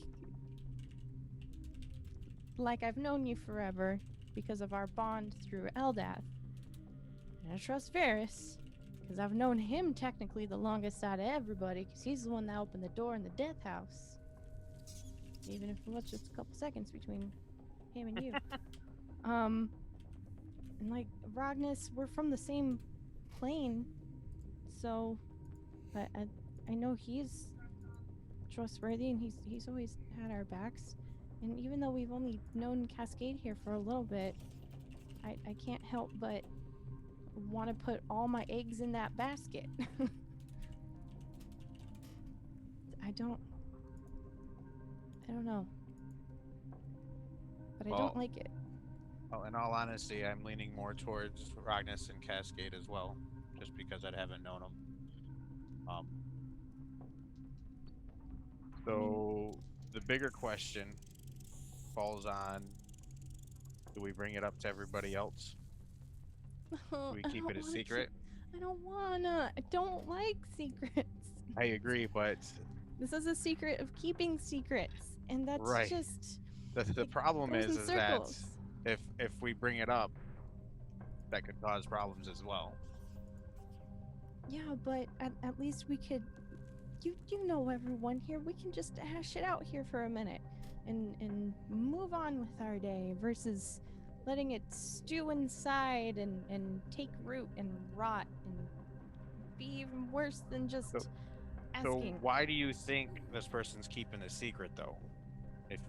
I've known you forever because of our bond through Eldath. And I trust Varys because I've known him technically the longest out of everybody because he's the one that opened the door in the death house. Even if it was just a couple seconds between him and you. And like Ragnas, we're from the same plane, so I know he's trustworthy and he's always had our backs. And even though we've only known Cascade here for a little bit, I can't help but want to put all my eggs in that basket. I don't know. But I don't like it. Well, in all honesty, I'm leaning more towards Ragnas and Cascade as well, just because I haven't known them. So the bigger question falls on: do we bring it up to everybody else? Do we keep it a secret? I don't wanna. I don't like secrets. I agree, but this is a secret of keeping secrets, and that's right. just The problem goes is in that circles. if we bring it up, that could cause problems as well. Yeah, but at least we could. You know everyone here. We can just hash it out here for a minute, and move on with our day versus letting it stew inside and take root and rot and be even worse than just asking. So why do you think this person's keeping the secret though?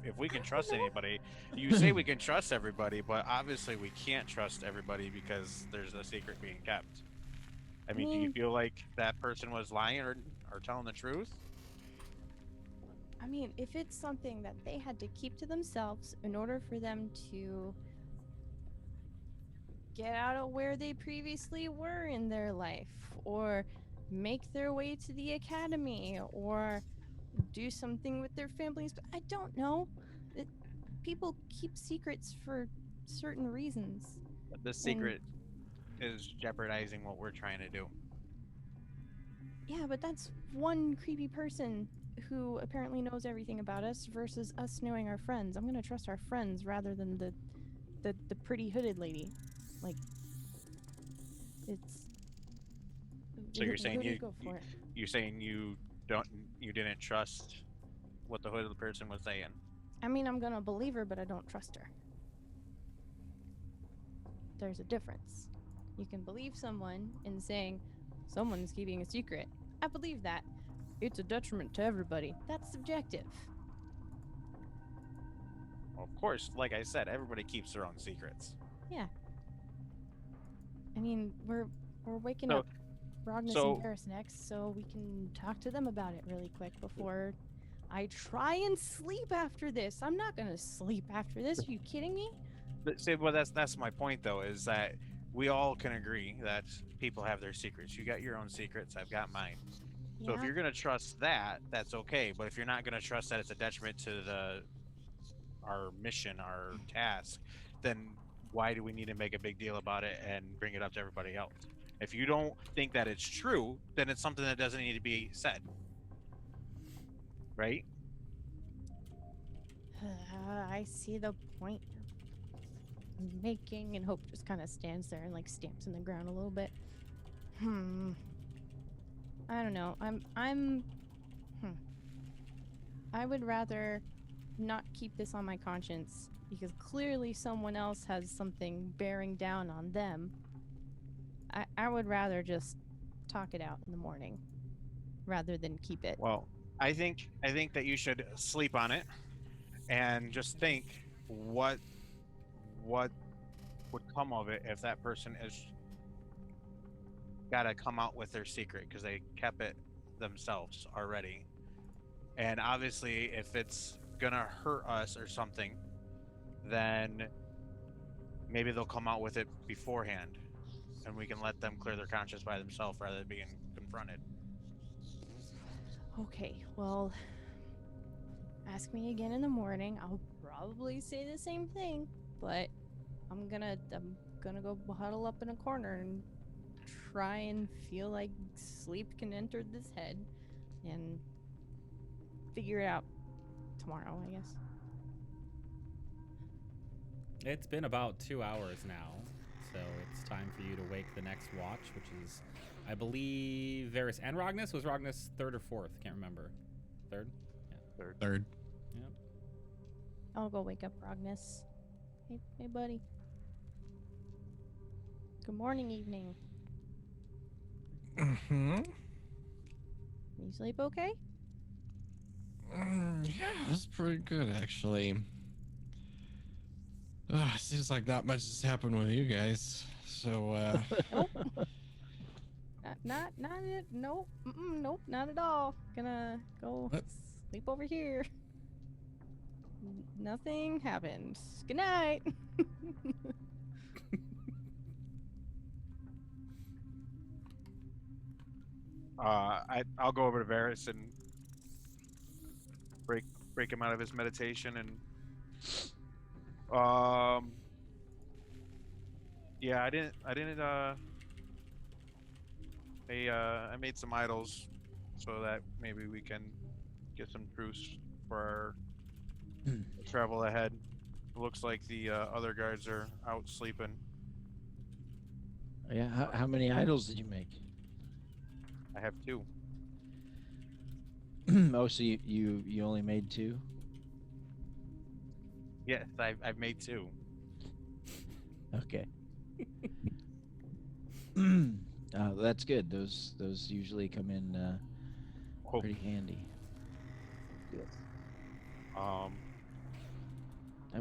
If we can trust anybody, you say we can trust everybody, but obviously we can't trust everybody because there's a secret being kept. I mean, do you feel like that person was lying or telling the truth? I mean, if it's something that they had to keep to themselves in order for them to get out of where they previously were in their life, or make their way to the academy, or do something with their families, I don't know. People keep secrets for certain reasons. But this secret is jeopardizing what we're trying to do. Yeah, but that's one creepy person who apparently knows everything about us versus us knowing our friends. I'm gonna trust our friends rather than the pretty hooded lady. Like, it's. So you're saying you're saying you didn't trust what the hooded person was saying. I mean, I'm gonna believe her, but I don't trust her. There's a difference. You can believe someone in saying someone's keeping a secret. I believe that. It's a detriment to everybody. That's subjective. Of course, like I said, everybody keeps their own secrets. Yeah. I mean, we're waking up Ragnas and Varys next, so we can talk to them about it really quick before I try and sleep after this. I'm not gonna sleep after this. Are you kidding me? See, well, that's my point though, is that we all can agree that people have their secrets. You got your own secrets, I've got mine. So if you're gonna trust that, that's okay. But if you're not gonna trust that it's a detriment to our mission, our task, then why do we need to make a big deal about it and bring it up to everybody else? If you don't think that it's true, then it's something that doesn't need to be said. Right? I see the point you're making, and Hope just kind of stands there and like stamps in the ground a little bit. I don't know. I would rather not keep this on my conscience, because clearly someone else has something bearing down on them, I would rather just talk it out in the morning rather than keep it. Well, I think that you should sleep on it and just think what would come of it if that person is got to come out with their secret because they kept it themselves already. And obviously, if it's gonna hurt us or something, then maybe they'll come out with it beforehand, and we can let them clear their conscience by themselves rather than being confronted. Okay, well, ask me again in the morning. I'll probably say the same thing, but I'm gonna go huddle up in a corner and try and feel like sleep can enter this head and figure it out tomorrow, I guess. It's been about 2 hours now, so it's time for you to wake the next watch, which is, I believe, Varys and Rognus. Was Rognus third or fourth? Can't remember. Third? Yeah. Third. Yep. I'll go wake up Rognus. Hey, buddy. Good morning, evening. Mm-hmm. You sleep okay? Yeah, that's pretty good, actually. Seems like not much has happened with you guys. So, Nope. Not it. Nope. Nope. Not at all. Gonna go What? sleep over here. Nothing happened. Good night. I'll go over to Varys and break him out of his meditation and yeah, I made some idols so that maybe we can get some truce for our travel ahead. It looks like the other guards are out sleeping. Yeah. How many idols did you make? I have 2. Oh, so you only made 2? Yes, I've made 2. Okay. That's good. Those usually come in Oh, pretty handy.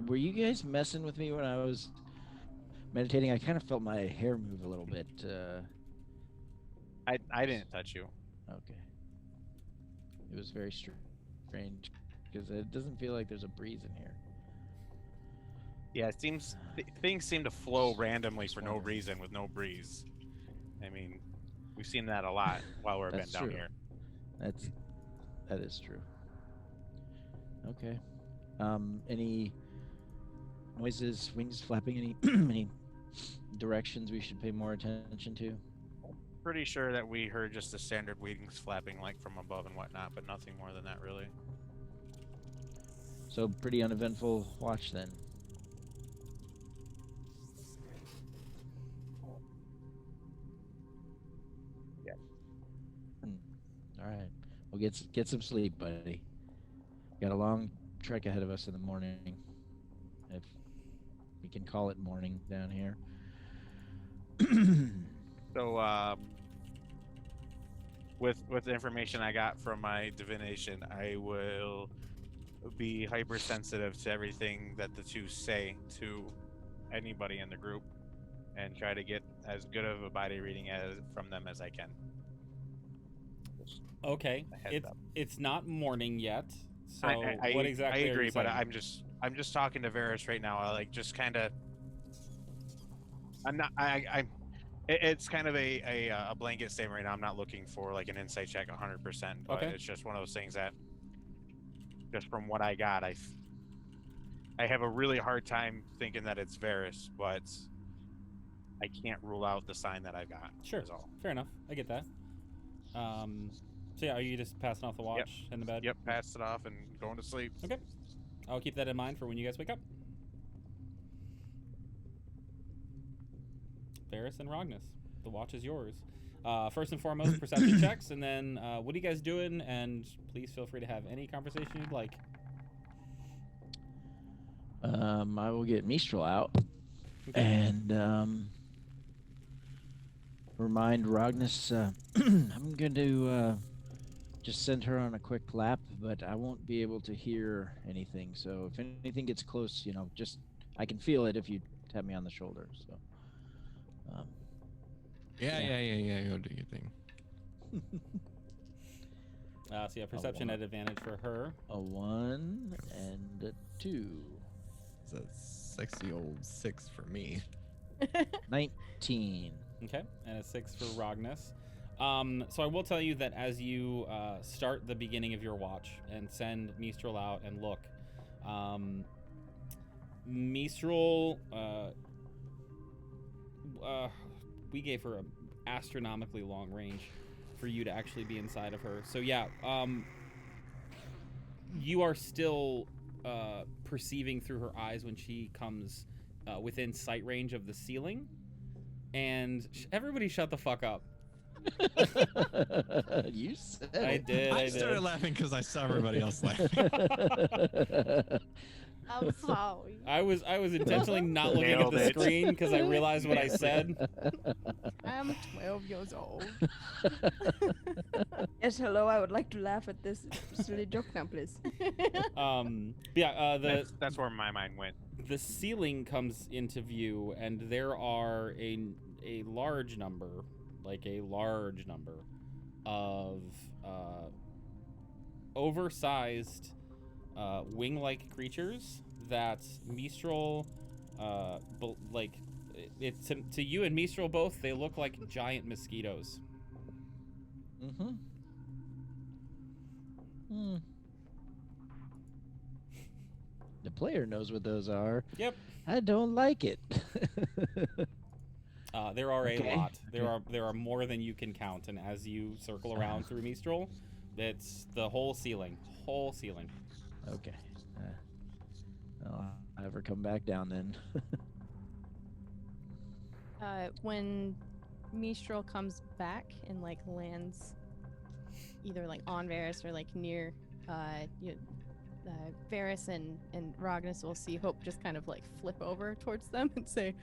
Were you guys messing with me when I was meditating? I kind of felt my hair move a little bit. I didn't touch you. Okay. It was very strange because it doesn't feel like there's a breeze in here. Yeah, it seems things seem to flow randomly for no Wonderful. reason with no breeze. I mean, we've seen that a lot while we've been That's down true. here. That is true. Okay. Any noises, wings flapping? Any any directions we should pay more attention to? Pretty sure that we heard just the standard wings flapping like from above and whatnot, but nothing more than that really. So pretty uneventful watch then. Yeah. All right. Well, get some sleep, buddy. Got a long trek ahead of us in the morning, if we can call it morning down here. So with the information I got from my divination, I will be hypersensitive to everything that the 2 say to anybody in the group and try to get as good of a body reading from them as I can. Okay. A heads up. It's not morning yet. So I what exactly I agree, are you but saying? I'm just talking to Varys right now. I like just kind of. I'm not. It's kind of a blanket statement right now. I'm not looking for like an insight check 100%, but Okay. it's just one of those things that, just from what I got, I have a really hard time thinking that it's Varys, but I can't rule out the sign that I got. Sure. Is all. Fair enough. I get that. So yeah, are you just passing off the watch in the bed? Yep, passed it off and going to sleep. Okay. I'll keep that in mind for when you guys wake up. Varys and Rognus, the watch is yours. First and foremost, perception checks, and then what are you guys doing? And please feel free to have any conversation you'd like. I will get Mistral out Okay. and remind Rognus. I'm going to just send her on a quick lap, but I won't be able to hear anything. So if anything gets close, just I can feel it if you tap me on the shoulder. So. Yeah. Go do your thing. So yeah, perception at advantage for her. A 1 and a 2. It's a sexy old 6 for me. 19. Okay, and a 6 for Rognus. So I will tell you that as you start the beginning of your watch and send Mistral out and look, Mistral, we gave her an astronomically long range for you to actually be inside of her. So yeah, you are still perceiving through her eyes when she comes within sight range of the ceiling. And everybody shut the fuck up. You said I did. I started laughing because I saw everybody else laughing. I'm sorry. I was intentionally not looking at Nailed the it. screen because I realized what I said. I'm 12 years old. Yes, hello. I would like to laugh at this silly joke now, please. That's where my mind went. The ceiling comes into view, and there are a large number, of oversized wing-like creatures that Mistral, it's to you and Mistral both, they look like giant mosquitoes. The player knows what those are. Yep. I don't like it. There are a Okay. lot. There are more than you can count, and as you circle around through Mistral, it's the whole ceiling. Okay. I'll never come back down then. When Mistral comes back and lands either on Varys or near Varys and Rognus will see Hope just kind of flip over towards them and say,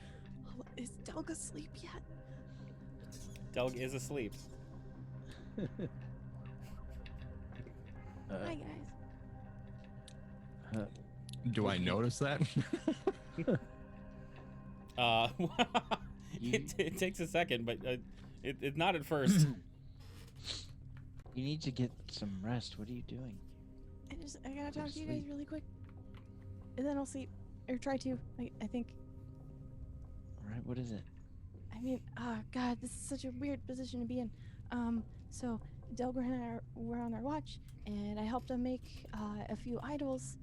"Oh, is Delg asleep yet?" Delg is asleep. Hi guys. Do I notice that? It takes a second, but it's not at first. You need to get some rest. What are you doing? I gotta talk to you guys sleep. really quick, and then I'll sleep or try to. I think. All right, what is it? I mean, God, this is such a weird position to be in. So Delgor and I were on our watch, and I helped him make a few idols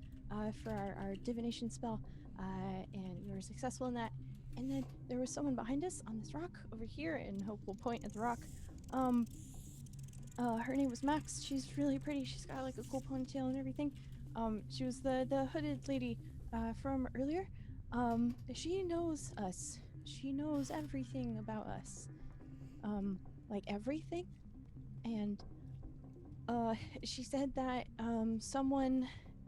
for our divination spell, and we were successful in that. And then there was someone behind us on this rock over here, and Hope will point at the rock. Her name was Max. She's really pretty. She's got a cool ponytail and everything. She was the hooded lady from earlier. She knows us. She knows everything about us. Everything. And she said that someone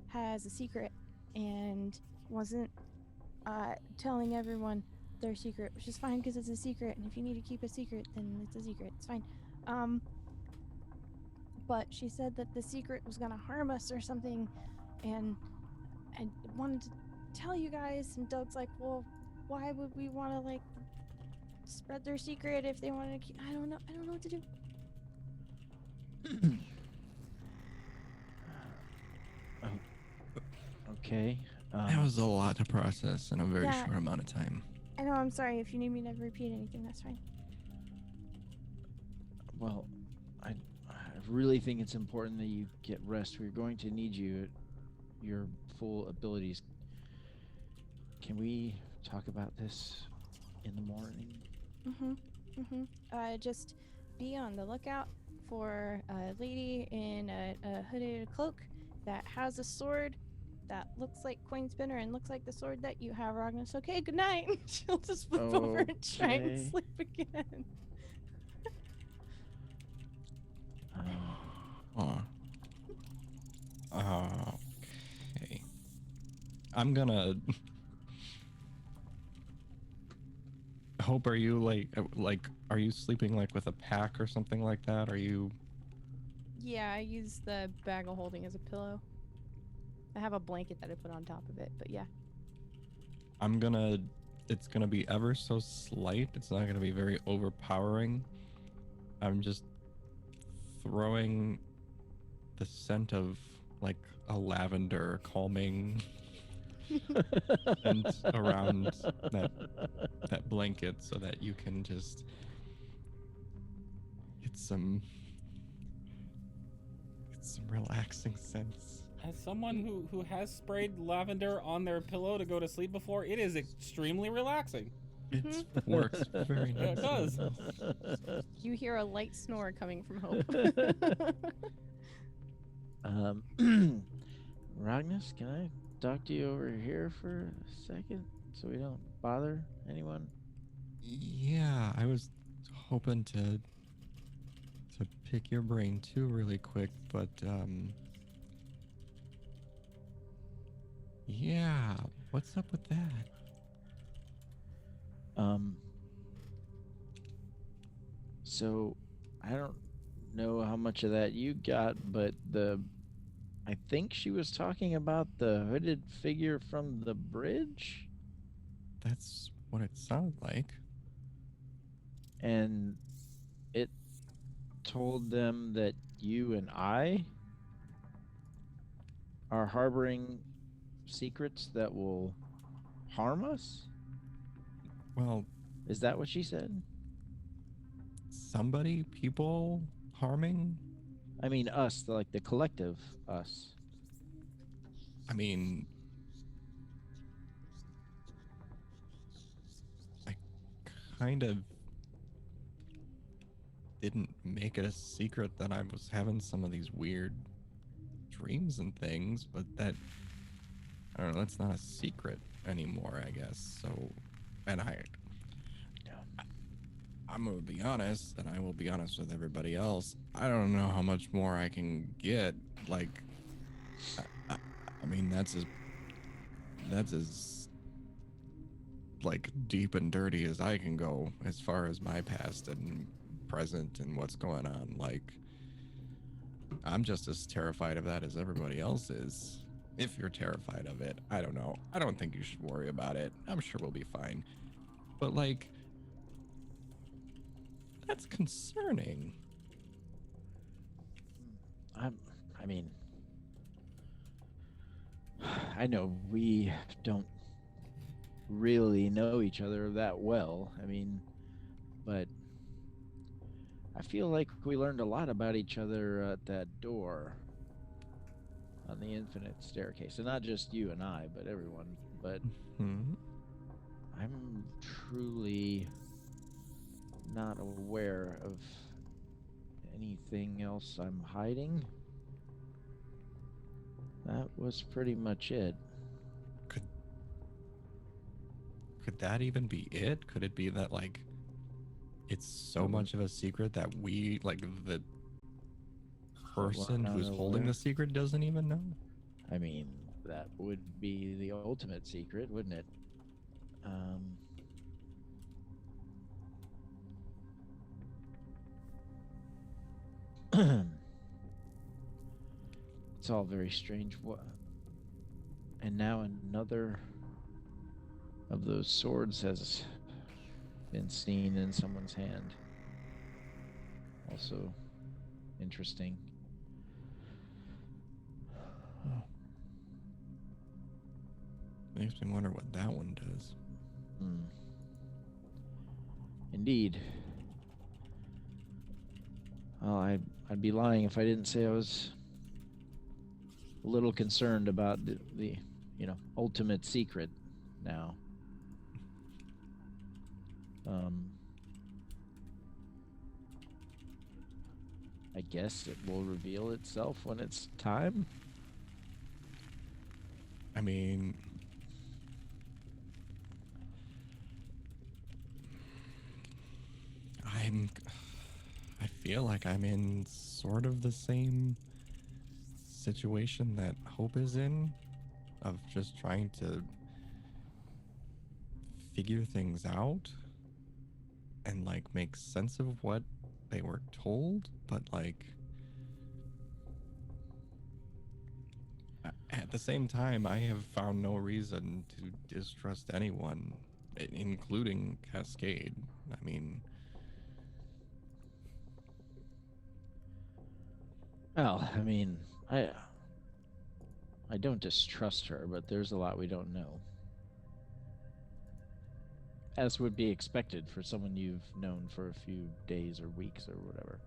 has a secret and wasn't telling everyone their secret, which is fine because it's a secret, and if you need to keep a secret, then it's a secret. It's fine. But she said that the secret was gonna harm us or something, and I wanted to tell you guys, and Doug's like, well, why would we want to spread their secret if they wanted to keep... I don't know what to do. Okay. That was a lot to process in a very Yeah. short amount of time. I know, I'm sorry. If you need me to repeat anything, that's fine. Well, I really think it's important that you get rest. We're going to need you at your full abilities. Can we talk about this in the morning? Just be on the lookout for a lady in a hooded cloak that has a sword that looks like Coin Spinner and looks like the sword that you have, Rognus. Okay, good night. She'll just flip over and try and Okay. sleep again. Okay. I'm gonna. Hope, are you are you sleeping like with a pack or something like that? Are you? Yeah, I use the bag of holding as a pillow. I have a blanket that I put on top of it, but yeah. I'm gonna. It's gonna be ever so slight. It's not gonna be very overpowering. I'm just throwing the scent of like a lavender calming scent around that blanket so that you can just get some relaxing scents. As someone who has sprayed lavender on their pillow to go to sleep before, it is extremely relaxing. It works very Yeah, nicely. it does. You hear a light snore coming from Hope. Ragnus, can I talk to you over here for a second so we don't bother anyone? Yeah, I was hoping to pick your brain too really quick, but yeah, what's up with that? So I don't know how much of that you got, but I think she was talking about the hooded figure from the bridge, That's what it sounded like. and it told them that you and I are harboring secrets that will harm us. Well, Is that what she said? people harming? I mean, us, like the collective us. I mean, I kind of didn't make it a secret that I was having some of these weird dreams and things, but that, I don't know, that's not a secret anymore, I guess. So, and I'm gonna be honest, and I will be honest with everybody else. I don't know how much more I can get. Like, I mean, that's as like deep and dirty as I can go as far as my past and present and what's going on. Like, I'm just as terrified of that as everybody else is. If you're terrified of it, I don't know. I don't think you should worry about it. I'm sure we'll be fine. But like, that's concerning. I mean, I know we don't really know each other that well. I mean, but I feel like we learned a lot about each other at that door on the infinite staircase. And not just you and I, but everyone. But I'm truly not aware of anything else I'm hiding. That was pretty much it. Could that even be it? Could it be that like it's so much of a secret that we, like, the person who's holding the secret doesn't even know? I mean, that would be the ultimate secret, wouldn't it? It's all very strange. And now another of those swords has been seen in someone's hand. Also interesting. Makes me wonder what that one does. Indeed. Well, I'd be lying if I didn't say I was a little concerned about the ultimate secret now. I guess it will reveal itself when it's time. I mean, I feel like I'm in sort of the same situation that Hope is in. of just trying to figure things out and like make sense of what they were told, but like at the same time, I have found no reason to distrust anyone, including Cascade. I mean, Well, I mean, I don't distrust her, but there's a lot we don't know. As would be expected for someone you've known for a few days or weeks or whatever.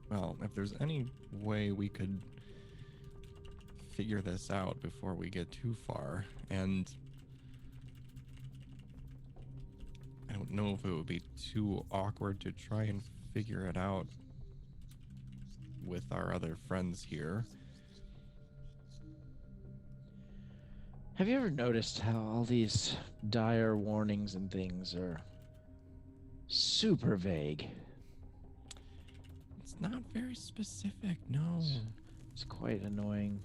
well, if there's any way we could figure this out before we get too far, and I don't know if it would be too awkward to try and figure it out with our other friends here. Have you ever noticed how all these dire warnings and things are super vague? It's not very specific, no. It's quite annoying.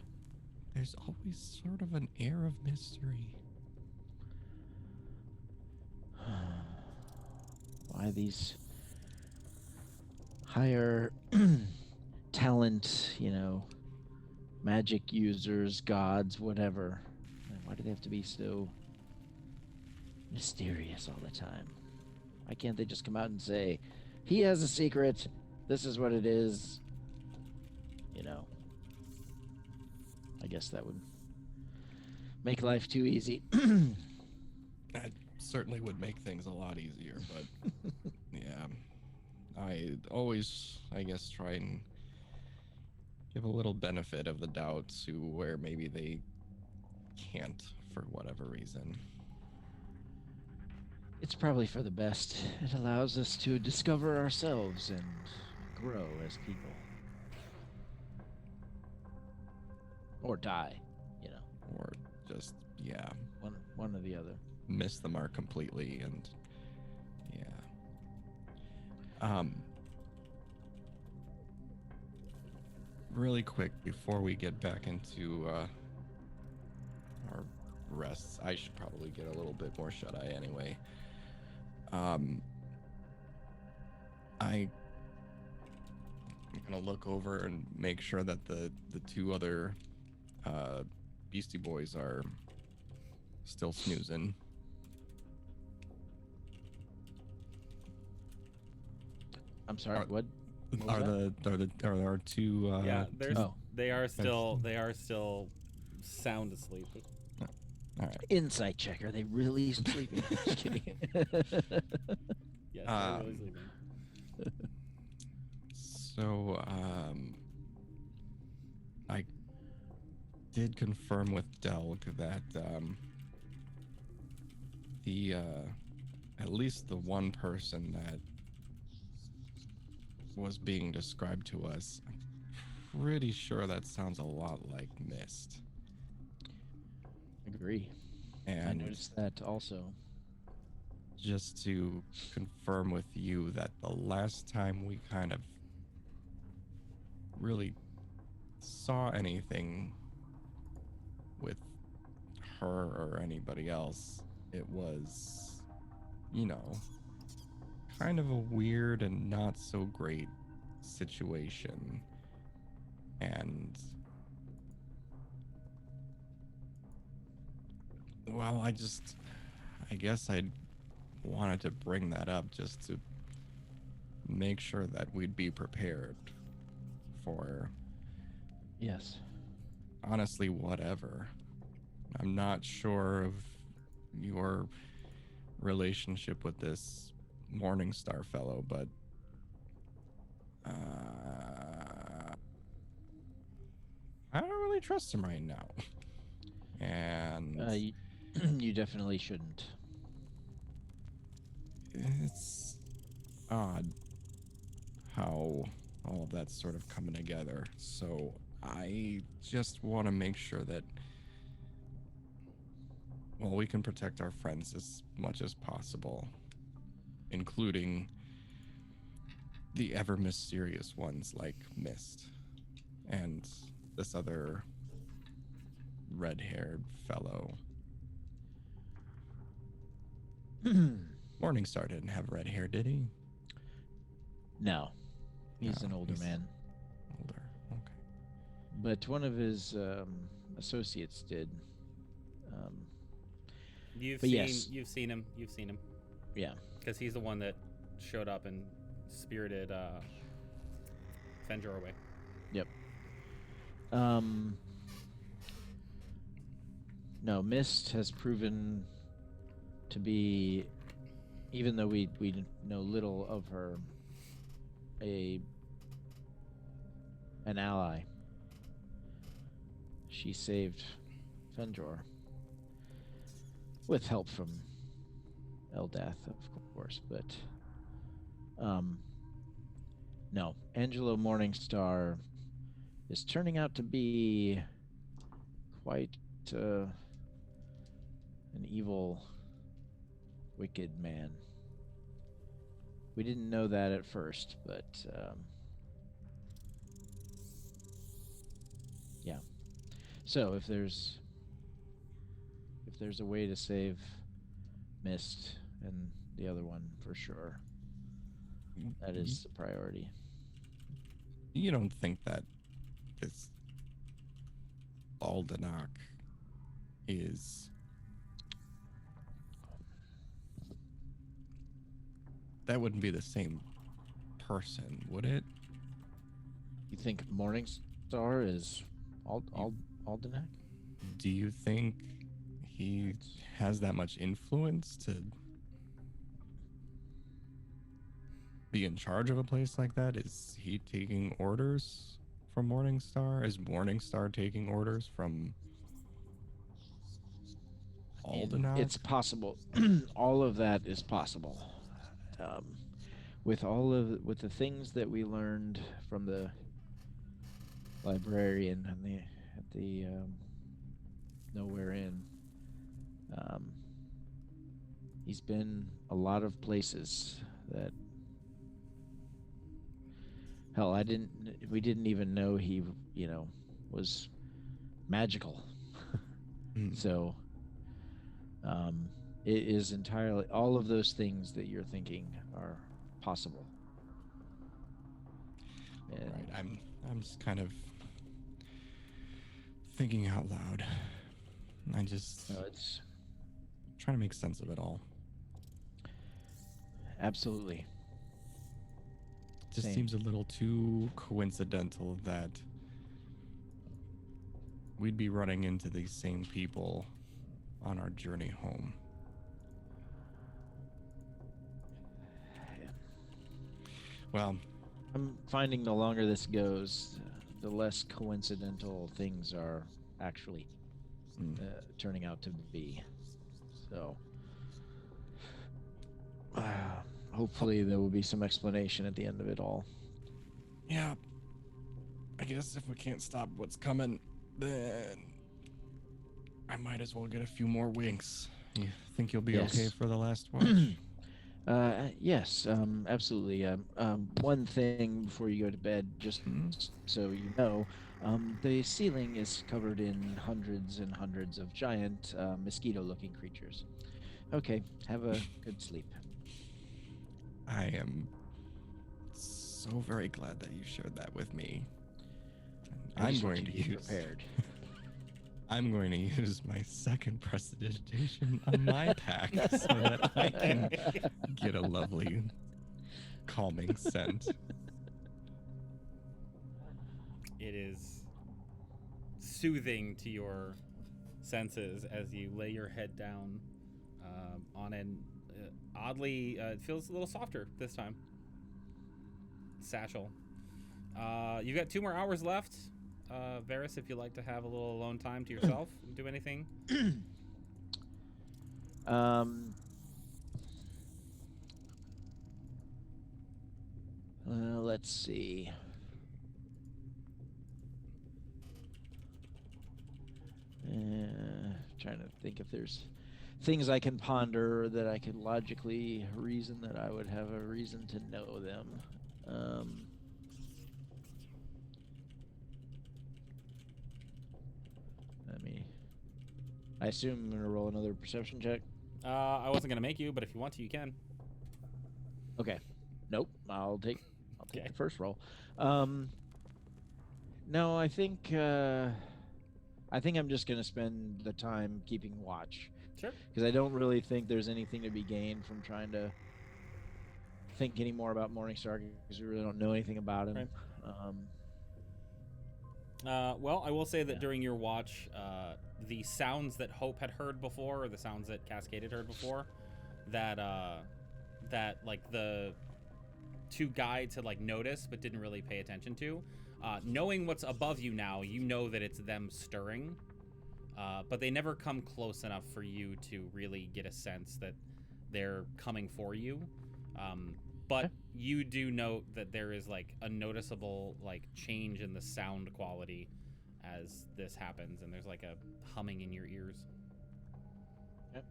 There's always sort of an air of mystery. Why these higher talent, magic users, gods, whatever? Why do they have to be so mysterious all the time? Why can't they just come out and say, he has a secret, this is what it is? I guess that would make life too easy. That certainly would make things a lot easier, but yeah. I always, I guess, try and give a little benefit of the doubt to where maybe they can't for whatever reason. It's probably for the best. It allows us to discover ourselves and grow as people. Or die, Or just, yeah, one or the other. miss the mark completely, and yeah. Really quick before we get back into our rests, I should probably get a little bit more shut-eye anyway. I'm gonna look over and make sure that the two other Beastie Boys are still snoozing. I'm sorry, Are- what? Are our two? Yeah, Oh. they are still sound asleep. All right. Insight check. Are they really sleeping? Just kidding. Yes, they're really sleeping. So, I did confirm with Delg that the at least the one person that was being described to us, I'm pretty sure that sounds a lot like Mist. Agree. I And noticed that also. just to confirm with you that the last time we kind of really saw anything with her or anybody else, it was, kind of a weird and not so great situation. And well, I guess I wanted to bring that up just to make sure that we'd be prepared for, Yes. honestly, whatever. I'm not sure of your relationship with this Morningstar fellow, but I don't really trust him right now. And You definitely shouldn't. it's odd how all of that's sort of coming together. So I just want to make sure that, well, we can protect our friends as much as possible. including the ever mysterious ones like Mist and this other red-haired fellow. Morningstar didn't have red hair, did he? No, he's No, an older he's man. Older. Okay. But one of his associates did. You've But seen yes. you've seen him. You've seen him Yeah. because he's the one that showed up and spirited Fenjor away. Yep. No, Mist has proven to be, even though we know little of her, an ally. She saved Fenjor with help from Eldath, of course, but no, Angelo Morningstar is turning out to be quite an evil, wicked man. We didn't know that at first, but yeah. So if there's a way to save Mist and the other one, for sure, that is the priority. You don't think that this Aldenak is... That wouldn't be the same person, would it? You think Morningstar is Aldenak? Do you think he has that much influence to be in charge of a place like that? Is he taking orders from Morningstar? Is Morningstar taking orders from Aldenak? It's possible. All of that is possible. With the things that we learned from the librarian and at the Nowhere Inn, he's been a lot of places that, hell, we didn't even know he, was magical. So it is entirely, all of those things that you're thinking are possible. And Right, I'm just kind of thinking out loud. I just it's trying to make sense of it all. absolutely. It just Same. seems a little too coincidental that we'd be running into these same people on our journey home. Well, I'm finding the longer this goes, the less coincidental things are actually turning out to be. So hopefully there will be some explanation at the end of it all. yeah, I guess if we can't stop what's coming, then I might as well get a few more winks. You think you'll be Yes. okay for the last watch? Yes, absolutely. One thing before you go to bed, just so you know, the ceiling is covered in hundreds and hundreds of giant mosquito-looking creatures. Okay, have a good sleep. I am so very glad that you shared that with me. I I'm just want going you to be use prepared. I'm going to use my second prestidigitation on my pack so that I can get a lovely calming scent. It is soothing to your senses as you lay your head down on an oddly, it feels a little softer this time, satchel. You've got 2 more hours left. Varys, if you'd like to have a little alone time to yourself, do anything. Let's see. Trying to think if there's things I can ponder or that I could logically reason that I would have a reason to know them. I assume I'm gonna roll another perception check. I wasn't gonna make you, but if you want to, you can. Okay. Nope. I'll take Okay. the first roll. No, I think I'm just gonna spend the time keeping watch. Sure. Because I don't really think there's anything to be gained from trying to think any more about Morningstar because we really don't know anything about him. Right. Well, I will say that during your watch, the sounds that Hope had heard before, or the sounds that Cascade had heard before, that like the two guides had like noticed but didn't really pay attention to. Knowing what's above you now, you know that it's them stirring, but they never come close enough for you to really get a sense that they're coming for you. But you do note that there is like a noticeable like change in the sound quality as this happens, and there's like a humming in your ears. Yep.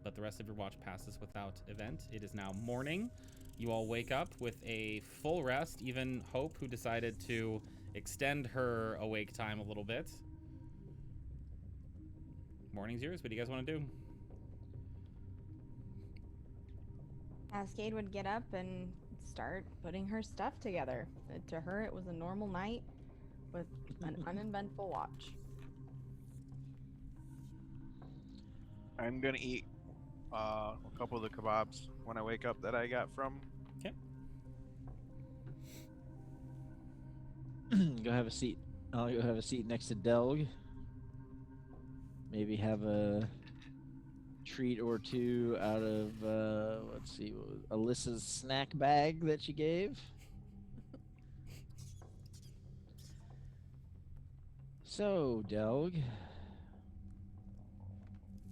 But the rest of your watch passes without event. It is now morning. You all wake up with a full rest, even Hope, who decided to extend her awake time a little bit. Morning's yours. What do you guys want to do? Cascade would get up and start putting her stuff together. To her, it was a normal night with an uneventful watch. I'm gonna eat a couple of the kebabs when I wake up that I got from. Okay. Go have a seat. I'll go have a seat next to Delg. Maybe have a treat or two out of let's see, what was Alyssa's snack bag that she gave. So, Delg,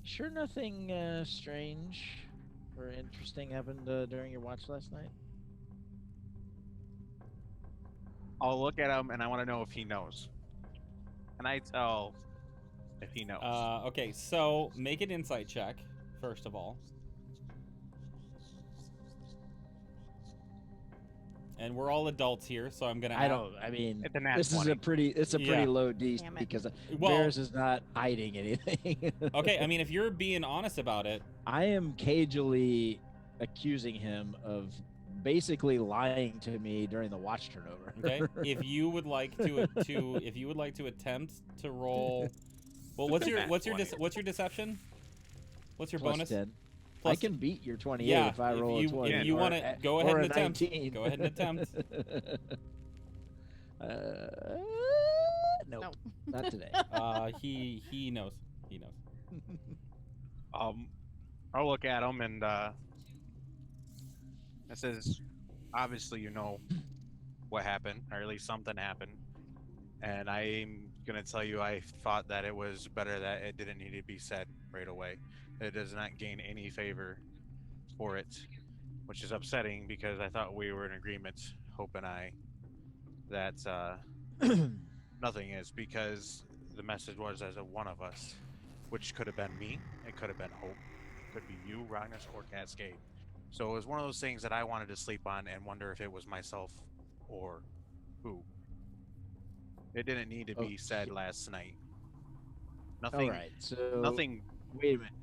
sure nothing strange or interesting happened during your watch last night? I'll look at him and I want to know if he knows. Can I tell if he knows? Okay, so make an insight check, first of all. And we're all adults here, so I'm gonna. I mean, It's a nat this 20. is a pretty Yeah. low D Damn it. because Well- Bears is not hiding anything. Okay, I mean, if you're being honest about it, I am cagily accusing him of basically lying to me during the watch turnover. okay. If you would like to attempt to roll, well, what's your deception? What's your Plus bonus? 10. Plus I can beat your 28 Yeah, if I if roll you- a 20. if you or wanna a- go ahead or and a attempt. 19. Go ahead and attempt. Nope. Nope. Not today. He knows. He knows. I'll look at him and it says, obviously you know what happened, or at least something happened. And I'm gonna tell you I thought that it was better that it didn't need to be said right away. It does not gain any favor for it, which is upsetting because I thought we were in agreement, Hope and I, that nothing is, because the message was as a one of us, which could have been me, it could have been Hope, it could be you, Ragnas, or Cascade. So it was one of those things that I wanted to sleep on and wonder if it was myself or who. It didn't need to be said last night. Nothing. All right. So Nothing Wait a minute.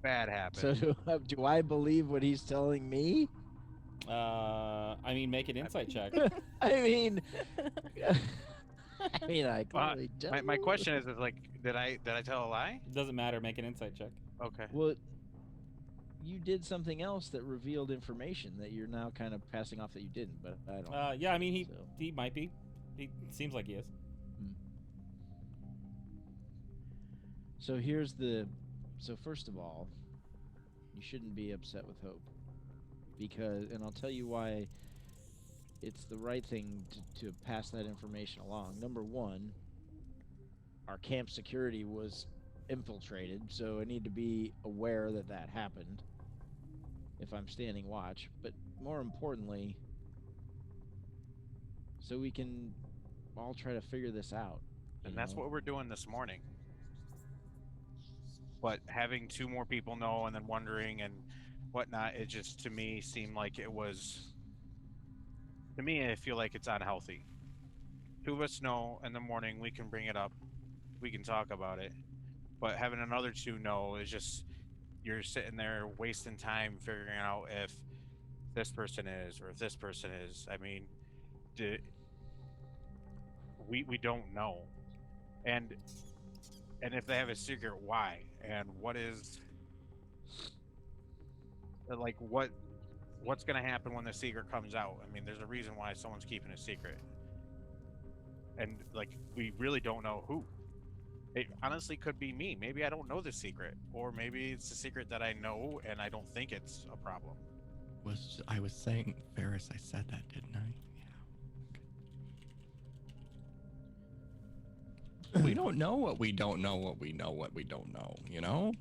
bad happened. So do I believe what he's telling me? I mean, make an insight check. I mean, I clearly don't. My question is like, did I tell a lie? Doesn't matter. Make an insight check. Okay. Well, you did something else that revealed information that you're now kind of passing off that you didn't, but I don't. Yeah, I mean, So- he might be. He seems like he is. So so first of all, you shouldn't be upset with Hope, and I'll tell you why it's the right thing to pass that information along. Number one, our camp security was infiltrated, so I need to be aware that that happened if I'm standing watch. But more importantly, so we can all try to figure this out. And you that's know? what we're doing this morning. but having 2 more people know and then wondering and whatnot, it just to me seemed like it was. To me, I feel like it's unhealthy. 2 of us know in the morning, we can bring it up, we can talk about it, but having another 2 know is just you're sitting there wasting time figuring out if this person is or if this person is. I mean, we don't know, and if they have a secret, why, and what is like what's going to happen when the secret comes out? I mean, there's a reason why someone's keeping a secret, and like we really don't know who. It honestly could be me. Maybe I don't know the secret, or maybe it's a secret that I know and I don't think it's a problem. I was saying, Ferris, I said that, didn't I? Yeah. We don't know what we don't know what we know what we don't know, you know?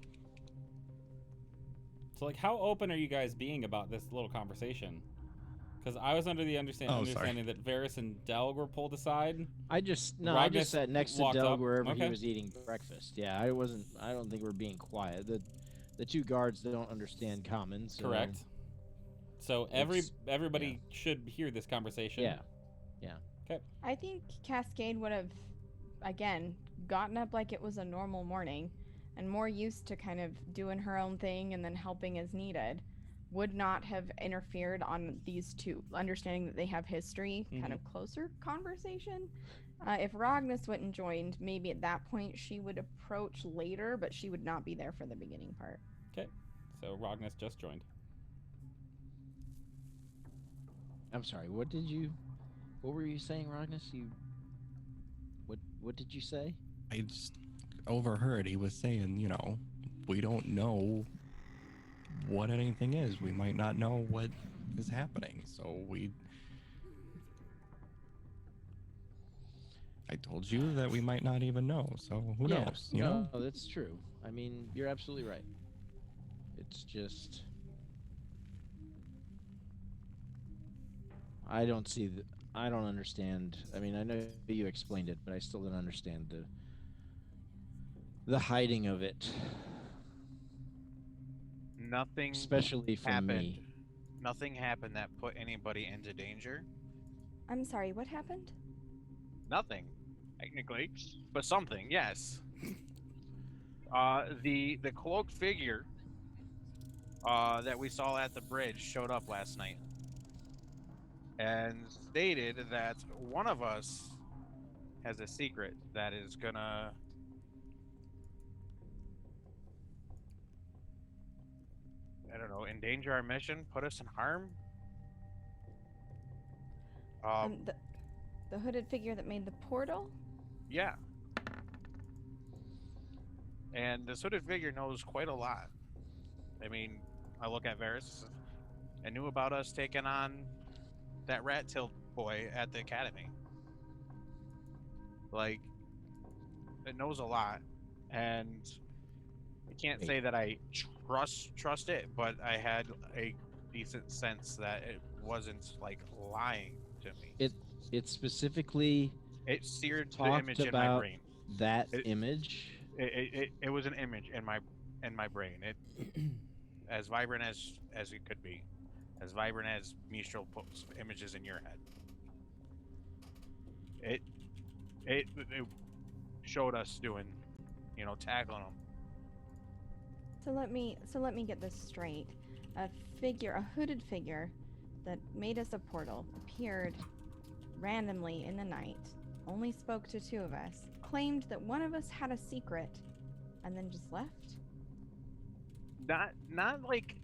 So, like, how open are you guys being about this little conversation? Because I was under the understanding that Varys and Delg were pulled aside. I just sat next to Delg wherever he was eating breakfast. Yeah, I don't think we're being quiet. The 2 guards don't understand common. So correct. So everybody should hear this conversation. Yeah. Okay. I think Cascade would have, again, gotten up like it was a normal morning and more used to kind of doing her own thing and then helping as needed. Would not have interfered on these 2, understanding that they have history, kind of closer conversation. If Ragnas went and joined, maybe at that point she would approach later, but she would not be there for the beginning part. Okay. So Ragnas just joined. I'm sorry, what were you saying, Ragnas? What did you say? I just overheard he was saying, you know, we don't know what anything is. We might not know what is happening. So I told you that we might not even know. So who knows? You know? No, that's true. I mean, you're absolutely right. It's just I don't understand. I mean, I know you explained it, but I still don't understand the hiding of it. Nothing especially from happened. me. Nothing happened that put anybody into danger. I'm sorry, what happened? Nothing, technically, but something, yes. The cloaked figure that we saw at the bridge showed up last night and stated that one of us has a secret that is gonna endanger our mission, put us in harm. The hooded figure that made the portal? Yeah. And this hooded figure knows quite a lot. I mean, I look at Varys and knew about us taking on that rat tail boy at the academy. Like, it knows a lot, and I can't say that I trust it, but I had a decent sense that it wasn't like lying to me. It specifically seared the image in my brain. That image. It was an image in my brain. It as vibrant as it could be, as vibrant as Mistral puts images in your head. It showed us doing, tackling them. So let me get this straight. A hooded figure that made us a portal appeared randomly in the night, only spoke to 2 of us, claimed that one of us had a secret, and then just left? Not like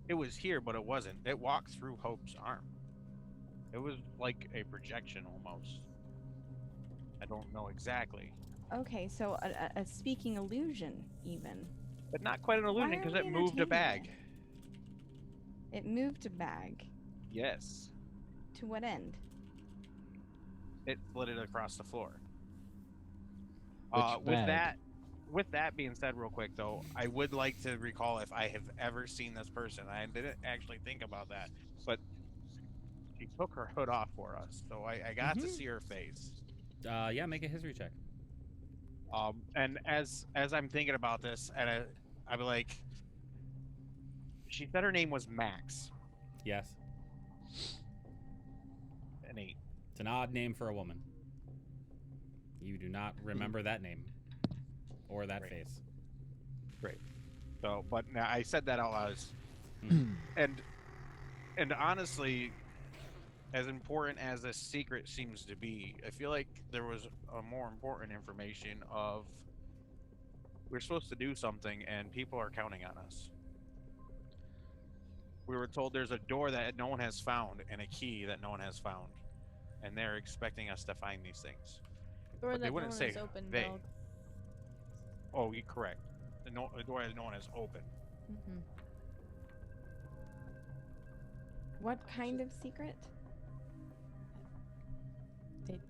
it was here, but it wasn't. It walked through Hope's arm. It was like a projection almost. I don't know exactly. Okay, so a speaking illusion even. But not quite an illusion because it moved a bag. It moved a bag? Yes. To what end? It slid it across the floor. With that being said, real quick though, I would like to recall if I have ever seen this person. I didn't actually think about that, but she took her hood off for us, so I got to see her face. Yeah, make a history check. And as I'm thinking about this, and I'd be like, she said her name was Max. Yes. An 8. It's an odd name for a woman. You do not remember that name or that Right. face. Great. So, but now I said that out loud, Mhm. and honestly, as important as this secret seems to be, I feel like there was a more important information of we're supposed to do something and people are counting on us. We were told there's a door that no one has found and a key that no one has found, and they're expecting us to find these things. Door But they that no wouldn't one say has opened, they. dog. Oh, you're correct. The door that no one has opened. Mm-hmm. What kind of secret?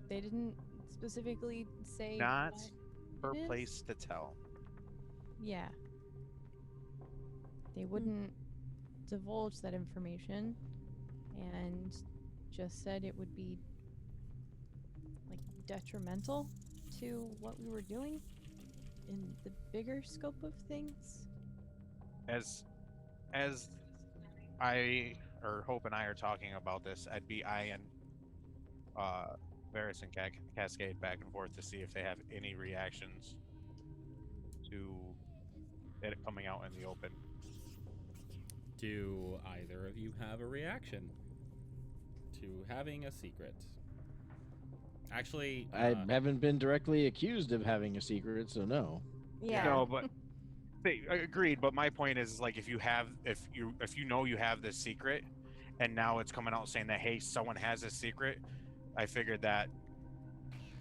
They didn't specifically say Not what her it is? place to tell. Yeah. They wouldn't divulge that information and just said it would be like detrimental to what we were doing in the bigger scope of things. As I or Hope and I are talking about this, I'd be eyeing Varys and Cascade back and forth to see if they have any reactions to it coming out in the open. Do either of you have a reaction to having a secret? Actually, I haven't been directly accused of having a secret, so no. Yeah. No, but agreed. But my point is, like, if you know you have this secret, and now it's coming out saying that, hey, someone has a secret, I figured that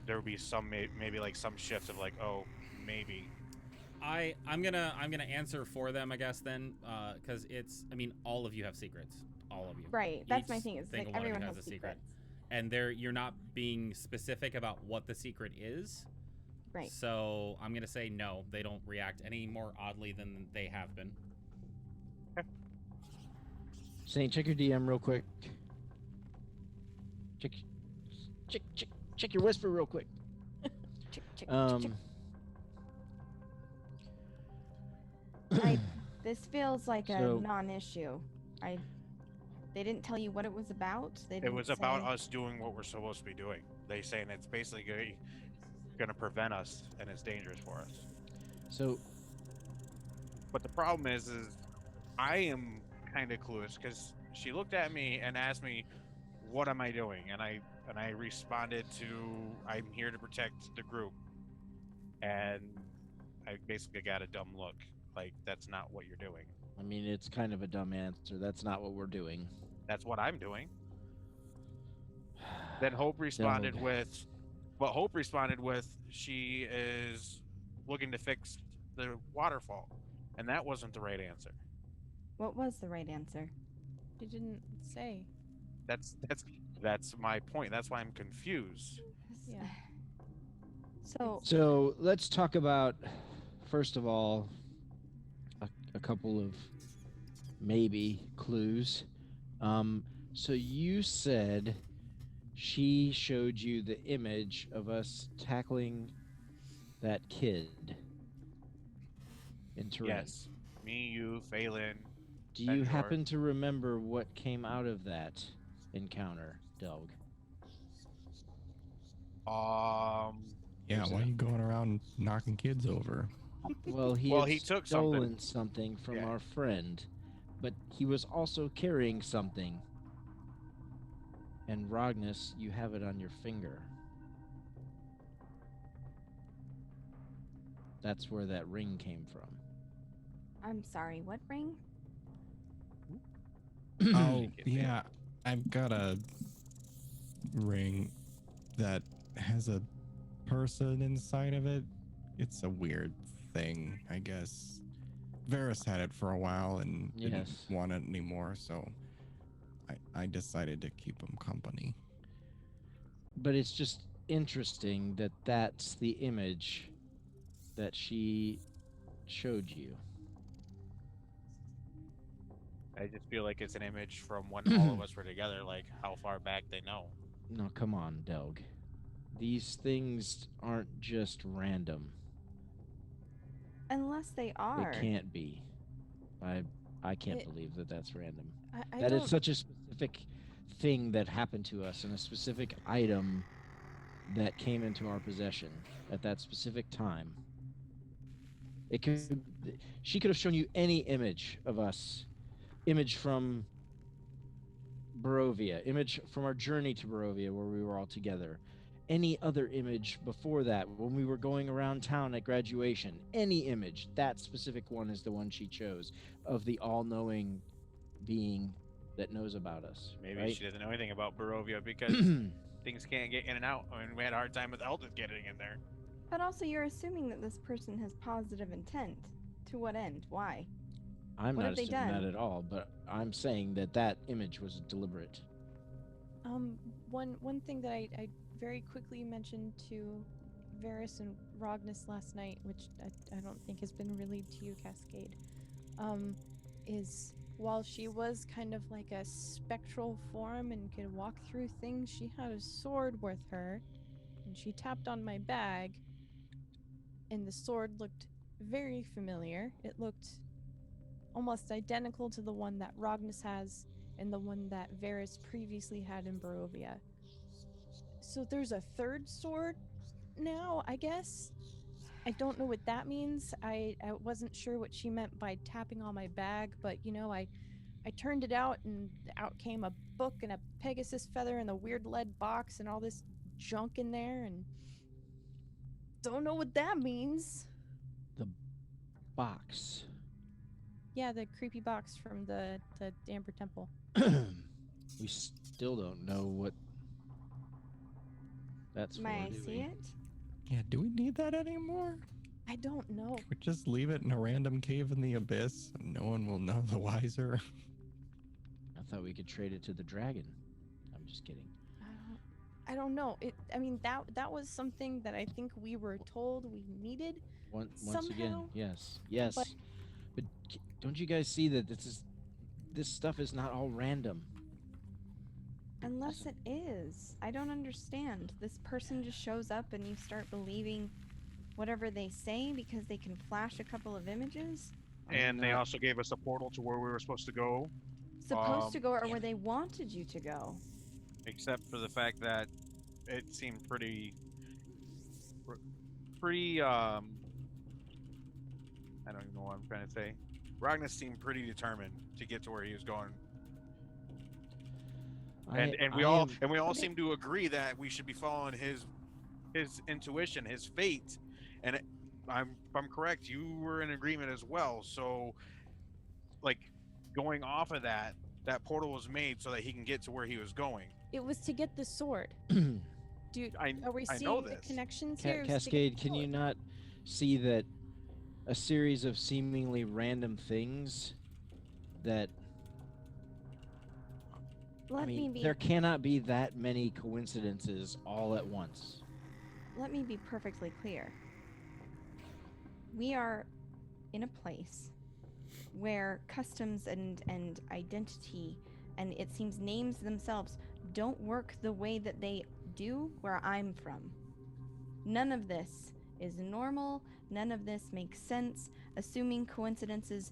there would be some maybe like some shift of like, oh, maybe. I'm gonna answer for them, I guess, then, because I mean, all of you have secrets, all of you. Right. That's my Each thing. Is like single one of you everyone has has a secret. secrets. And you're not being specific about what the secret is. Right. So I'm gonna say no. They don't react any more oddly than they have been. Saint, check your DM real quick. Check your whisper real quick. Chick, Um, this feels like a So- non-issue. They didn't tell you what it was about. They It didn't was about say- us doing what we're supposed to be doing. They saying it's basically going to prevent us, and it's dangerous for us. so But the problem is I am kind of clueless because she looked at me and asked me, "What am I doing?" And I responded to, "I'm here to protect the group," and I basically got a dumb look, like that's not what you're doing. I mean, it's kind of a dumb answer. That's not what we're doing. That's what I'm doing. Then Hope responded Dog. with, but Hope responded with, she is looking to fix the waterfall, and that wasn't the right answer. What was the right answer? They didn't say. That's my point. That's why I'm confused. Yeah. So So let's talk about, first of all, a couple of maybe clues. So you said she showed you the image of us tackling that kid in Turin. Yes, me, you, Faelyn. Do you Fenjor. happen to remember what came out of that encounter, Delg? Yeah, why are you going around knocking kids over? Well, he Well, had he took stolen something from Yeah. our friend, but he was also carrying something. And Rognus, you have it on your finger. That's where that ring came from. I'm sorry. What ring? Oh, yeah. I've got a ring that has a person inside of it. It's a weird thing, I guess. Varys had it for a while and didn't Yes. want it anymore, so I decided to keep him company. But it's just interesting that that's the image that she showed you. I just feel like it's an image from when all of us were together, like how far back they know. No, come on, Delg. These things aren't just random. Unless they are. It can't be. I can't It- believe that that's random. I That is don't. such a specific thing that happened to us, and a specific item that came into our possession at that specific time. It could. She could have shown you any image of us, image from Barovia, image from our journey to Barovia where we were all together, any other image before that when we were going around town at graduation, any image. That specific one is the one she chose of the all-knowing being that knows about us. Maybe right? she doesn't know anything about Barovia because things can't get in and out. I mean, we had a hard time with Eldred getting in there. But also, you're assuming that this person has positive intent. To what end? Why? I'm What not have they assuming that done? at all, but I'm saying that that image was deliberate. One thing that I very quickly mentioned to Varys and Rognus last night, which I don't think has been relayed to you, Cascade, is while she was kind of like a spectral form and could walk through things, she had a sword with her, and she tapped on my bag, and the sword looked very familiar. It looked almost identical to the one that Rognus has and the one that Varys previously had in Barovia. So there's a third sword now, I guess. I don't know what that means. I wasn't sure what she meant by tapping on my bag, but I turned it out and out came a book and a Pegasus feather and a weird lead box and all this junk in there, and don't know what that means. The box. Yeah, the creepy box from the Amber Temple. We still don't know what that's for. May I do see we? it? Yeah, do we need that anymore? I don't know. Can we just leave it in a random cave in the abyss and no one will know the wiser? I thought we could trade it to the dragon. I'm just kidding. I don't know. I mean, that was something that I think we were told we needed. Once again, Somehow, yes. But don't you guys see that this stuff is not all random? Unless it is. I don't understand. This person just shows up and you start believing whatever they say because they can flash a couple of images? And they not- also gave us a portal to where we were supposed to go, Supposed to go or where they wanted you to go. except for the fact that it seemed pretty I don't even know what I'm trying to say. Ragnar seemed pretty determined to get to where he was going. And we all seem to agree that we should be following his intuition, his fate. And if I'm correct, you were in agreement as well. So, like, going off of that portal was made so that he can get to where he was going. it was to get the sword. Dude, are we I seeing know the this. connections here? It was to get Cascade, the can you sword. not see that a series of seemingly random things that Let me be there cannot be that many coincidences all at once. let me be perfectly clear. We are in a place where customs and identity and it seems names themselves don't work the way that they do where I'm from. None of this is normal. None of this makes sense. Assuming coincidences,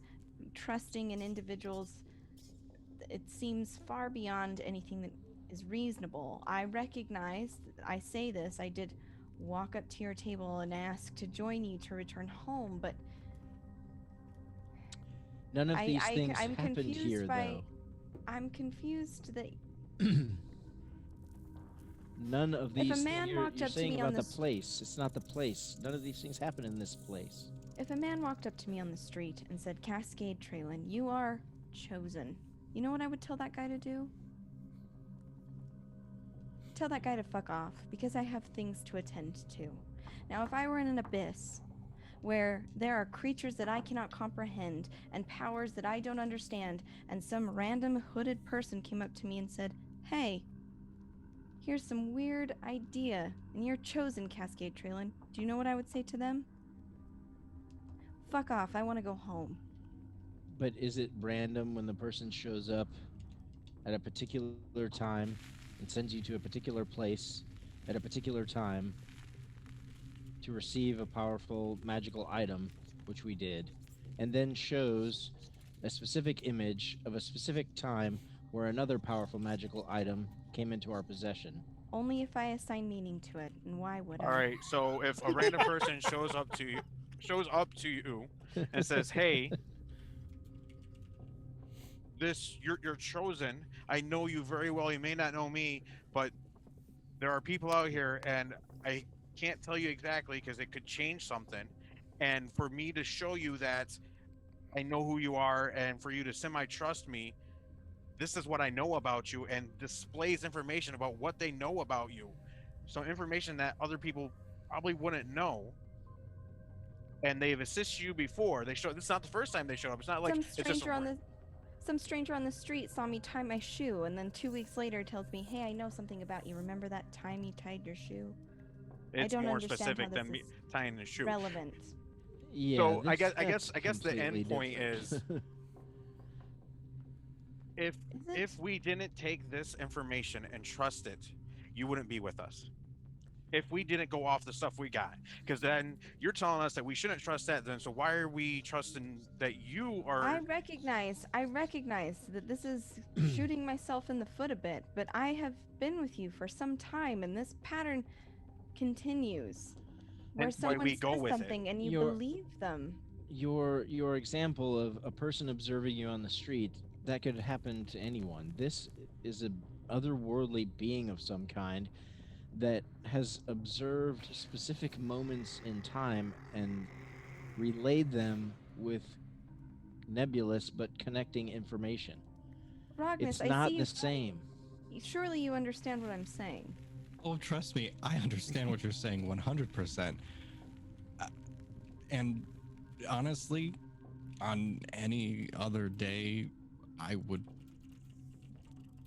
trusting in individuals, it seems far beyond anything that is reasonable. I recognize, I say this, I did walk up to your table and ask to join you to return home, but None of these things I'm happened confused here, by, I'm confused that though. None of these. If a man walked you're up to saying me about on the the place. It's not the place. None of these things happen in this place. if a man walked up to me on the street and said, Cascade Traylon, you are chosen, you know what I would tell that guy to do? Tell that guy to fuck off, because I have things to attend to. Now, if I were in an abyss where there are creatures that I cannot comprehend and powers that I don't understand, and some random hooded person came up to me and said, hey, here's some weird idea, and you're chosen, Cascade Traylon, do you know what I would say to them? Fuck off, I want to go home. But is it random when the person shows up at a particular time and sends you to a particular place at a particular time to receive a powerful magical item, which we did, and then shows a specific image of a specific time where another powerful magical item came into our possession. Only if I assign meaning to it, and why would I? All right. So if a random person shows up to you and says, "Hey, you're chosen. I know you very well. You may not know me, but there are people out here, and I can't tell you exactly because it could change something. And for me to show you that I know who you are, and for you to semi-trust me, this is what I know about you," and displays information about what they know about you, some information that other people probably wouldn't know. And they've assisted you before. This is not the first time they showed up. It's not like Some it's just stranger on the street saw me tie my shoe, and then 2 weeks later tells me, "Hey, I know something about you. Remember that time you tied your shoe?" it's don't more understand specific how than this me is tying the shoe. relevant. Yeah. So I that's guess the end completely point different. is Is it? if we didn't take this information and trust it, you wouldn't be with us. If we didn't go off the stuff we got, because then you're telling us that we shouldn't trust that. Then so why are we trusting that you are? I recognize that this is shooting myself in the foot a bit, but I have been with you for some time, and this pattern continues. Where Hence why someone we go says with it. something and you You're- believe them. Your example of a person observing you on the street, that could happen to anyone. This is a otherworldly being of some kind that has observed specific moments in time and relayed them with nebulous but connecting information. Rognus, It's I not see the you. same. Surely you understand what I'm saying. Oh, trust me, I understand what you're saying 100%. And honestly, on any other day, I would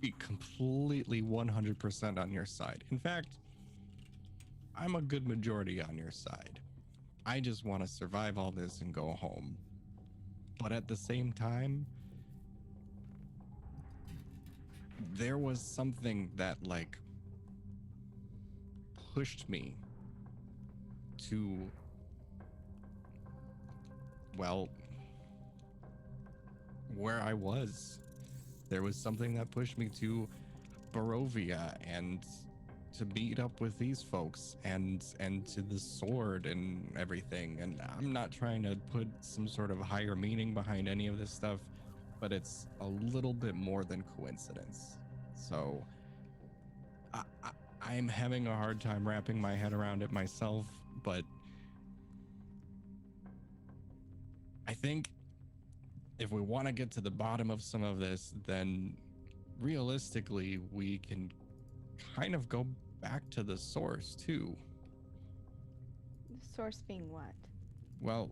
be completely 100% on your side. In fact, I'm a good majority on your side. I just want to survive all this and go home. But at the same time, there was something that like pushed me to, well, where I was. There was something that pushed me to Barovia and to meet up with these folks and to the sword and everything. And I'm not trying to put some sort of higher meaning behind any of this stuff, but it's a little bit more than coincidence. So I'm having a hard time wrapping my head around it myself, but I think if we want to get to the bottom of some of this, then realistically we can kind of go back to the source too. The source being what? Well,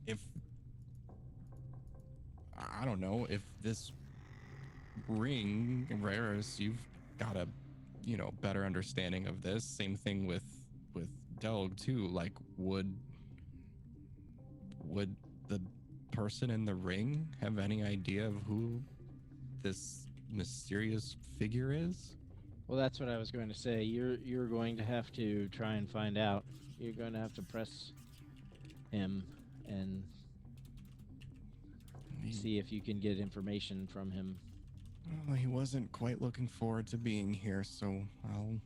if I don't know, if this ring, Raris, you've got a better understanding of this. Same thing with Delg too. Like, would the person in the ring have any idea of who this mysterious figure is? Well, that's what I was going to say. You're going to have to try and find out. You're going to have to press him and see if you can get information from him. Well, he wasn't quite looking forward to being here, so I'll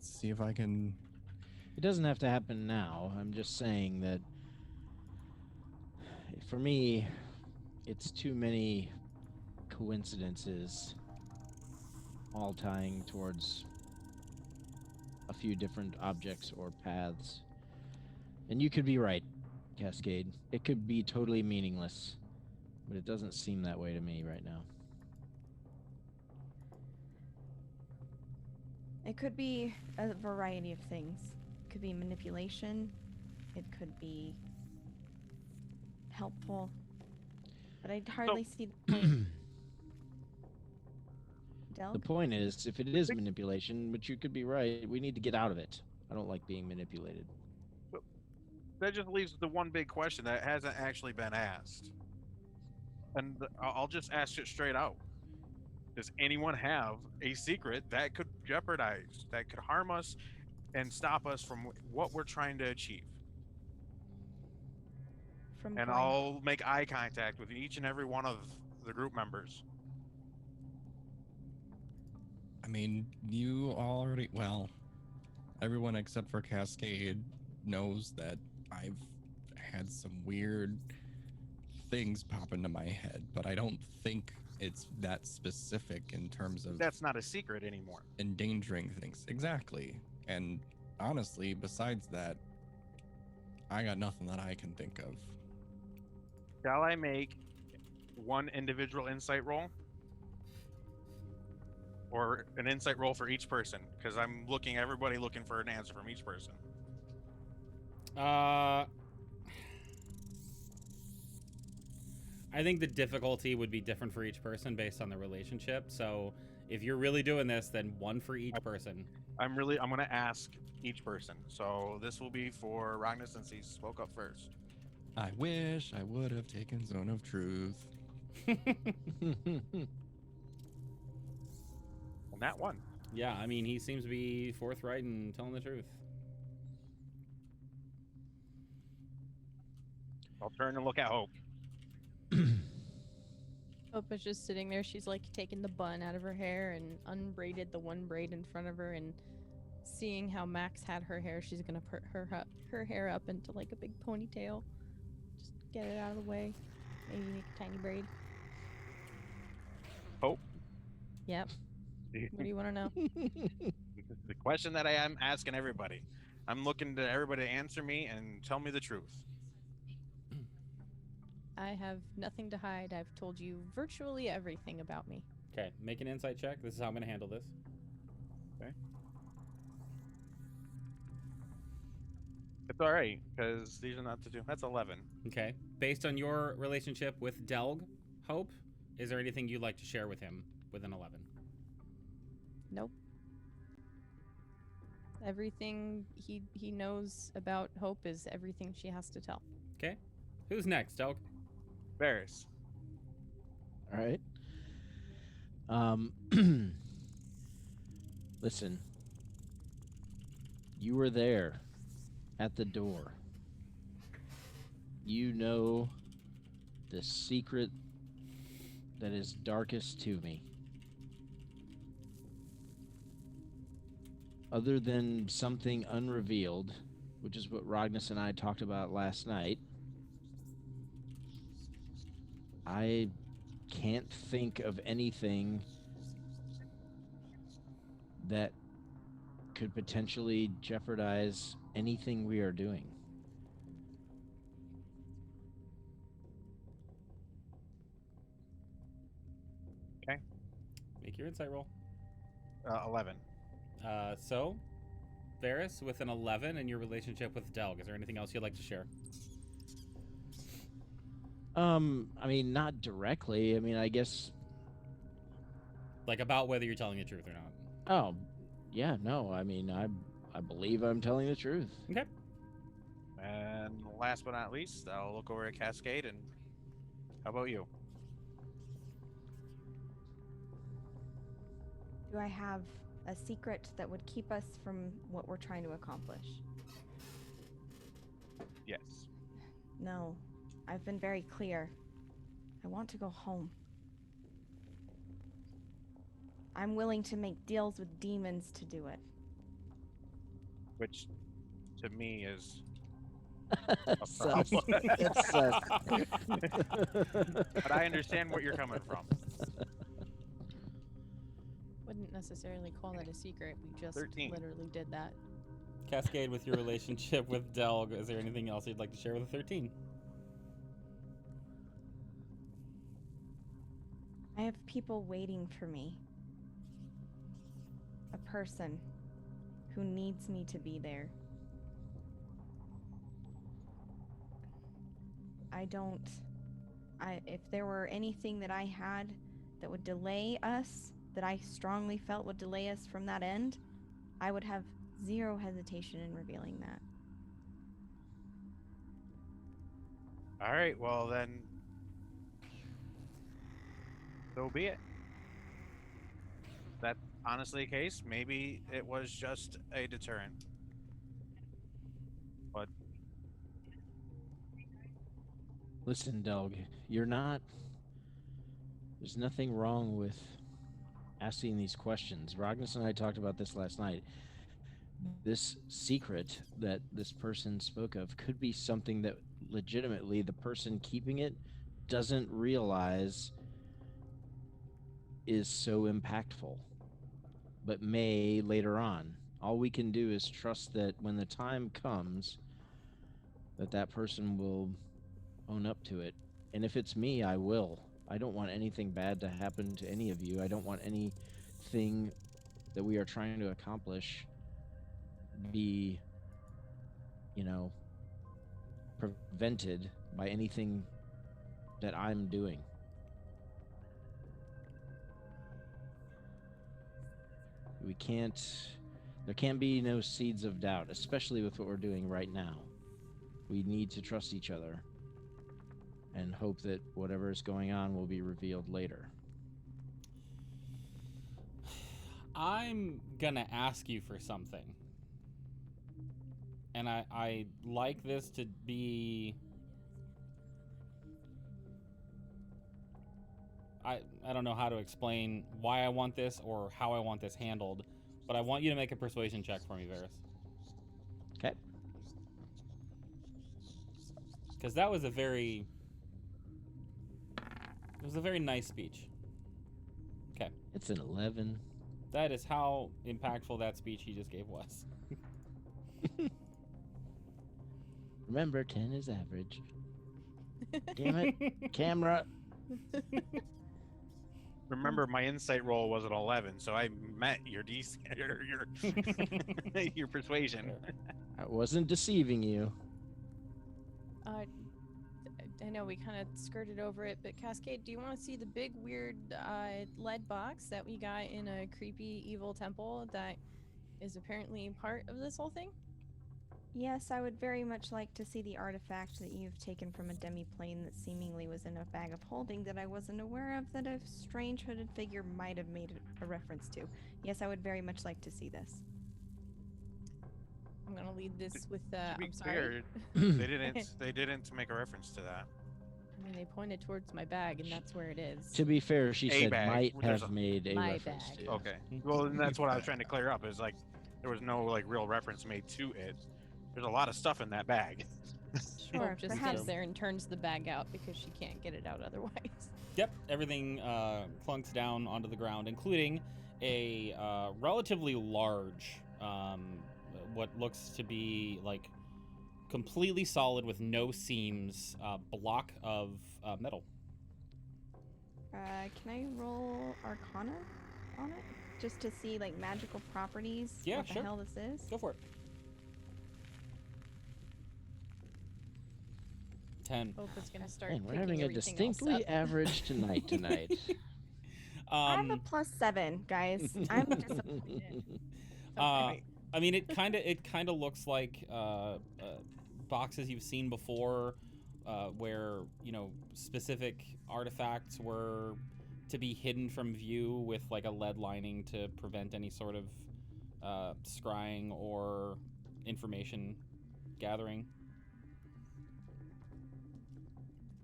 see if I can. It doesn't have to happen now. I'm just saying that for me, it's too many coincidences all tying towards a few different objects or paths. And you could be right, Cascade. It could be totally meaningless, but it doesn't seem that way to me right now. It could be a variety of things. It could be manipulation. It could be helpful. But I'd hardly see the point. The Delg? point is, if it is manipulation, which you could be right, we need to get out of it. I don't like being manipulated. That just leaves the one big question that hasn't actually been asked. And I'll just ask it straight out. Does anyone have a secret that could jeopardize, that could harm us and stop us from what we're trying to achieve? from And going. I'll make eye contact with each and every one of the group members. I mean, you already, well, everyone except for Cascade knows that I've had some weird things pop into my head, but I don't think it's that specific in terms of That's not a secret anymore. endangering things. Exactly. And honestly, besides that, I got nothing that I can think of. Shall I make one individual insight roll? Or an insight roll for each person? Because I'm everybody looking for an answer from each person. I think the difficulty would be different for each person based on the relationship. So if you're really doing this, then one for each person. I'm going to ask each person. So this will be for Ragnar since he spoke up first. I wish I would have taken Zone of Truth. Well, Nat one. Yeah, I mean, he seems to be forthright and telling the truth. I'll turn and look at Hope. Hope is just sitting there. She's like taking the bun out of her hair and unbraided the one braid in front of her, and seeing how Max had her hair, she's gonna put her hair up into like a big ponytail. Just get it out of the way. Maybe make a tiny braid. Hope. Yep. What do you want to know? The question that I am asking everybody. I'm looking to everybody to answer me and tell me the truth. I have nothing to hide. I've told you virtually everything about me. Okay, make an insight check. This is how I'm going to handle this. Okay. It's all right, because these are not to do. That's 11. Okay. Based on your relationship with Delg, Hope, is there anything you'd like to share with him with an 11? Nope. Everything he knows about Hope is everything she has to tell. Okay. Who's next, Delg? Varys. All right. Listen. You were there at the door. You know the secret that is darkest to me. Other than something unrevealed, which is what Rognus and I talked about last night, I can't think of anything that could potentially jeopardize anything we are doing. Okay. Make your insight roll. 11. So, Varys, with an 11 in your relationship with Delg, is there anything else you'd like to share? I mean, not directly. I mean, I guess. Like about whether you're telling the truth or not. Oh, yeah, no. I mean, I believe I'm telling the truth. Okay. And last but not least, I'll look over at Cascade and how about you? Do I have a secret that would keep us from what we're trying to accomplish? Yes. No. I've been very clear. I want to go home. I'm willing to make deals with demons to do it. Which, to me, is Sus. problem. It's sus. But I understand where you're coming from. Wouldn't necessarily call that a secret. We just 13. literally did that. Cascade, with your relationship with Delg, is there anything else you'd like to share with a 13? I have people waiting for me. A person who needs me to be there. If there were anything that I had that would delay us, that I strongly felt would delay us from that end, I would have zero hesitation in revealing that. All right, well then, so be it. That's honestly the case. Maybe it was just a deterrent. But Listen, Delg, you're not. There's nothing wrong with asking these questions. Ragnus and I talked about this last night. This secret that this person spoke of could be something that legitimately the person keeping it doesn't realize is so impactful, but may later on. All we can do is trust that when the time comes, that person will own up to it. And if it's me, I will. I don't want anything bad to happen to any of you. I don't want anything that we are trying to accomplish be, prevented by anything that I'm doing. There can't be no seeds of doubt, especially with what we're doing right now. We need to trust each other and hope that whatever is going on will be revealed later. I'm gonna ask you for something. And I like this to be... I don't know how to explain why I want this or how I want this handled, but I want you to make a persuasion check for me, Varys. Okay. Because that was a very... It was a very nice speech. Okay. It's an 11. That is how impactful that speech he just gave was. Remember, 10 is average. Damn it, camera. Remember, my insight roll was an 11, so I met your DC, your persuasion. I wasn't deceiving you. I know we kind of skirted over it, but Cascade, do you want to see the big weird lead box that we got in a creepy evil temple that is apparently part of this whole thing? Yes, I would very much like to see the artifact that you've taken from a demiplane that seemingly was in a bag of holding that I wasn't aware of, that a strange hooded figure might have made a reference to. Yes, I would very much like to see this. I'm gonna lead this with To be I'm sorry. clear, they didn't make a reference to that. I mean, they pointed towards my bag, and that's where it is. To be fair, she said bag. might There's have a- made a My reference bag. to. Okay. Well, and that's what I was trying to clear up. Is like there was no like real reference made to it. There's a lot of stuff in that bag. Sure, Hope just perhaps. sits there and turns the bag out because she can't get it out otherwise. Yep, everything clunks down onto the ground, including a relatively large, what looks to be like completely solid with no seams, block of metal. Can I roll Arcana on it? Just to see, like, magical properties? Yeah, what sure. the hell this is? Go for it. 10. Hope it's gonna start. Man, we're picking having a everything else distinctly up. average tonight. I have a +7, guys. I'm disappointed. I mean, it kind of looks like boxes you've seen before, where specific artifacts were to be hidden from view with like a lead lining to prevent any sort of scrying or information gathering.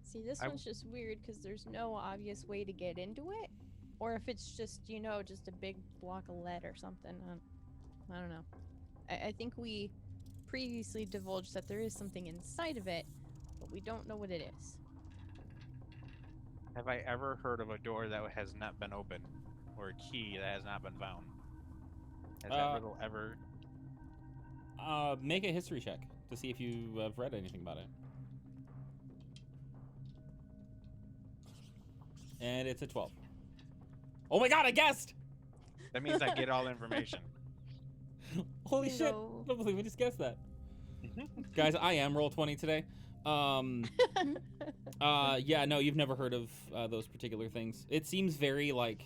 See, this one's just weird because there's no obvious way to get into it, or if it's just just a big block of lead or something. I don't know. I think we previously divulged that there is something inside of it, but we don't know what it is. Have I ever heard of a door that has not been opened, or a key that has not been found? Has that ever? Make a history check to see if you have read anything about it. And it's a 12. Oh my god, I guessed! That means I get all the information. Holy shit! I don't believe I just guessed that. Guys, I am Roll20 today. Yeah, no, you've never heard of those particular things. It seems very like...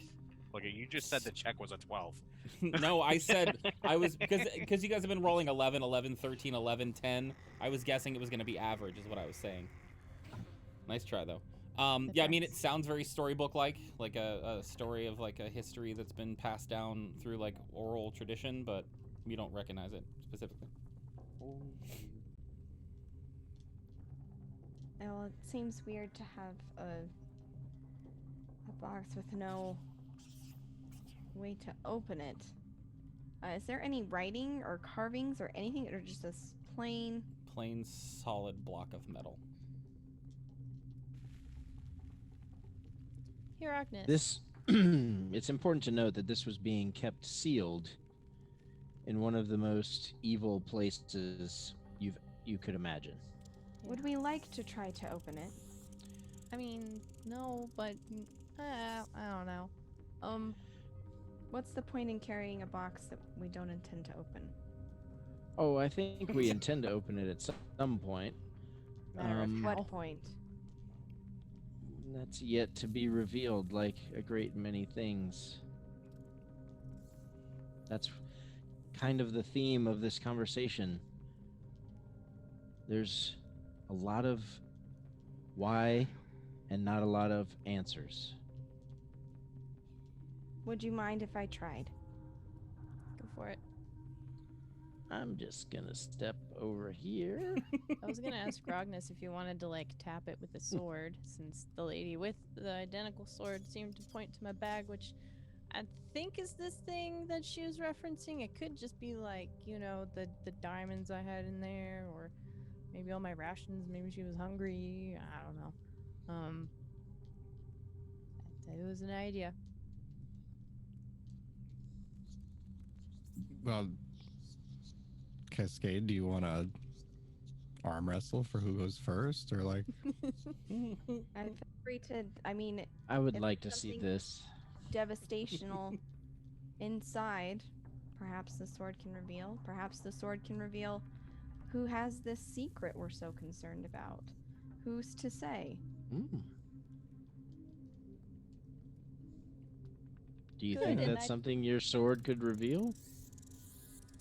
Look, you just said the check was a 12. No, I said I was... Because you guys have been rolling 11, 11, 13, 11, 10. I was guessing it was going to be average is what I was saying. Nice try, though. Yeah, I mean, it sounds very storybook-like a story of like a history that's been passed down through like oral tradition, but you don't recognize it specifically. Well, it seems weird to have a box with no way to open it. Is there any writing or carvings or anything, or just this plain? Plain solid block of metal. Here, Agnes. This it's important to note that this was being kept sealed in one of the most evil places you could imagine. Would we like to try to open it? I mean, no, but I don't know. What's the point in carrying a box that we don't intend to open? Oh, I think we intend to open it at some point. Matter of What how. point? That's yet to be revealed, like a great many things. That's kind of the theme of this conversation. There's a lot of why and not a lot of answers. Would you mind if I tried? Go for it. I'm just gonna step over here. I was gonna ask Agnes if you wanted to like tap it with a sword, since the lady with the identical sword seemed to point to my bag, which I think is this thing that she was referencing. It could just be like, you know, the diamonds I had in there, or maybe all my rations. Maybe she was hungry. I don't know. That was an idea. Well, Cascade, do you want to arm wrestle for who goes first, or like? I'm free to. I mean, I would If like to see something- this. devastational inside. Perhaps the sword can reveal. Perhaps the sword can reveal who has this secret we're so concerned about. Who's to say? Do you Good, think and that's something your sword could reveal?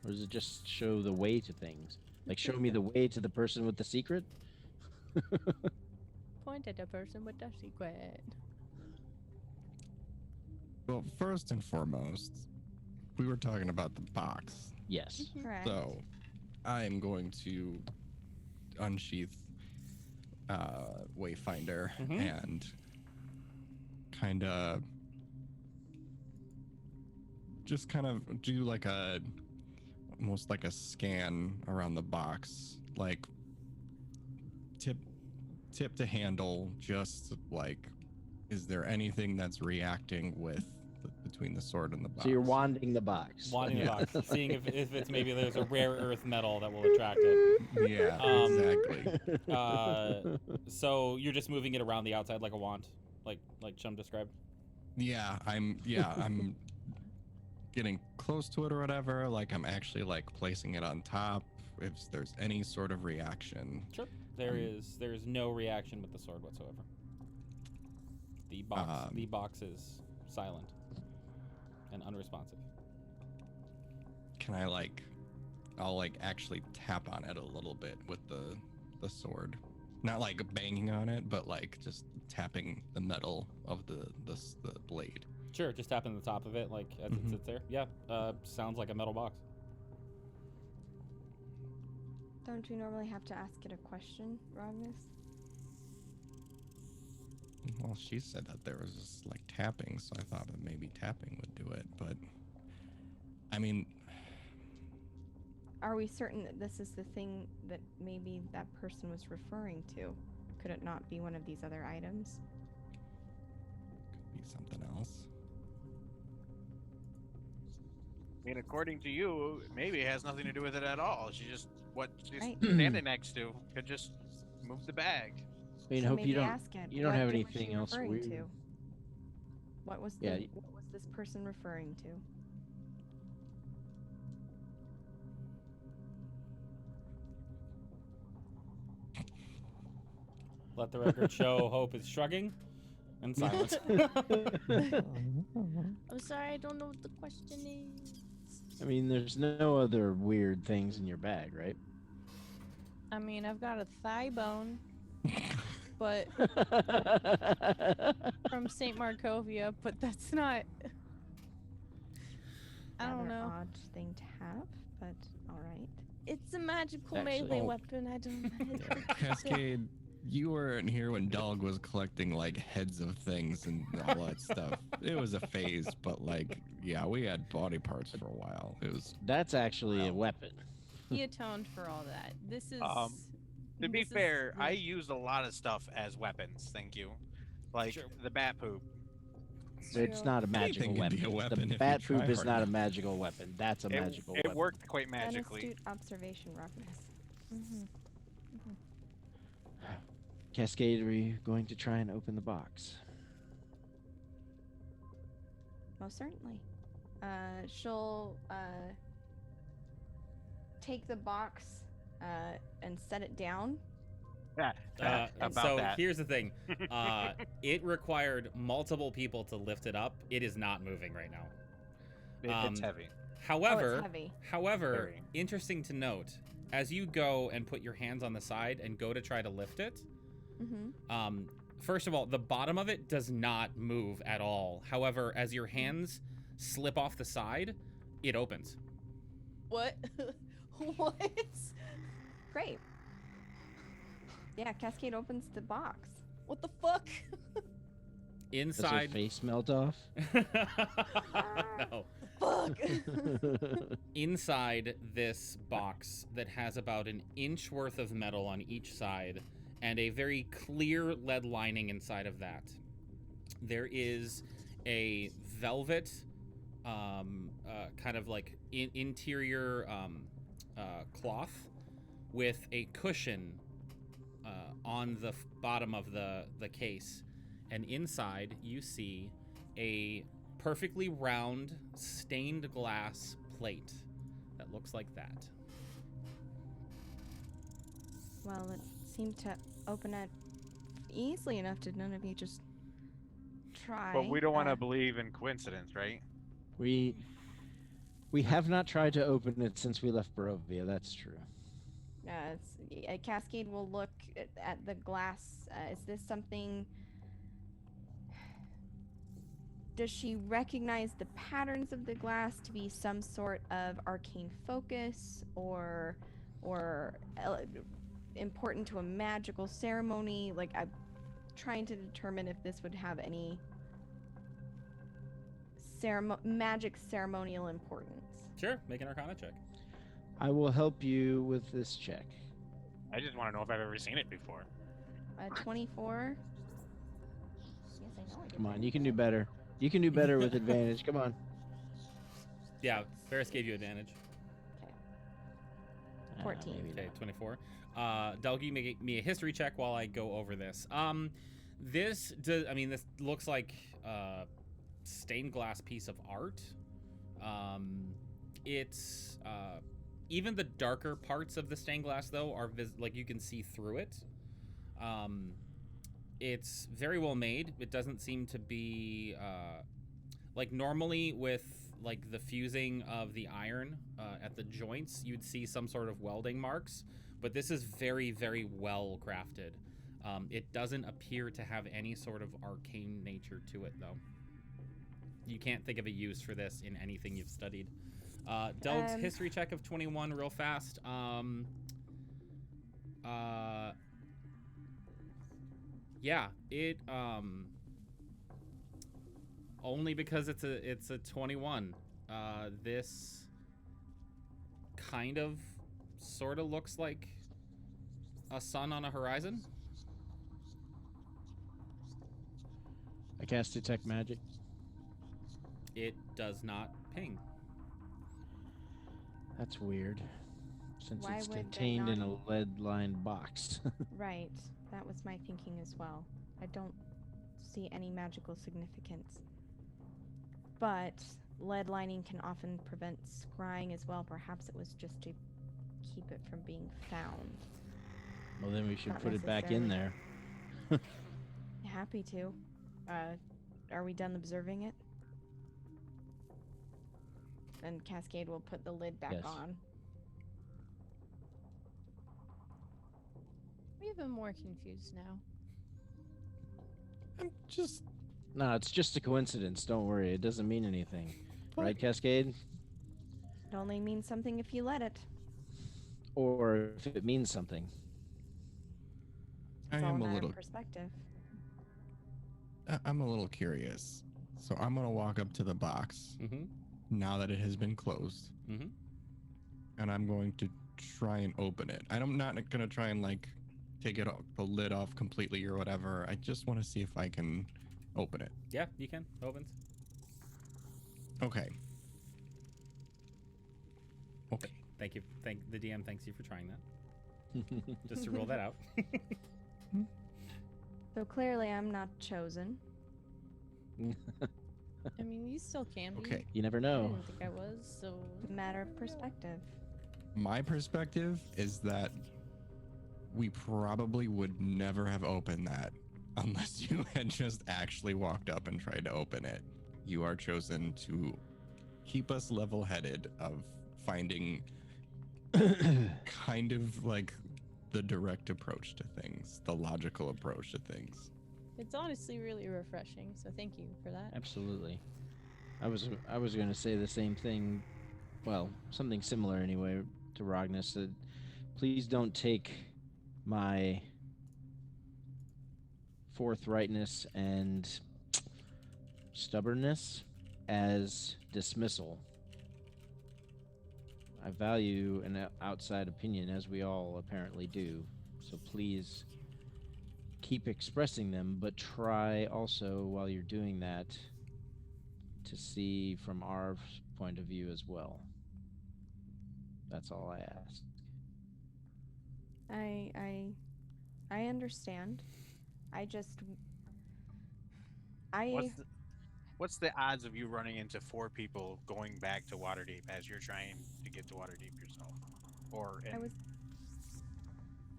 Or does it just show the way to things? Like, show me the way to the person with the secret? Point at the person with the secret. Well, first and foremost, we were talking about the box. Yes. Correct. So, I am going to unsheath Wayfinder and kind of just kind of do like almost like a scan around the box, like tip to handle, just like, is there anything that's reacting with between the sword and the box? So you're wanding the box. Wanting the Yeah. box, seeing if it's maybe there's a rare earth metal that will attract it. Yeah, exactly. So you're just moving it around the outside like a wand, like Chum described. Yeah, I'm getting close to it or whatever. Like, I'm actually like placing it on top. If there's any sort of reaction. Sure. There is no reaction with the sword whatsoever. The box is silent and unresponsive. Can I I'll like actually tap on it a little bit with the sword. Not like banging on it, but like just tapping the metal of the blade. Sure, just tapping the top of it like as it sits there. Yeah, sounds like a metal box. Don't you normally have to ask it a question, Rognus? Well, she said that there was just like tapping, so I thought that maybe tapping would do it, but I mean, Are we certain that this is the thing that maybe that person was referring to? Could it not be one of these other items? could be something else. I mean, according to you, maybe it has nothing to do with it at all. She just what she's Right. standing next to could just move the bag. I mean, So hope maybe you don't. ask it, You don't what have was anything she else referring weird. to? What was Yeah, what was this person referring to? Let the record show Hope is shrugging and silent. I'm sorry, I don't know what the question is. I mean, there's no other weird things in your bag, right? I mean, I've got a thigh bone, but from St. Markovia, but that's not. I don't Rather know. Odd thing to have, but all right. It's a magical Actually- melee Oh. weapon. I don't know. Yeah, Cascade, You weren't here when Dog was collecting like heads of things and all that stuff. It was a phase, but like, yeah, we had body parts for a while. It was That's actually a weapon. He atoned for all that. This is. To be this is fair, I like- used a lot of stuff as weapons. Thank you, like Sure. the bat poop. It's true. not a magical Anything can weapon. be a weapon if The you bat try poop is hard not a enough. magical weapon. That's a magical It weapon. worked quite An magically. astute observation, Rockness. Cascade, are you going to try and open the box? Most certainly. She'll take the box and set it down. About so that. here's the thing. It required multiple people to lift it up. It is not moving right now. It's heavy. However, heavy. Very. interesting to note, as you go and put your hands on the side and go to try to lift it, first of all, the bottom of it does not move at all. However, as your hands slip off the side, it opens. What? What? Great. Yeah, Cascade opens the box. What the fuck? Does her Inside. face melt off? No. Fuck. Inside this box that has about an inch worth of metal on each side and a very clear lead lining inside of that, there is a velvet kind of like interior cloth with a cushion on the bottom of the case, and inside you see a perfectly round stained glass plate that looks like that. Well, it seemed to open it easily enough. Did none of you just try? But we don't want to believe in coincidence, right? We have not tried to open it since we left Barovia. That's true. Cascade will look at the glass. Is this something? Does she recognize the patterns of the glass to be some sort of arcane focus or important to a magical ceremony? Like, I'm trying to determine if this would have any magic ceremonial importance. Sure, make an Arcana check. I will help you with this check. I just want to know if I've ever seen it before. 24. Yes, I know. Come on, you can do better. You can do better with advantage. Come on. Yeah, Ferris gave you advantage. 14. Maybe Okay, not. 24. Delgi, make me a history check while I go over this. This looks like a stained glass piece of art. It's even the darker parts of the stained glass, though, are like you can see through it. It's very well made. It doesn't seem to be like normally with like the fusing of the iron at the joints, you'd see some sort of welding marks, but this is very, very well crafted. It doesn't appear to have any sort of arcane nature to it, though. You can't think of a use for this in anything you've studied. Delg's history check of 21 real fast. Yeah, it only because it's a 21. This kind of sort of looks like a sun on a horizon. I cast Detect Magic. It does not ping. That's weird. Since Why it's would they contained in a not- lead-lined box. Right. That was my thinking as well. I don't see any magical significance. But lead lining can often prevent scrying as well. Perhaps it was just to keep it from being found. Well, then we should Not put it back in there. Happy to. Are we done observing it? And Cascade will put the lid back Yes. on. I'm even more confused now. I'm just No, it's just a coincidence. Don't worry. It doesn't mean anything. Right, Cascade? It only means something if you let it. Or if it means something. I It's all am a a matter little of perspective. I'm a little curious. So I'm gonna walk up to the box Mm-hmm. now that it has been closed, Mm-hmm. and I'm going to try and open it. I'm not gonna try and like take the lid off completely or whatever. I just want to see if I can open it. Yeah, you can. Opens. Okay. Okay. Thank you. The DM thanks you for trying that. Just to roll that out. So clearly, I'm not chosen. I mean, you still can be. Okay. You never I know. didn't think I was, so. Matter of perspective. My perspective is that we probably would never have opened that unless you had just actually walked up and tried to open it. You are chosen to keep us level-headed of finding kind of like the direct approach to things, the logical approach to things. It's honestly really refreshing, so thank you for that. Absolutely. I was going to say the same thing. Well, something similar anyway to Rognus. That please don't take my forthrightness and stubbornness as dismissal. I value an outside opinion, as we all apparently do. So please keep expressing them, but try also, while you're doing that, to see from our point of view as well. That's all I ask. I understand. What's the odds of you running into 4 people going back to Waterdeep as you're trying to get to Waterdeep yourself?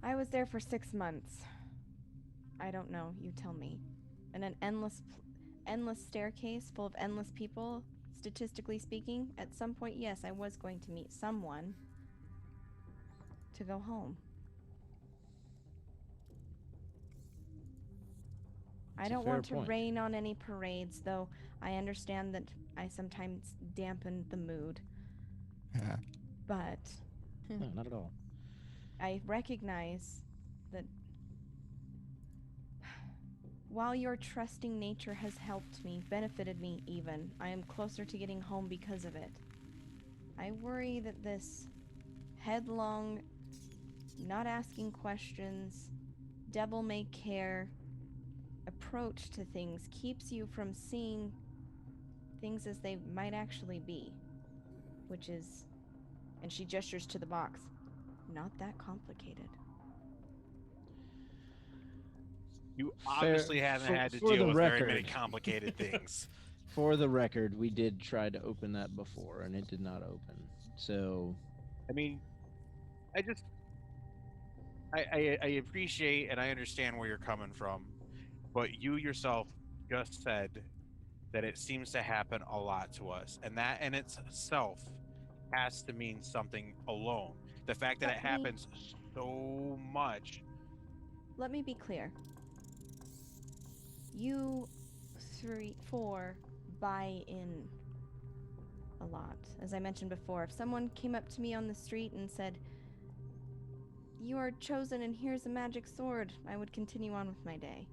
I was there for 6 months. I don't know. You tell me. And an endless staircase full of endless people. Statistically speaking, at some point, yes, I was going to meet someone to go home. I don't want to rain on any parades, though I understand that I sometimes dampen the mood. Yeah. But No, not at all. I recognize that while your trusting nature has helped me, benefited me even, I am closer to getting home because of it. I worry that this headlong, not asking questions, devil may care approach to things keeps you from seeing things as they might actually be, which is, and she gestures to the box, not that complicated. You obviously haven't had to deal with very many complicated things. For the record, we did try to open that before, and it did not open. So, I mean, I appreciate and I understand where you're coming from, but you yourself just said that it seems to happen a lot to us, and that in itself has to mean something alone. The fact that it happens so much. Let me be clear. You 4 buy in a lot. As I mentioned before, if someone came up to me on the street and said, "You are chosen and here's a magic sword," I would continue on with my day.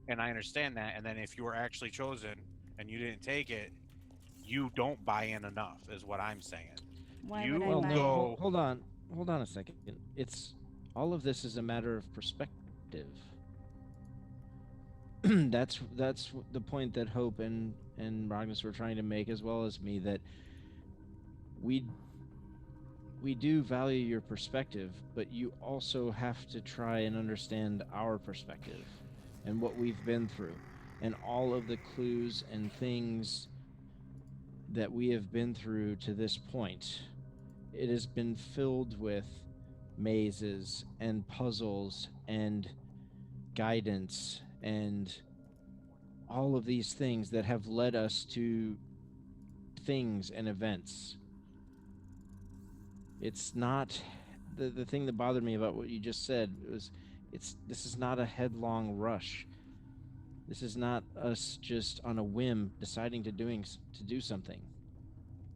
And I understand that, and then if you were actually chosen and you didn't take it, you don't buy in enough, is what I'm saying. Why would I buy in? No, hold on a second. It's all of this is a matter of perspective. That's the point that Hope and Magnus were trying to make, as well as me, that we do value your perspective, but you also have to try and understand our perspective and what we've been through and all of the clues and things that we have been through to this point. It has been filled with mazes and puzzles and guidance and all of these things that have led us to things and events. It's not the thing that bothered me about what you just said was this is not a headlong rush. This is not us just on a whim deciding to do something.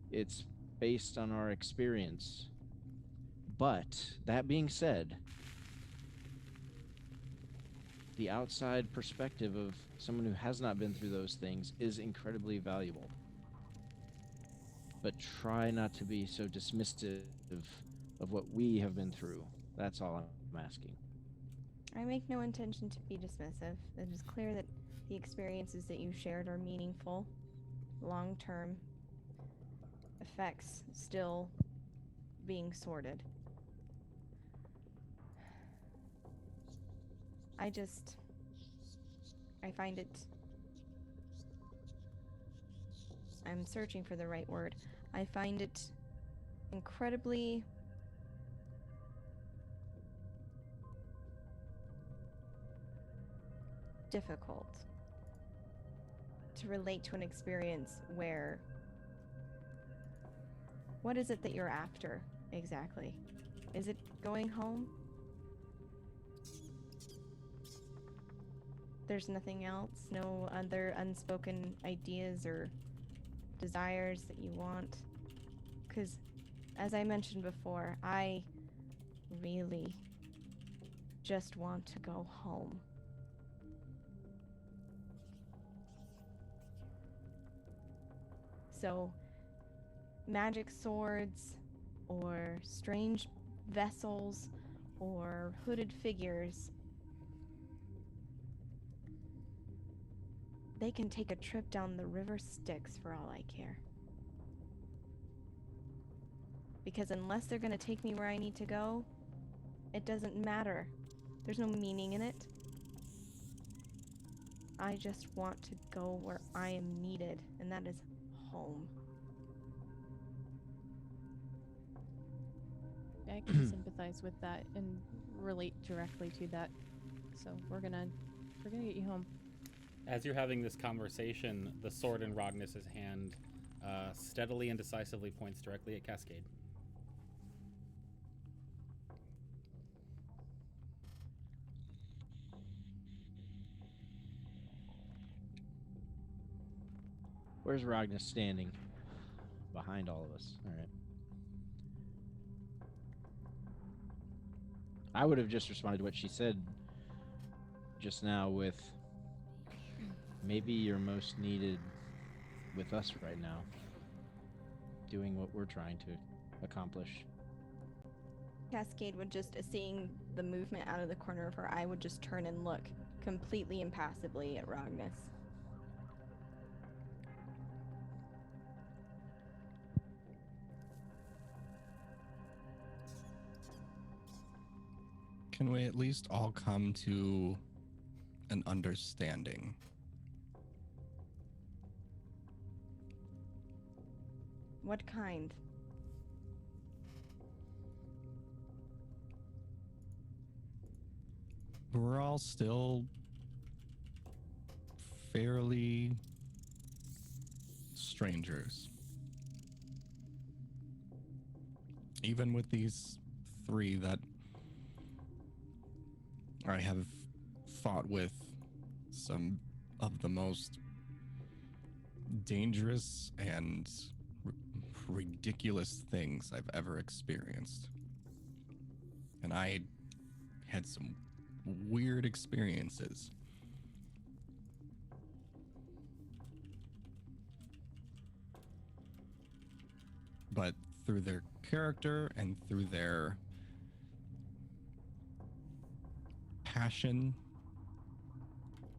It's based on our experience. But that being said, the outside perspective of someone who has not been through those things is incredibly valuable. But try not to be so dismissive of what we have been through. That's all I'm asking. I make no intention to be dismissive. It is clear that the experiences that you shared are meaningful, long-term effects still being sorted. I find it, I'm searching for the right word. I find it incredibly difficult to relate to an experience where, what is it that you're after exactly? Is it going home? There's nothing else? No other unspoken ideas or desires that you want? Because, as I mentioned before, I really just want to go home. So, magic swords, or strange vessels, or hooded figures, they can take a trip down the river Styx for all I care. Because unless they're gonna take me where I need to go, it doesn't matter. There's no meaning in it. I just want to go where I am needed, and that is home. I can sympathize with that and relate directly to that. So we're gonna get you home. As you're having this conversation, the sword in Rognus's hand steadily and decisively points directly at Cascade. Where's Ragnus standing? Behind all of us. All right. I would have just responded to what she said just now with, maybe you're most needed with us right now, doing what we're trying to accomplish. Cascade would just, seeing the movement out of the corner of her eye, would just turn and look completely impassively at Rognus. Can we at least all come to an understanding? What kind? We're all still fairly strangers. Even with these three that I have fought with some of the most dangerous and ridiculous things I've ever experienced. And I had some weird experiences. But through their character and through their passion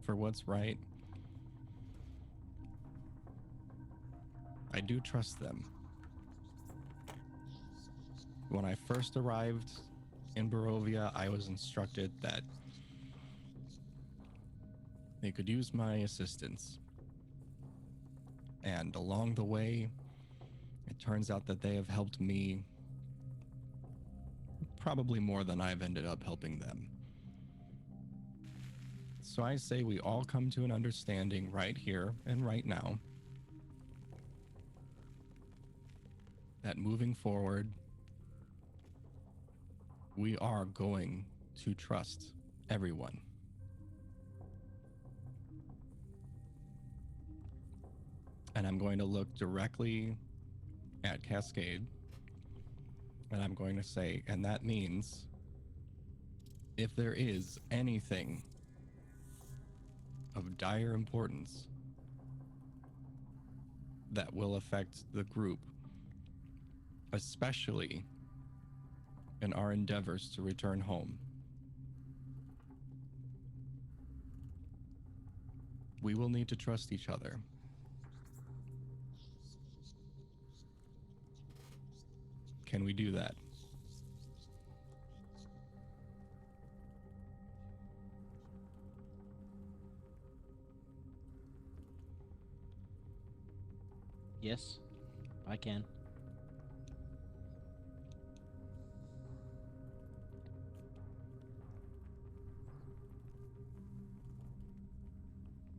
for what's right, I do trust them. When I first arrived in Barovia, I was instructed that they could use my assistance. And along the way, it turns out that they have helped me probably more than I've ended up helping them. So I say we all come to an understanding right here and right now that moving forward, we are going to trust everyone. And I'm going to look directly at Cascade, and I'm going to say, and that means if there is anything of dire importance that will affect the group, especially in our endeavors to return home. We will need to trust each other. Can we do that? Yes, I can.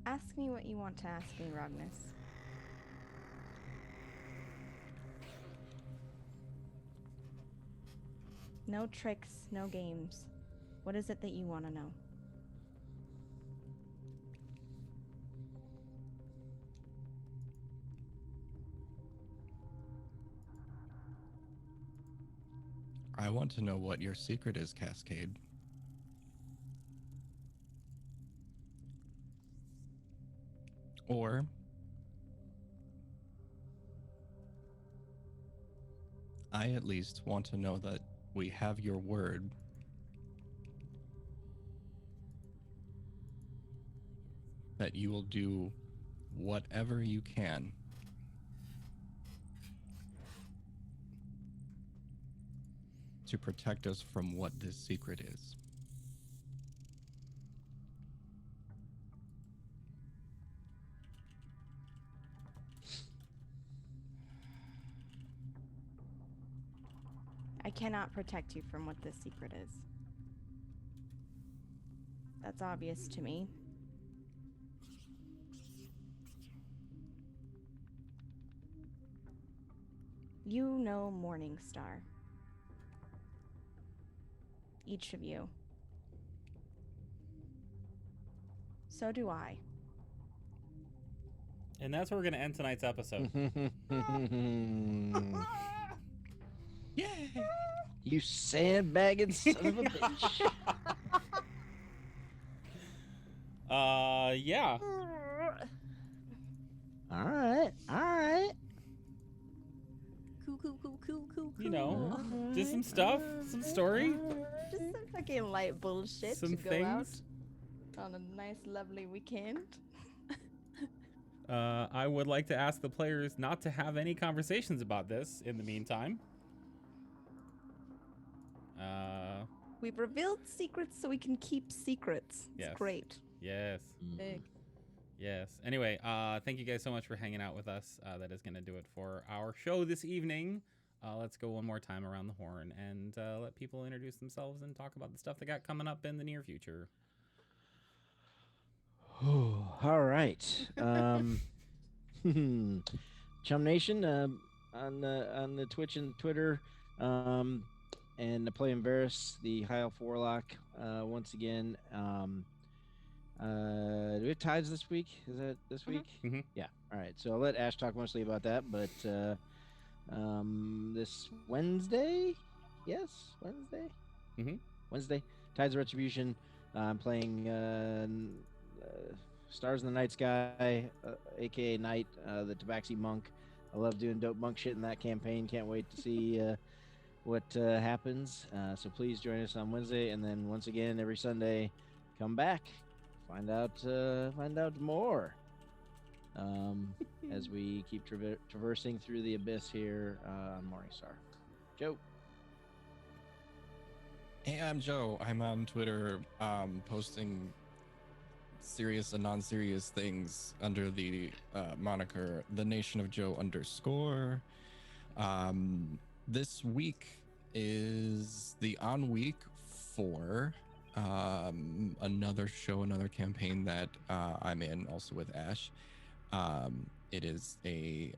Ask me what you want to ask me, Rognus. No tricks, no games. What is it that you want to know? I want to know what your secret is, Cascade. Or I at least want to know that we have your word that you will do whatever you can to protect us from what this secret is. I cannot protect you from what this secret is. That's obvious to me. You know Morningstar. Each of you. So do I. And that's where we're going to end tonight's episode. Yay! You sandbagging son of a bitch. Yeah. All right. Cool. You know, just some stuff, some story, Just some fucking light bullshit some to go out things. on a nice, lovely weekend. I would like to ask the players not to have any conversations about this in the meantime. We've revealed secrets so we can keep secrets. It's Yes. great. Yes. Big. Yes. Anyway, thank you guys so much for hanging out with us. That is going to do it for our show this evening. Let's go one more time around the horn and let people introduce themselves and talk about the stuff they got coming up in the near future. All right. Chum Nation on the Twitch and Twitter, and Napoleon Varus, the High Elf Warlock. Once again, do we have tides this week? Is that this week? Mhm. Yeah. All right. So I'll let Ash talk mostly about that, but this Wednesday, yes, Wednesday. Mhm. Wednesday, Tides of Retribution. I'm playing Stars in the Night Sky, aka Knight, the Tabaxi Monk. I love doing dope monk shit in that campaign. Can't wait to see what happens. So please join us on Wednesday, and then once again every Sunday, come back, find out more as we keep traversing through the abyss here on Morningstar. Joe. Hey, I'm Joe. I'm on Twitter, posting serious and non-serious things under the moniker The Nation of Joe _. This week is the on week for another show, another campaign that I'm in, also with Ash. It is a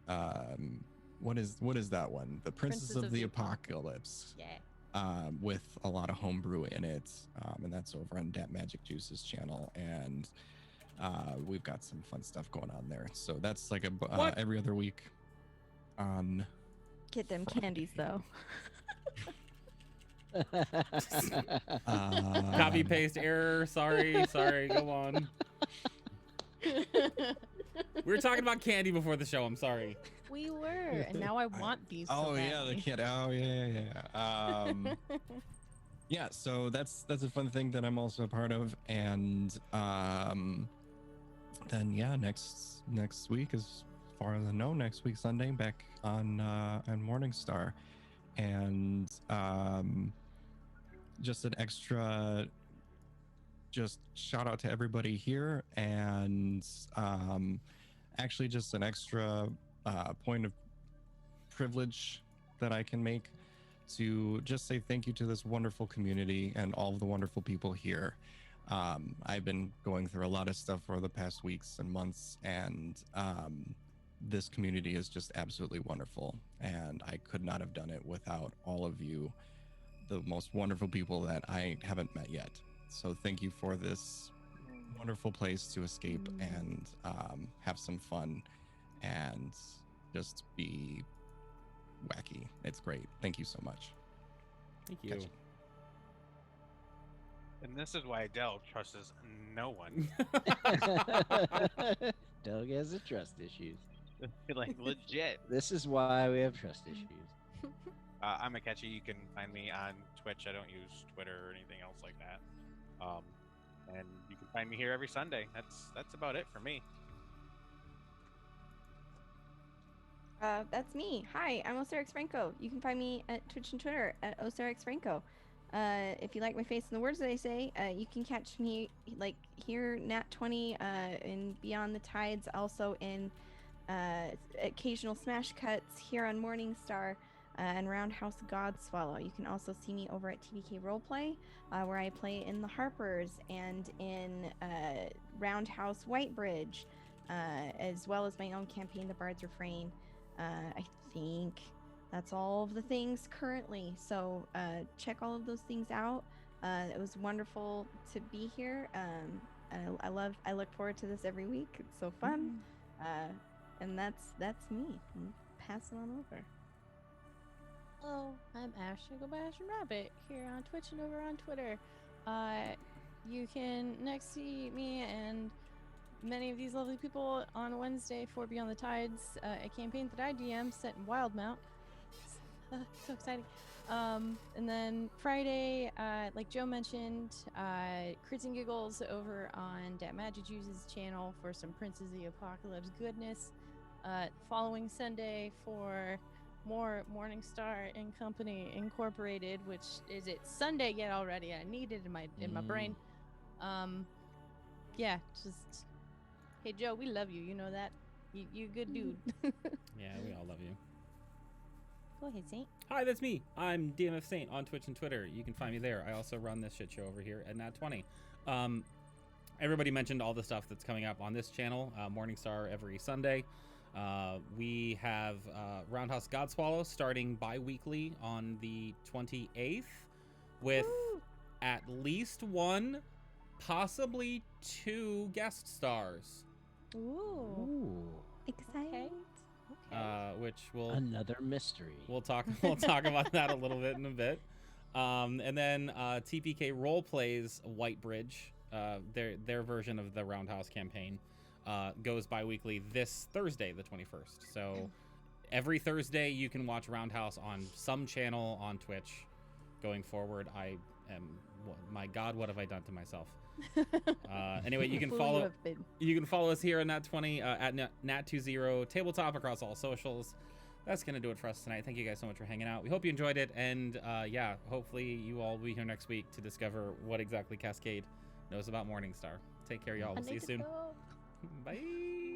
what is that one? The Princess of the Apocalypse. Yeah. With a lot of homebrew in it, and that's over on Dat Magic Juice's channel, and we've got some fun stuff going on there. So that's like every other week on Get them candies though. Copy paste error. Sorry. Go on. We were talking about candy before the show. I'm sorry. We were, and now I want these. Oh so yeah, the badly. kid. Oh yeah. Yeah, so that's a fun thing that I'm also a part of, and then yeah, next week, as far as I know, next week Sunday back on Morningstar, and just an extra just shout out to everybody here, and actually just an extra point of privilege that I can make to just say thank you to this wonderful community and all of the wonderful people here. I've been going through a lot of stuff for the past weeks and months, and this community is just absolutely wonderful, and I could not have done it without all of you, the most wonderful people that I haven't met yet. So thank you for this wonderful place to escape and have some fun and just be wacky. It's great. Thank you so much. Thank you. Catch you. And this is why Del trusts no one. Doug has the trust issues. Like, legit. This is why we have trust issues. I'm Akechi. You can find me on Twitch. I don't use Twitter or anything else like that. And you can find me here every Sunday. That's about it for me. That's me. Hi, I'm Osarix Franco. You can find me at Twitch and Twitter at Osarix Franco. If you like my face and the words that I say, you can catch me here, Nat 20, in Beyond the Tides, also in occasional smash cuts here on Morningstar and Roundhouse Godswallow. You can also see me over at TBK Roleplay, where I play in the Harpers and in Roundhouse Whitebridge, as well as my own campaign, The Bard's Refrain. I think that's all of the things currently. So check all of those things out. It was wonderful to be here. I look forward to this every week. It's so fun. And that's me. Pass it on over. Hello, I'm Ash. I go by Ash and Rabbit here on Twitch and over on Twitter. You can next see me and many of these lovely people on Wednesday for Beyond the Tides, a campaign that I DM set in Wildmount. So exciting. And then Friday, like Joe mentioned, Crits and Giggles over on Dat Magic Juice's channel for some Princes of the Apocalypse goodness. Following Sunday for more Morningstar and Company Incorporated, which is it Sunday yet already? I need it in my brain. Yeah, just hey Joe, we love you. You know that. You a good dude. Yeah, we all love you. Go ahead, Saint. Hi, that's me. I'm DMF Saint on Twitch and Twitter. You can find me there. I also run this shit show over here at Nat 20. Everybody mentioned all the stuff that's coming up on this channel, Morningstar every Sunday. We have Roundhouse Godswallow starting bi-weekly on the 28th with at least one, possibly two guest stars. Ooh. Excited. Okay. Which will Another mystery. We'll talk about that a little bit in a bit. And then TPK Roleplays Whitebridge, their version of the Roundhouse campaign, goes bi-weekly this Thursday, the 21st. So every Thursday you can watch Roundhouse on some channel on Twitch going forward. My God, what have I done to myself? Anyway, you can follow us here on Nat 20 at Nat20 tabletop across all socials. That's gonna do it for us tonight. Thank you guys so much for hanging out. We hope you enjoyed it, and yeah, hopefully you all will be here next week to discover what exactly Cascade knows about Morningstar. Take care, y'all. We'll see you soon. Bye.